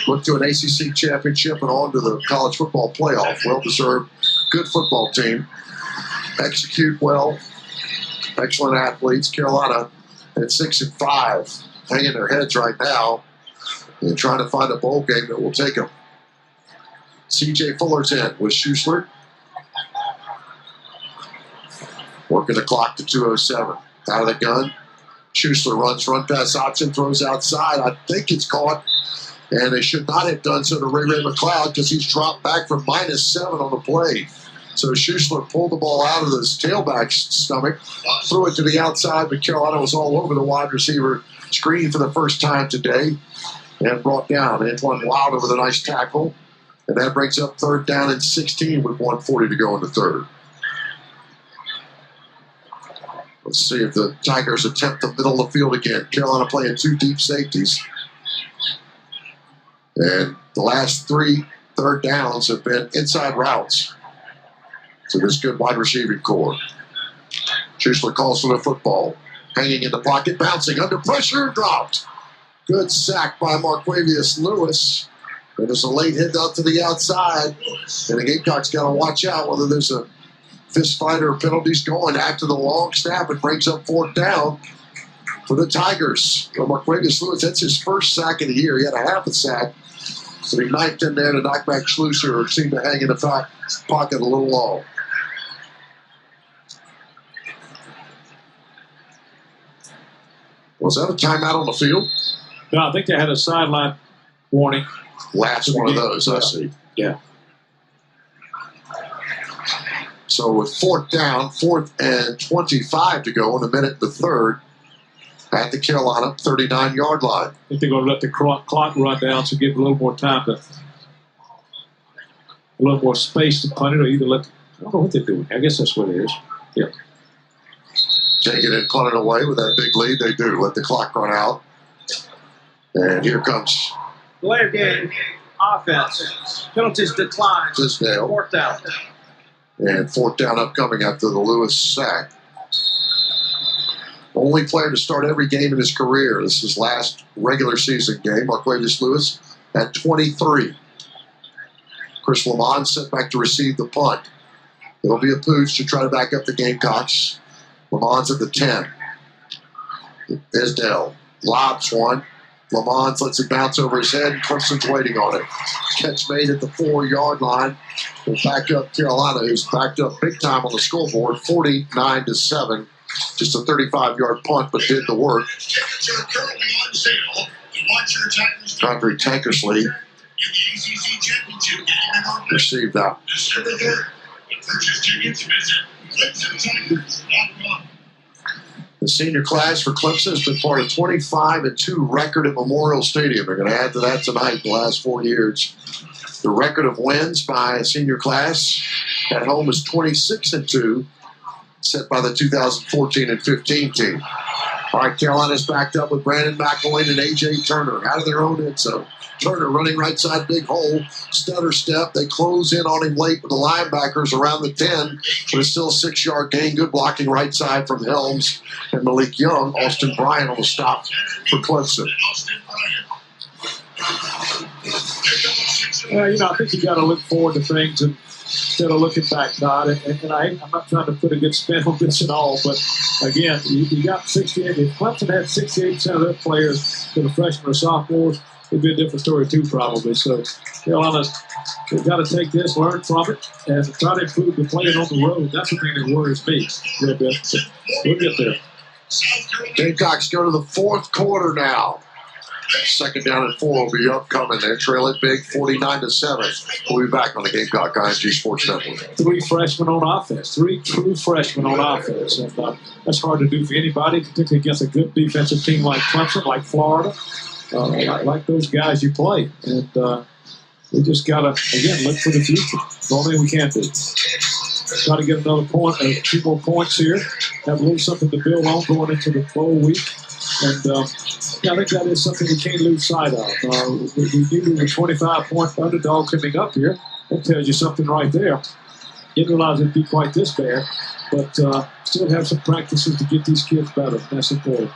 look to an ACC championship and on to the college football playoff. Well-deserved, good football team. Execute well. Excellent athletes. Carolina at 6-5, hanging their heads right now and trying to find a bowl game that will take them. C.J. Fuller's in with Schuessler. Working the clock to 2:07. Out of the gun. Schuessler runs, run pass option, throws outside. I think it's caught. And they should not have done so to Ray McLeod because he's dropped back from -7 on the play. So Schuessler pulled the ball out of his tailback's stomach, threw it to the outside, but Carolina was all over the wide receiver screen for the first time today and brought down Antoine Wilder with a nice tackle. And that brings up 3rd down and 16 with 1:40 to go in the third. Let's see if the Tigers attempt the middle of the field again. Carolina playing 2 deep safeties. And the last 3 third downs have been inside routes to this good wide receiving core. Schuessler calls for the football. Hanging in the pocket, bouncing under pressure, dropped. Good sack by Marquavius Lewis. And there's a late hit out to the outside. And the Gamecocks got to watch out whether there's a fist fight or penalties going after the long snap. It brings up 4th down for the Tigers. So Marquavius Lewis, that's his first sack of the year. He had a half a sack. So he knifed in there to knock back Schlusser, who seemed to hang in the pocket a little long. Was that a timeout on the field? No, I think they had a sideline warning. Last one of those, I see. Yeah. So with 4th down, 4th and 25 to go in a minute and the third at the Carolina 39-yard line. I think they're going to let the clock run down to give a little more time a little more space to punt it, or either let. I don't know what they're doing. I guess that's what it is. Yeah. Take it and punt it away with that big lead. They do. Let the clock run out. And here comes Delay of game. Offense. Penalties decline. Tisdale. 4th down. And fourth down upcoming after the Lewis sack. Only player to start every game in his career. This is his last regular season game. Marquavius Lewis at 23. Chris Lamont sent back to receive the punt. It'll be a pooch to try to back up the Gamecocks. Lamont's at the 10. Isdale lobs one. Lamont lets it bounce over his head. Clemson's waiting on it. Catch made at the 4-yard line. Will back up Carolina, who's backed up big time on the scoreboard, 49-7. Just a 35-yard punt, but did the work. Patrick Tankersley received that. The senior class for Clemson has been part of 25-2 record at Memorial Stadium. They're going to add to that tonight the last 4 years. The record of wins by a senior class at home is 26-2, set by the 2014 and 15 team. All right, Carolina's backed up with Brandon McElwain and A.J. Turner out of their own end zone. Turner running right side, big hole, stutter step. They close in on him late with the linebackers around the 10, but it's still a 6-yard gain. Good blocking right side from Helms and Malik Young. Austin Bryan on the stop for Clemson. I think you got to look forward to things instead of looking back, Todd. And I'm not trying to put a good spin on this at all, but again, you got 68. If Clemson had 68% of their players that are freshmen or sophomores, it'd be a different story too, probably. So Carolina's got to take this, learn from it, and try to improve the playing on the road. That's the thing that worries me a little bit. So we'll get there. Gamecocks go to the fourth quarter now. Second down and 4 will be upcoming. They trail it big, 49-7. We'll be back on the Gamecock IMG Sports Network. 3 freshmen on offense, 3 true freshmen on offense. And that's hard to do for anybody, particularly against a good defensive team like Clemson, like Florida. Like those guys you play. And we just got to, again, look for the future. That's the only thing we can do. Try to get another point, 2 more points here. Have a little something to build on going into the bowl week. And I think that is something we can't lose sight of. We knew we were 25-point underdog coming up here. That tells you something right there. Didn't realize it'd be quite this bad, but still have some practices to get these kids better. That's important.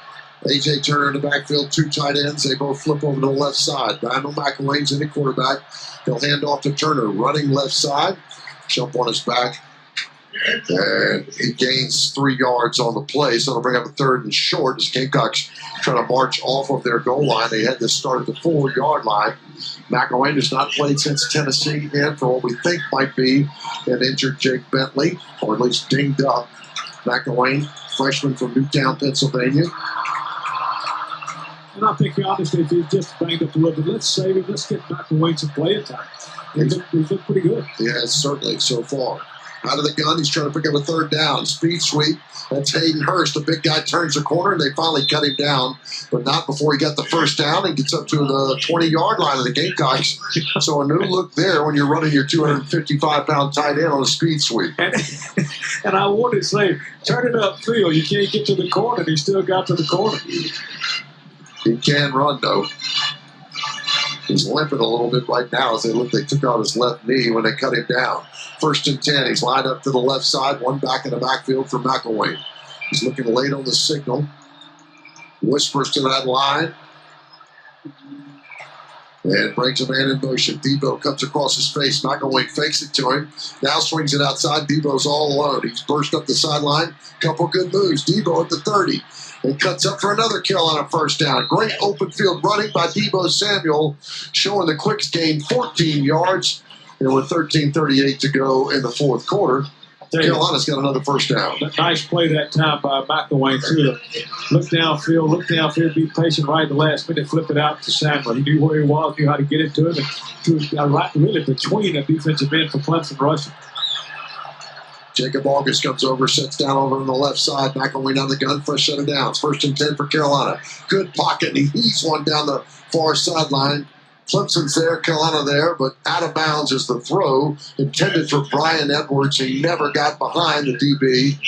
A.J. Turner in the backfield, 2 tight ends. They both flip over to the left side. Daniel McElwain's in the quarterback. He'll hand off to Turner, running left side. Jump on his back. And he gains 3 yards on the play, so they'll bring up a 3rd and short as Gamecocks trying to march off of their goal line. They had to start at the 4-yard line. McElwain has not played since Tennessee in for what we think might be an injured Jake Bentley, or at least dinged up. McElwain, freshman from Newtown, Pennsylvania. And I think, honestly, if he's just banged up a little bit, let's save him. Let's get McElwain some playing time. He's looked pretty good. Yeah, certainly so far. Out of the gun, he's trying to pick up a 3rd down. Speed sweep. That's Hayden Hurst. The big guy turns the corner, and they finally cut him down, but not before he got the 1st down and gets up to the 20-yard line of the Gamecocks. So a new look there when you're running your 255-pound tight end on a speed sweep. And I wanted to say, turn it upfield. You can't get to the corner, and he still got to the corner. He can run, though. He's limping a little bit right now as they took out his left knee when they cut him down. 1st and 10. He's lined up to the left side, 1 back in the backfield for McElwain. He's looking late on the signal. Whispers to that line. And brings a man in motion. Debo comes across his face. McElwain fakes it to him. Now swings it outside. Debo's all alone. He's burst up the sideline. Couple good moves. Debo at the 30. And cuts up for another Carolina 1st down. Great open field running by Debo Samuel, showing the Quicks gain 14 yards. And with 13:38 to go in the 4th quarter, Carolina's got another 1st down. Nice play that time by McElwain, too. Look downfield, be patient right at the last minute, flip it out to Samuel. He knew where he was, knew how to get it to him, and right really between the defensive end for Clemson rushing. Jacob August comes over, sets down over on the left side. McElwain on the gun, fresh set of downs. 1st and 10 for Carolina. Good pocket. He heaves one down the far sideline. Clemson's there, Carolina there, but out of bounds is the throw intended for Brian Edwards. He never got behind the DB.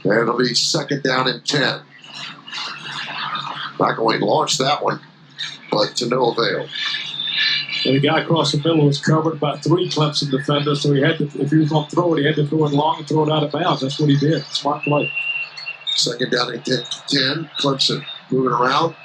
And it'll be 2nd down and 10. McElwain launched that one, but to no avail. And the guy across the middle was covered by 3 Clemson defenders, so he had to, if he was going to throw it, he had to throw it long and throw it out of bounds. That's what he did. Smart play. Second down and 10. Clemson moving around.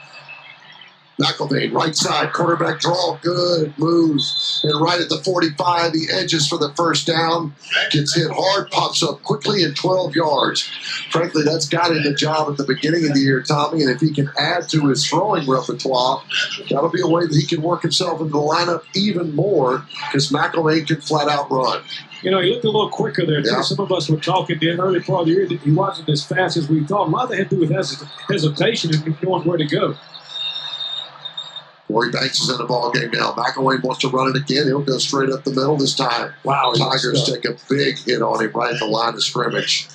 McElvain, right side, quarterback draw, good move. And right at the 45, he edges for the first down. Gets hit hard, pops up quickly in 12 yards. Frankly, that's got him the job at the beginning of the year, Tommy. And if he can add to his throwing repertoire, that'll be a way that he can work himself into the lineup even more, because McElvain can flat out run. You know, he looked a little quicker there, too. Yeah. Some of us were talking in the early part of the year that he wasn't as fast as we thought. A lot of that had to do with hesitation and knowing where to go. Corey Banks is in the ball game now. McElwain wants to run it again. He'll go straight up the middle this time. Wow. Tigers take a big hit on him right at the line of scrimmage.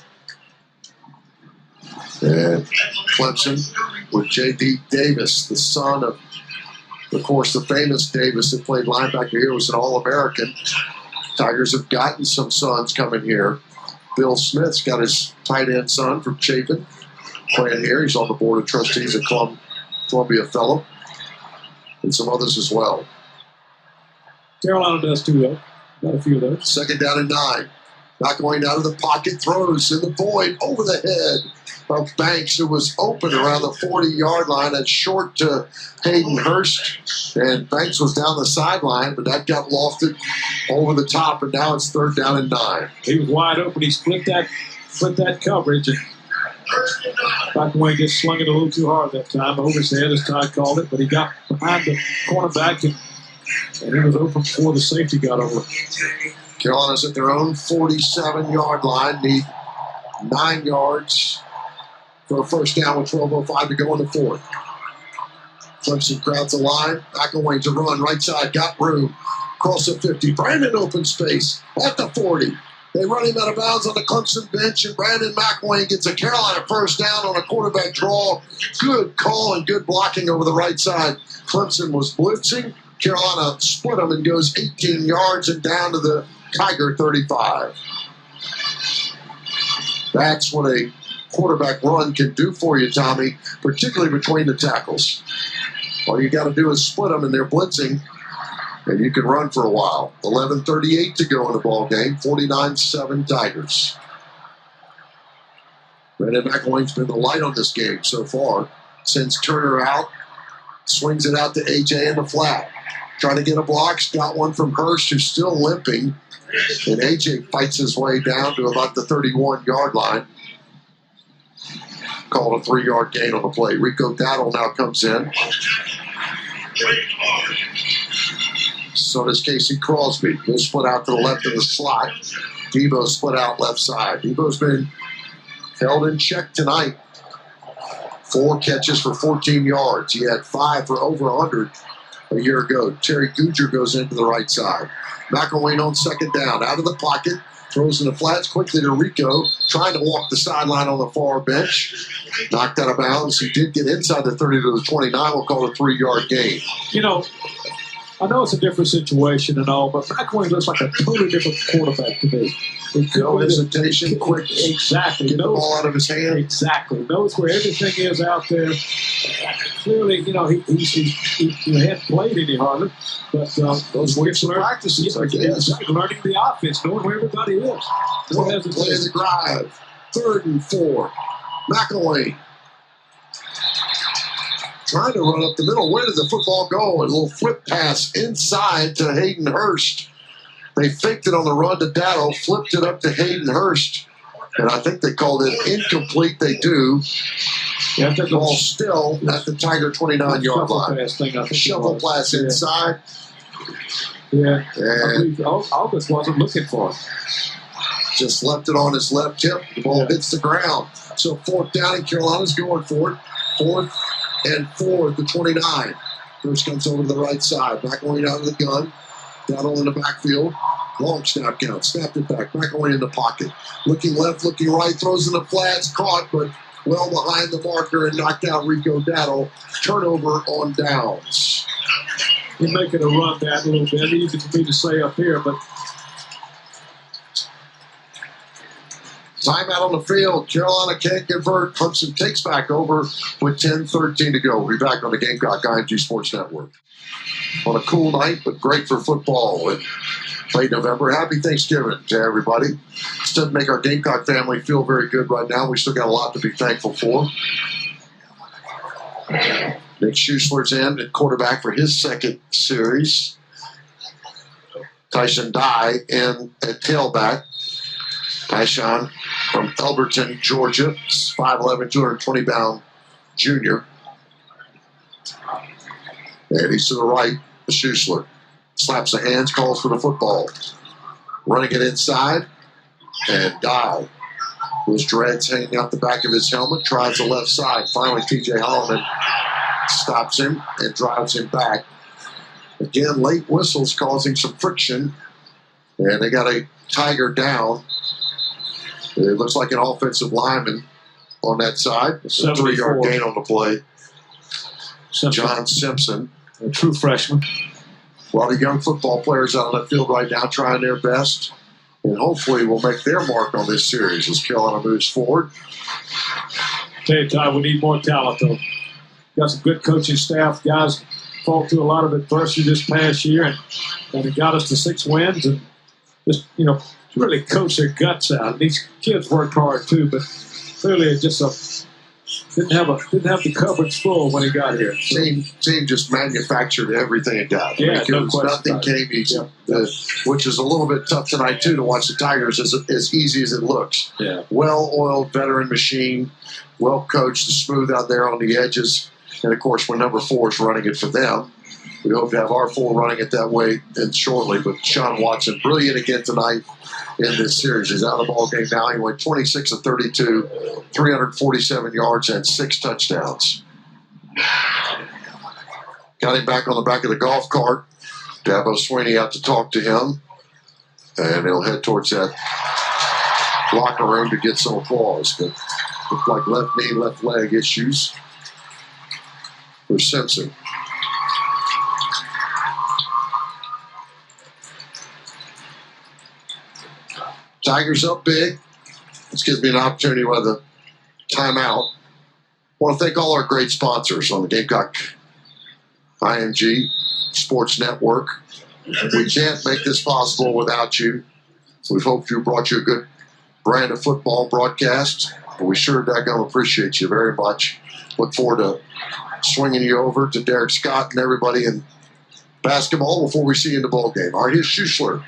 And Clemson with J.D. Davis, the son of course, the famous Davis that played linebacker here, was an All-American. Tigers have gotten some sons coming here. Bill Smith's got his tight end son from Chapin playing here. He's on the board of trustees at Columbia Fellow. And some others as well. Carolina does too, though. Got a few of those. Second down and 9. Not going out of the pocket, throws in the void over the head of Banks, who was open around the 40-yard line and short to Hayden Hurst. And Banks was down the sideline, but that got lofted over the top, and now it's third down and 9. He was wide open. He split that coverage. And McElwain just slung it a little too hard that time. Over his head, as Todd called it, but he got behind the cornerback and he was open before the safety got over. Carolina's at their own 47-yard line. Need 9 yards for a first down with 12:05 to go in the fourth. Clemson crowds the line. McElwain to run right side. Got room. Cross the 50. Brandon open space at the 40. They run him out of bounds on the Clemson bench, and Brandon McElwain gets a Carolina first down on a quarterback draw. Good call and good blocking over the right side. Clemson was blitzing. Carolina split them and goes 18 yards and down to the Tiger 35. That's what a quarterback run can do for you, Tommy, particularly between the tackles. All you got to do is split them, and they're blitzing, and you can run for a while. 11:38 to go in the ball game. 49-7 Tigers. Brandon McElwain's been the light on this game so far. Sends Turner out. Swings it out to A.J. in the flat. Trying to get a block. Got one from Hurst, who's still limping. And A.J. fights his way down to about the 31-yard line. Called a 3-yard gain on the play. Rico Dowdle now comes in. So does Casey Crosby. He'll split out to the left of the slot. Debo split out left side. Debo's been held in check tonight. 4 catches for 14 yards. He had 5 for over 100 a year ago. Terry Guger goes into the right side. McElwain on second down. Out of the pocket. Throws in the flats quickly to Rico. Trying to walk the sideline on the far bench. Knocked out of bounds. He did get inside the 30 to the 29. We'll call it a 3-yard gain. You know, I know it's a different situation and all, but McElwain looks like a totally different quarterback to me. No hesitation, quick. Exactly. Get the ball out of his hand. Exactly. Knows where everything is out there. Clearly, you know, he hadn't played any harder, but those weeks of practices, I guess. Learning the offense, knowing where everybody is. Play the drive. 3rd and 4. McElwain trying to run up the middle. Where did the football go? A little flip pass inside to Hayden Hurst. They faked it on the run to Dowdle, flipped it up to Hayden Hurst, and I think they called it incomplete. They do. Yeah, the ball still at the Tiger 29-yard line. Shovel pass inside. Yeah, and August wasn't looking for it. Just left it on his left hip. The ball hits the ground. So 4th down, and Carolina's going for it. 4th and 4 at the 29. Hurst comes over to the right side. McElwain out of the gun. Dowdle in the backfield. Long snap count. Snapped it back. McElwain in the pocket. Looking left, looking right. Throws in the flats. Caught, but well behind the marker and knocked out Rico Dowdle. Turnover on downs. He's making a run that a little bit. Easy for me to say up here, but timeout on the field. Carolina can't convert. Clemson takes back over with 10:13 to go. We'll be back on the Gamecock IMG Sports Network. on a cool night, but great for football in late November. Happy Thanksgiving to everybody. This doesn't make our Gamecock family feel very good right now. We still got a lot to be thankful for. Nick Schuessler's in at quarterback for his second series. Tyson Dye in at tailback. Tyson from Elberton, Georgia, 5'11", 220-pound junior. And he's to the right, Schuessler. Slaps the hands, calls for the football. Running it inside, and Dye. Those dreads hanging out the back of his helmet, tries the left side. Finally, T.J. Holloman stops him and drives him back. Again, late whistles causing some friction, and they got a Tiger down. It looks like an offensive lineman on that side. It's a 3-yard gain on the play. John Simpson. A true freshman. A lot of young football players out on the field right now trying their best, and hopefully will make their mark on this series as Carolina moves forward. Tell you, Todd, we need more talent, though. Got some good coaching staff. Guys fought through a lot of adversity this past year, and it got us to 6 wins, and just, really coached their guts out. These kids worked hard, too, but clearly it just didn't have the cupboards full when he got here. So. Team just manufactured everything it got. Yeah, no question. Nothing came easy, which is a little bit tough tonight too to watch the Tigers as easy as it looks. Yeah, well-oiled veteran machine, well coached, smooth out there on the edges, and of course when number 4 is running it for them. We hope to have our 4 running it that way shortly. But Sean Watson, brilliant again tonight in this series. He's out of the ball game now. He went 26 of 32, 347 yards, and 6 touchdowns. Got him back on the back of the golf cart. Dabo Swinney out to talk to him. And he'll head towards that locker room to get some applause. But looked like left knee, left leg issues for Simpson. Tigers up big. This gives me an opportunity with a timeout. I want to thank all our great sponsors on the Gamecock IMG Sports Network. We can't make this possible without you. We hope you brought you a good brand of football broadcast. But we sure daggone appreciate you very much. Look forward to swinging you over to Derek Scott and everybody in basketball before we see you in the ball game. All right, here's Schuessler.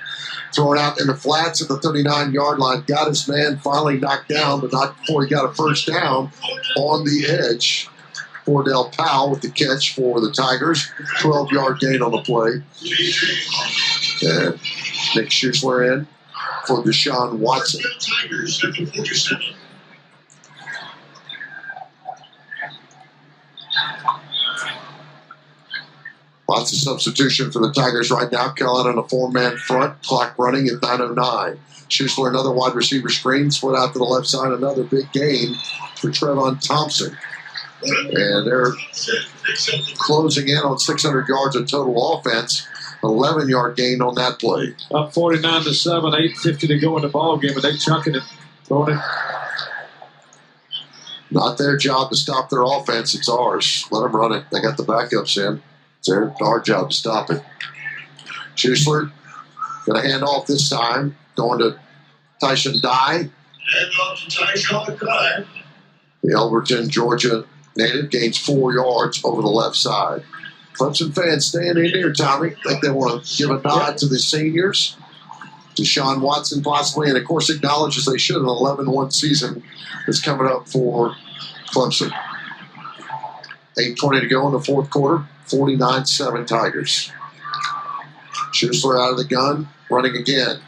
Throwing out in the flats at the 39-yard line. Got his man finally knocked down, but not before he got a first down on the edge. Cordell Powell with the catch for the Tigers. 12-yard gain on the play. And Nick Schuessler in for Deshaun Watson. Lots of substitution for the Tigers right now. Carolina on a 4-man front. Clock running at 9:09. Schuessler, another wide receiver screen. Split out to the left side. Another big gain for Trevon Thompson. And they're closing in on 600 yards of total offense. 11-yard gain on that play. Up 49-7, 8:50 to go in the ball game, and they chucking it, throwing it. Not their job to stop their offense. It's ours. Let them run it. They got the backups in. It's our job to stop it. Schuessler going to hand off this time. Going to Tyson Dye. Hand off to Tyson Dye. The Elberton, Georgia native gains 4 yards over the left side. Clemson fans staying in here, Tommy. I think they want to give a nod to the seniors. Deshaun Watson possibly, and of course acknowledges they should. An 11-1 season is coming up for Clemson. 8:20 to go in the fourth quarter. 49-7 Tigers. Schuessler out of the gun, running again.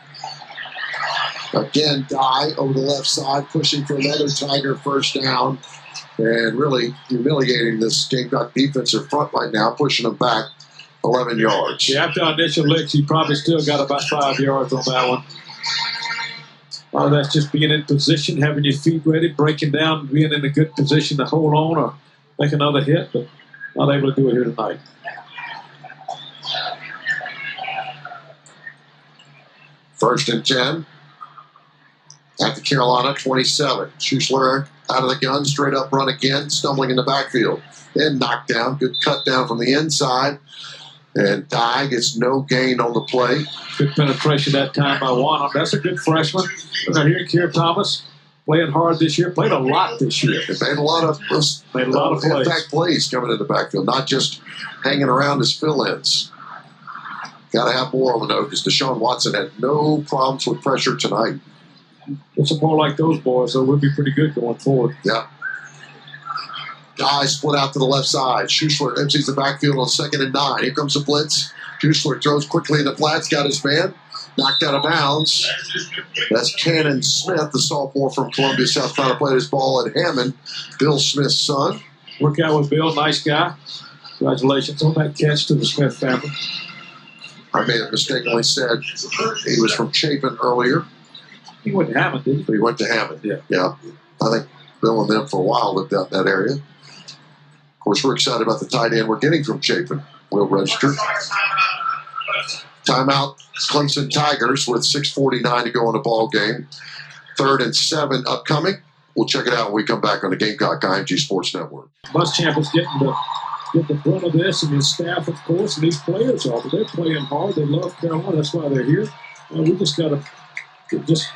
Again, Dye over the left side, pushing for another Tiger first down, and really humiliating this Gamecock defensive front right now, pushing them back 11 yards. Yeah, after initial licks, he probably still got about 5 yards on that one. Oh, that's just being in position, having your feet ready, breaking down, being in a good position to hold on or make another hit, but not able to do it here tonight. First and 10 at the Carolina 27. Schuessler out of the gun, straight up run again, stumbling in the backfield. Then knocked down, good cut down from the inside. And Dye gets no gain on the play. Good penetration that time by one. That's a good freshman. Now here, Kier Thomas, playing hard this year. Played a lot this year. They made a lot of plays. Impact plays coming in the backfield, not just hanging around as fill-ins. Got to have more on the note because Deshaun Watson had no problems with pressure tonight. Get some more like those boys, so we'll be pretty good going forward. Yeah. Dye split out to the left side. Schussler empties the backfield on 2nd and 9. Here comes the blitz. Schussler throws quickly in the flats, got his man. Knocked out of bounds. That's Cannon Smith, the sophomore from Columbia, South Carolina, played his ball at Hammond. Bill Smith's son. Work out with Bill, nice guy. Congratulations on that catch to the Smith family. I may have mistakenly said he was from Chapin earlier. He went to Hammond, didn't he? But he went to Hammond. Yeah. I think Bill and them for a while lived out in that area. Of course, we're excited about the tight end we're getting from Chapin. We'll register. Timeout, Clemson Tigers with 6:49 to go in the ball game. 3rd and 7 upcoming. We'll check it out when we come back on the Gamecock IMG Sports Network. Muschamp is getting the brunt of this, and his staff, of course, and these players are. But they're playing hard. They love Carolina. That's why they're here. We just got to just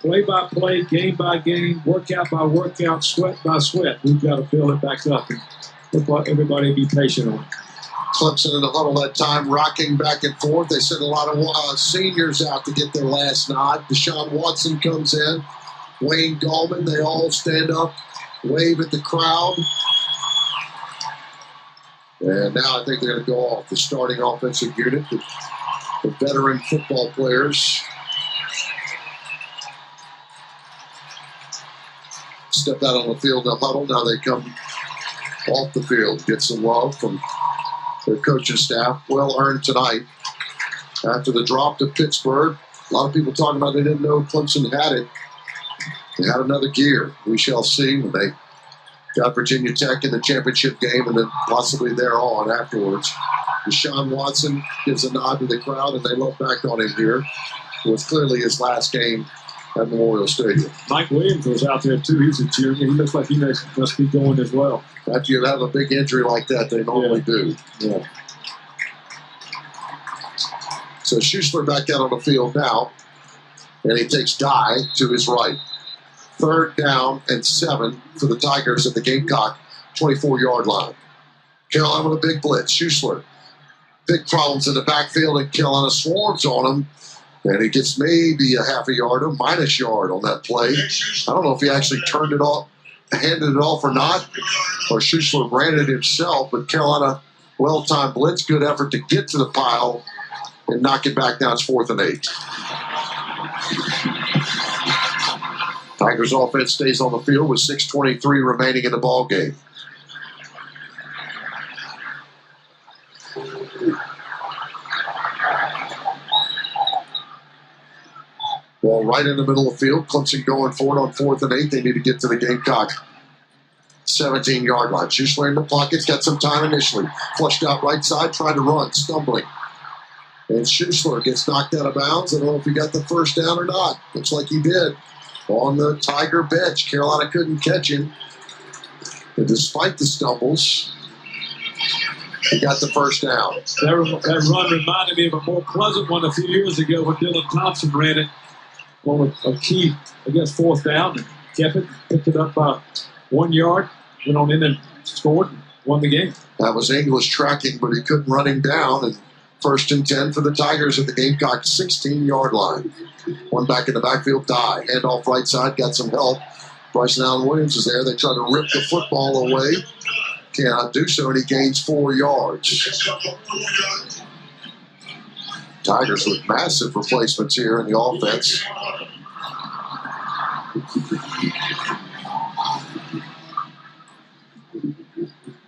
play by play, game by game, workout by workout, sweat by sweat. We've got to build it back up and everybody be patient on it. Clemson in the huddle that time, rocking back and forth. They sent a lot of seniors out to get their last nod. Deshaun Watson comes in. Wayne Gallman, they all stand up, wave at the crowd. And now I think they're going to go off the starting offensive unit, the veteran football players. Stepped out on the field in the huddle. Now they come off the field, get some love from their coaching staff. Well earned tonight. After the drop to Pittsburgh, a lot of people talking about they didn't know Clemson had it. They had another gear. We shall see when they got Virginia Tech in the championship game and then possibly there on afterwards. Deshaun Watson gives a nod to the crowd and they look back on him here. It was clearly his last game at Memorial Stadium. Mike Williams was out there too. He's a junior. He looks like he must be going as well. After you have a big injury like that, they normally do. Yeah. So Schussler back out on the field now, and he takes Dye to his right. 3rd down and 7 for the Tigers at the Gamecock 24-yard line. Carolina with a big blitz. Schussler, big problems in the backfield, and Carolina swarms on him. And he gets maybe a half a yard, a minus yard on that play. I don't know if he actually turned it off, handed it off or not, or Schussler ran it himself. But Carolina, well-timed blitz, good effort to get to the pile and knock it back down. It's 4th and 8. Tigers offense stays on the field with 6:23 remaining in the ball game. Ball right in the middle of the field. Clemson going forward on 4th and 8. They need to get to the Gamecock 17-yard line. Schussler in the pocket's got some time initially. Flushed out right side, trying to run, stumbling. And Schussler gets knocked out of bounds. I don't know if he got the first down or not. Looks like he did. On the Tiger bench, Carolina couldn't catch him. And despite the stumbles, he got the first down. That run reminded me of a more pleasant one a few years ago when Dylan Thompson ran it on a key, 4th down, and kept it, picked it up by 1 yard, went on in and scored, and won the game. That was English tracking, but he couldn't run him down. And 1st and 10 for the Tigers at the Gamecock 16-yard line. One back in the backfield, Dye. Handoff right side, got some help. Bryson Allen Williams is there. They try to rip the football away. Cannot do so, and he gains 4 yards. Tigers with massive replacements here in the offense.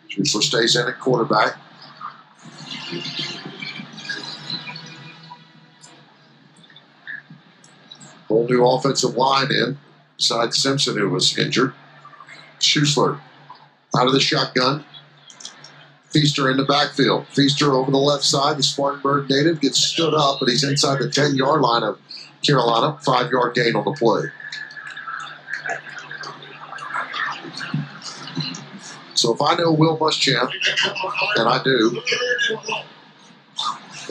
Schussler stays in at quarterback. Whole new offensive line in, besides Simpson, who was injured. Schussler out of the shotgun. Feaster in the backfield. Feaster over the left side. The Spartanburg native gets stood up, but he's inside the 10-yard line of Carolina. 5-yard gain on the play. So if I know Will Muschamp, and I do,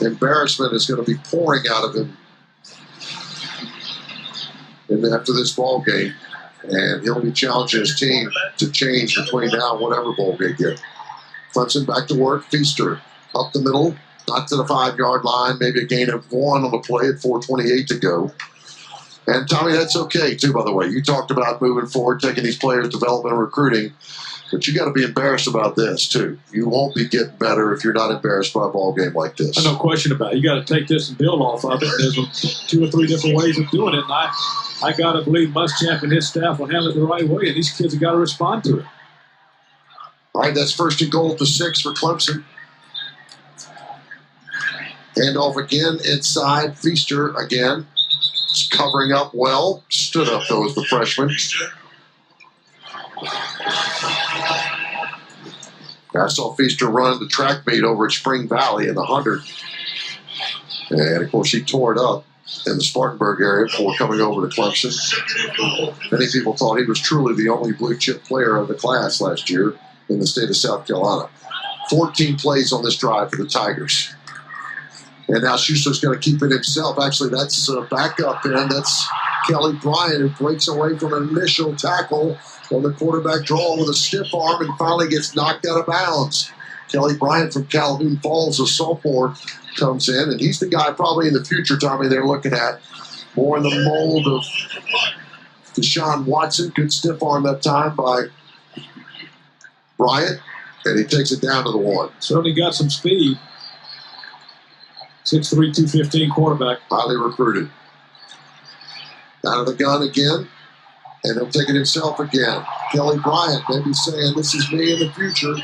embarrassment is going to be pouring out of him after this ball game, and he'll be challenging his team to change between now and whatever bowl they get. Clemson back to work. Feaster up the middle, not to the 5-yard line, maybe a gain of 1 on the play at 4:28 to go. And Tommy, that's okay too, by the way. You talked about moving forward, taking these players' development and recruiting, but you got to be embarrassed about this too. You won't be getting better if you're not embarrassed by a ball game like this. No question about it. You got to take this and build off of it. There's 2 or 3 different ways of doing it, and I got to believe Muschamp and his staff will handle it the right way, and these kids have got to respond to it. All right, that's 1st and goal at the 6 for Clemson. Handoff again inside. Feaster again. Covering up well. Stood up, though, as the freshman. I saw Feaster run the track meet over at Spring Valley in the 100. And, of course, he tore it up in the Spartanburg area before coming over to Clemson. Many people thought he was truly the only blue-chip player of the class last year in the state of South Carolina. 14 plays on this drive for the Tigers. And now Schuster's going to keep it himself. Actually, that's a backup end. That's Kelly Bryant, who breaks away from an initial tackle on the quarterback draw with a stiff arm and finally gets knocked out of bounds. Kelly Bryant from Calhoun Falls, a sophomore, comes in, and he's the guy probably in the future, Tommy, they're looking at. More in the mold of Deshaun Watson. Good stiff arm that time by Bryant, and he takes it down to the 1. Certainly got some speed. 6'3", 215 quarterback. Highly recruited. Out of the gun again, and he'll take it himself again. Kelly Bryant maybe saying, this is me in the future.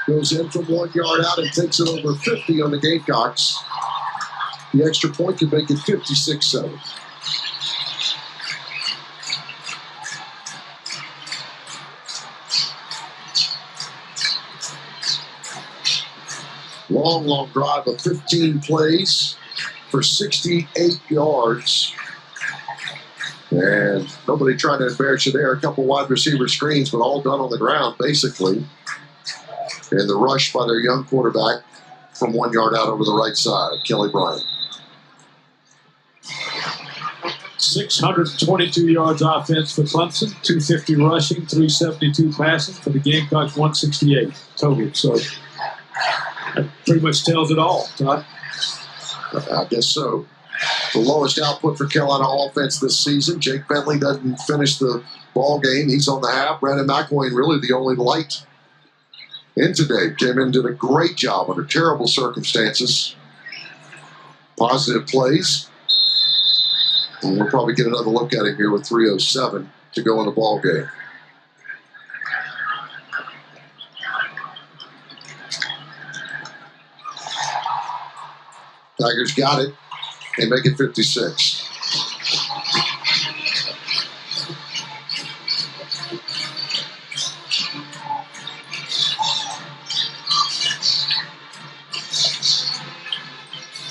Goes in from 1 yard out and takes it over 50 on the Gamecocks. The extra point can make it 56-7. Long drive of 15 plays for 68 yards. And nobody trying to embarrass you there. A couple wide receiver screens, but all done on the ground, basically. And the rush by their young quarterback from 1 yard out over the right side, Kelly Bryant. 622 yards offense for Clemson, 250 rushing, 372 passing for the Gamecocks, 168 total. So that pretty much tells it all, Todd. I guess so. The lowest output for Carolina offense this season. Jake Bentley doesn't finish the ball game. He's on the half. Brandon McElwain really the only light in today. Came in, did a great job under terrible circumstances. Positive plays. And we'll probably get another look at him here with 3:07 to go in the ball game. Tigers got it. They make it 56.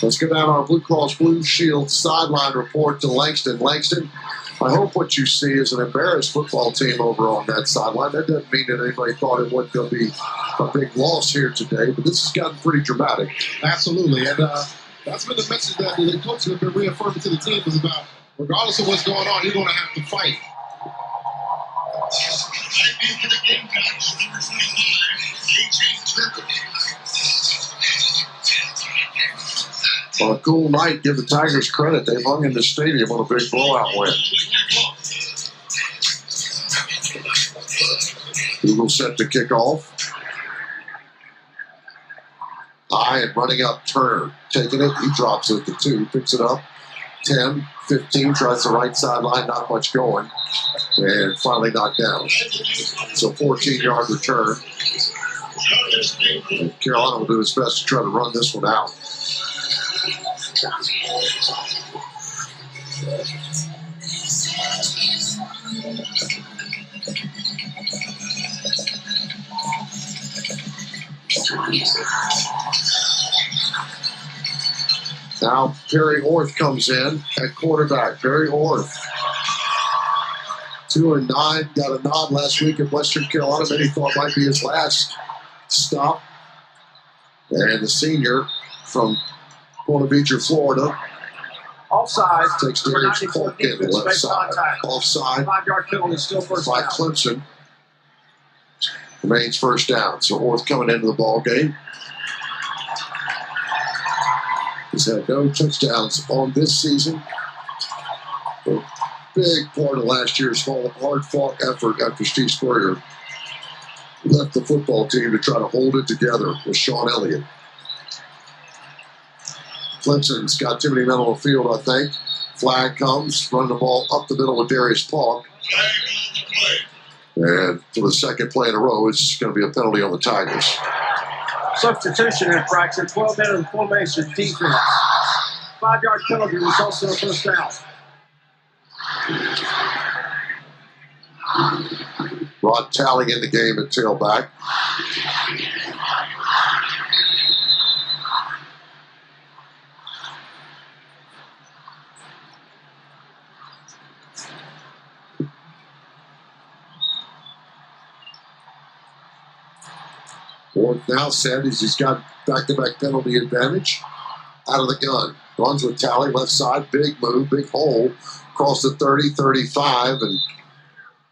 Let's get down our Blue Cross Blue Shield sideline report to Langston. Langston, I hope what you see is an embarrassed football team over on that sideline. That doesn't mean that anybody thought it wasn't going to be a big loss here today, but this has gotten pretty dramatic. Absolutely. And that's been the message that the coaches have been reaffirming to the team is about, regardless of what's going on, you're going to have to fight. On a cool night, give the Tigers credit. They've hung in the stadium on a big blowout win. Google set to kick off. High and running up Turner. Taking it. He drops it to 2. Picks it up. 10, 15. Tries the right sideline. Not much going. And finally knocked down. So 14-yard return. And Carolina will do its best to try to run this one out. Now Perry Orth comes in at quarterback. Perry Orth, 2-9, got a nod last week at Western Carolina. Many thought might be his last stop. And the senior from Point Beecher, Florida. Offside. Takes Darius Polk in the left side. Offside 5-yard penalty, still first by down. Clemson. Remains first down. So Orth coming into the ball game. He's had no touchdowns on this season. A big part of last year's hard-fought effort after Steve Spurrier left the football team to try to hold it together with Sean Elliott. Clemson's got too many men on the field, I think. Flag comes, running the ball up the middle with Darius Polk. And for the second play in a row, it's going to be a penalty on the Tigers. Substitution infraction, 12 men in the formation defense. 5-yard penalty results in a first down. Rod Talley in the game at tailback. Orth now said he's got back-to-back penalty advantage. Out of the gun. Runs with Talley, left side. Big move, big hole. Across the 30, 35, and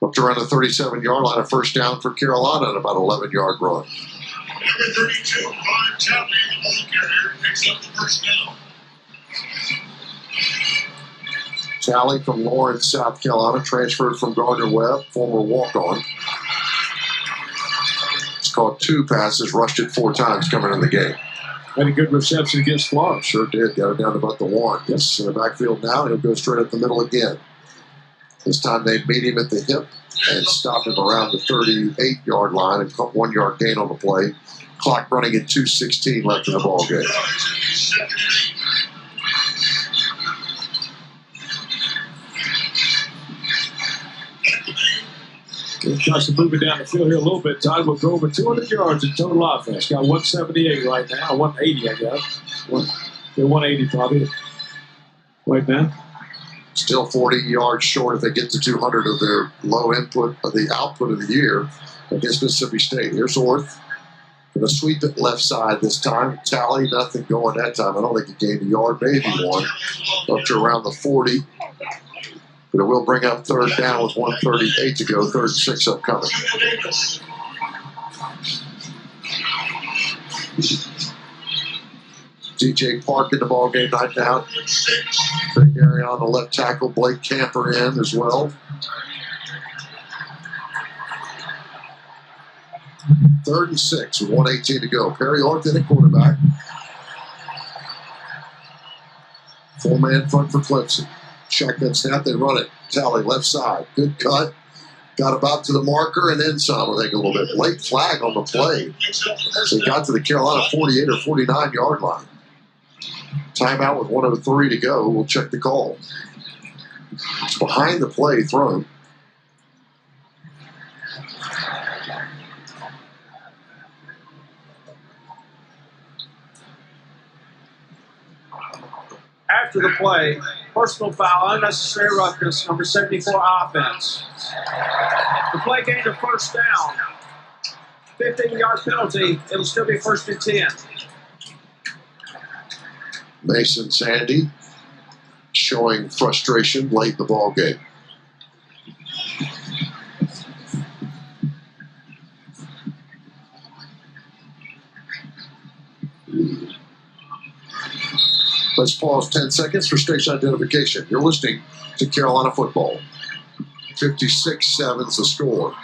up to around the 37-yard line. A first down for Carolina and about 11-yard run. Number 32, Rod Talley, the ball carrier, picks up the first down. Talley from Lawrence, South Carolina, transferred from Gardner-Webb, former walk-on. Caught 2 passes, rushed it 4 times coming in the game. Had a good reception against Florida. Sure did. Got it down to about the 1. Yes, in the backfield now. He'll go straight up the middle again. This time they meet him at the hip and stop him around the 38-yard line and 1-yard gain on the play. Clock running at 2:16 left in the ball game. Tries to move it down the field here a little bit. Todd will go over 200 yards in total offense. Got 178 right now, 180, I guess. 180 probably. Right now. Still 40 yards short if they get to 200 of their low input of the output of the year against Mississippi State. Here's Orth. Going to sweep it left side this time. Tally, nothing going that time. I don't think he gained a yard, maybe 1. Up to around the 40. But it will bring up third down with 1:38 to go. 3rd and 6 upcoming. DJ Park in the ball game right now. Big area on the left tackle. Blake Camper in as well. 3rd and 6 with 1:18 to go. Perry Orth in at quarterback. 4-man front for Clemson. Shotgun snap, they run it. Tally left side. Good cut. Got about to the marker and then some, I think, a little bit. Late flag on the play. So he got to the Carolina 48 or 49-yard line. Timeout with 1:03 to go. We'll check the call. It's behind the play thrown. After the play, personal foul, unnecessary roughness, number 74 offense. The play gained a first down. 15-yard penalty. It'll still be 1st and 10. Mason Sandy showing frustration late in the ball game. Let's pause 10 seconds for station identification. You're listening to Carolina football. 56-7's the score.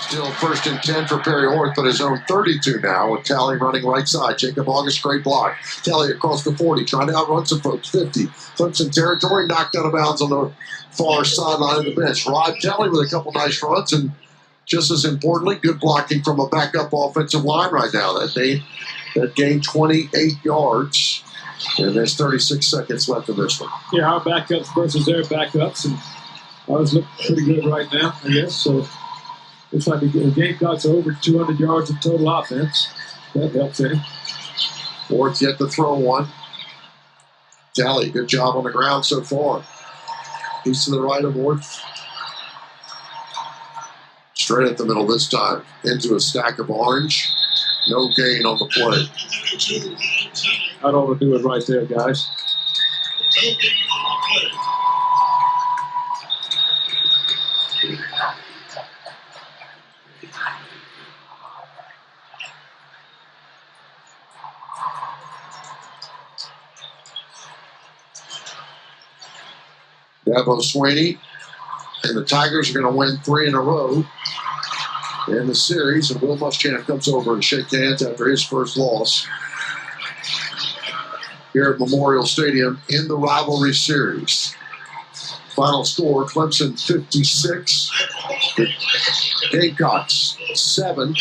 Still 1st and 10 for Perry Orth, but his own 32 now with Tally running right side. Jacob August, great block. Tally across the 40, trying to outrun some folks. 50. Clemson territory, knocked out of bounds on the far sideline of the bench. Rod Tally with a couple nice runs, and just as importantly, good blocking from a backup offensive line right now. That gained 28 yards, and there's 36 seconds left in this one. Yeah, our backups versus their backups, and ours look pretty good right now, I guess. So looks like the Gamecocks are over 200 yards of total offense. That helps any. Orth yet to throw one. Tally, good job on the ground so far. He's to the right of Orth. Straight at the middle this time. Into a stack of orange. No gain on the play. I'd ought to do it right there, guys. No gain on the play. Dabo Swinney and the Tigers are going to win 3 in a row in the series. And Will Muschamp comes over and shake hands after his first loss here at Memorial Stadium in the rivalry series. Final score, Clemson 56, the Gamecocks 7.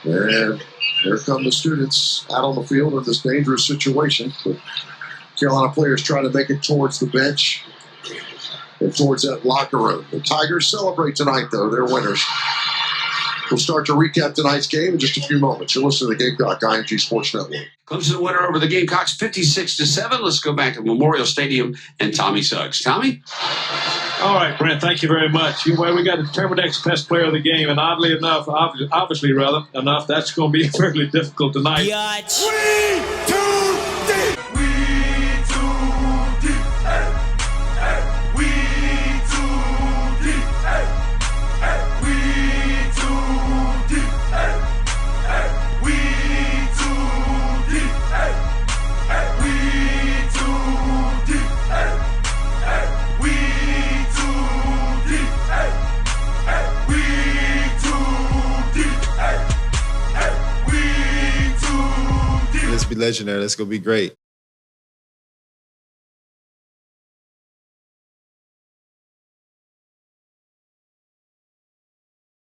And here come the students out on the field in this dangerous situation. But Carolina players trying to make it towards the bench and towards that locker room. The Tigers celebrate tonight, though. They're winners. We'll start to recap tonight's game in just a few moments. You're listening to the Gamecock IMG Sports Network. Clemson winner over the Gamecocks 56-7. Let's go back to Memorial Stadium and Tommy Suggs. Tommy? All right, Brent, thank you very much. Well, we got to determine next best player of the game, and oddly enough, obviously enough, that's going to be fairly difficult tonight. Yatch. Let's be legendary. That's going to be great.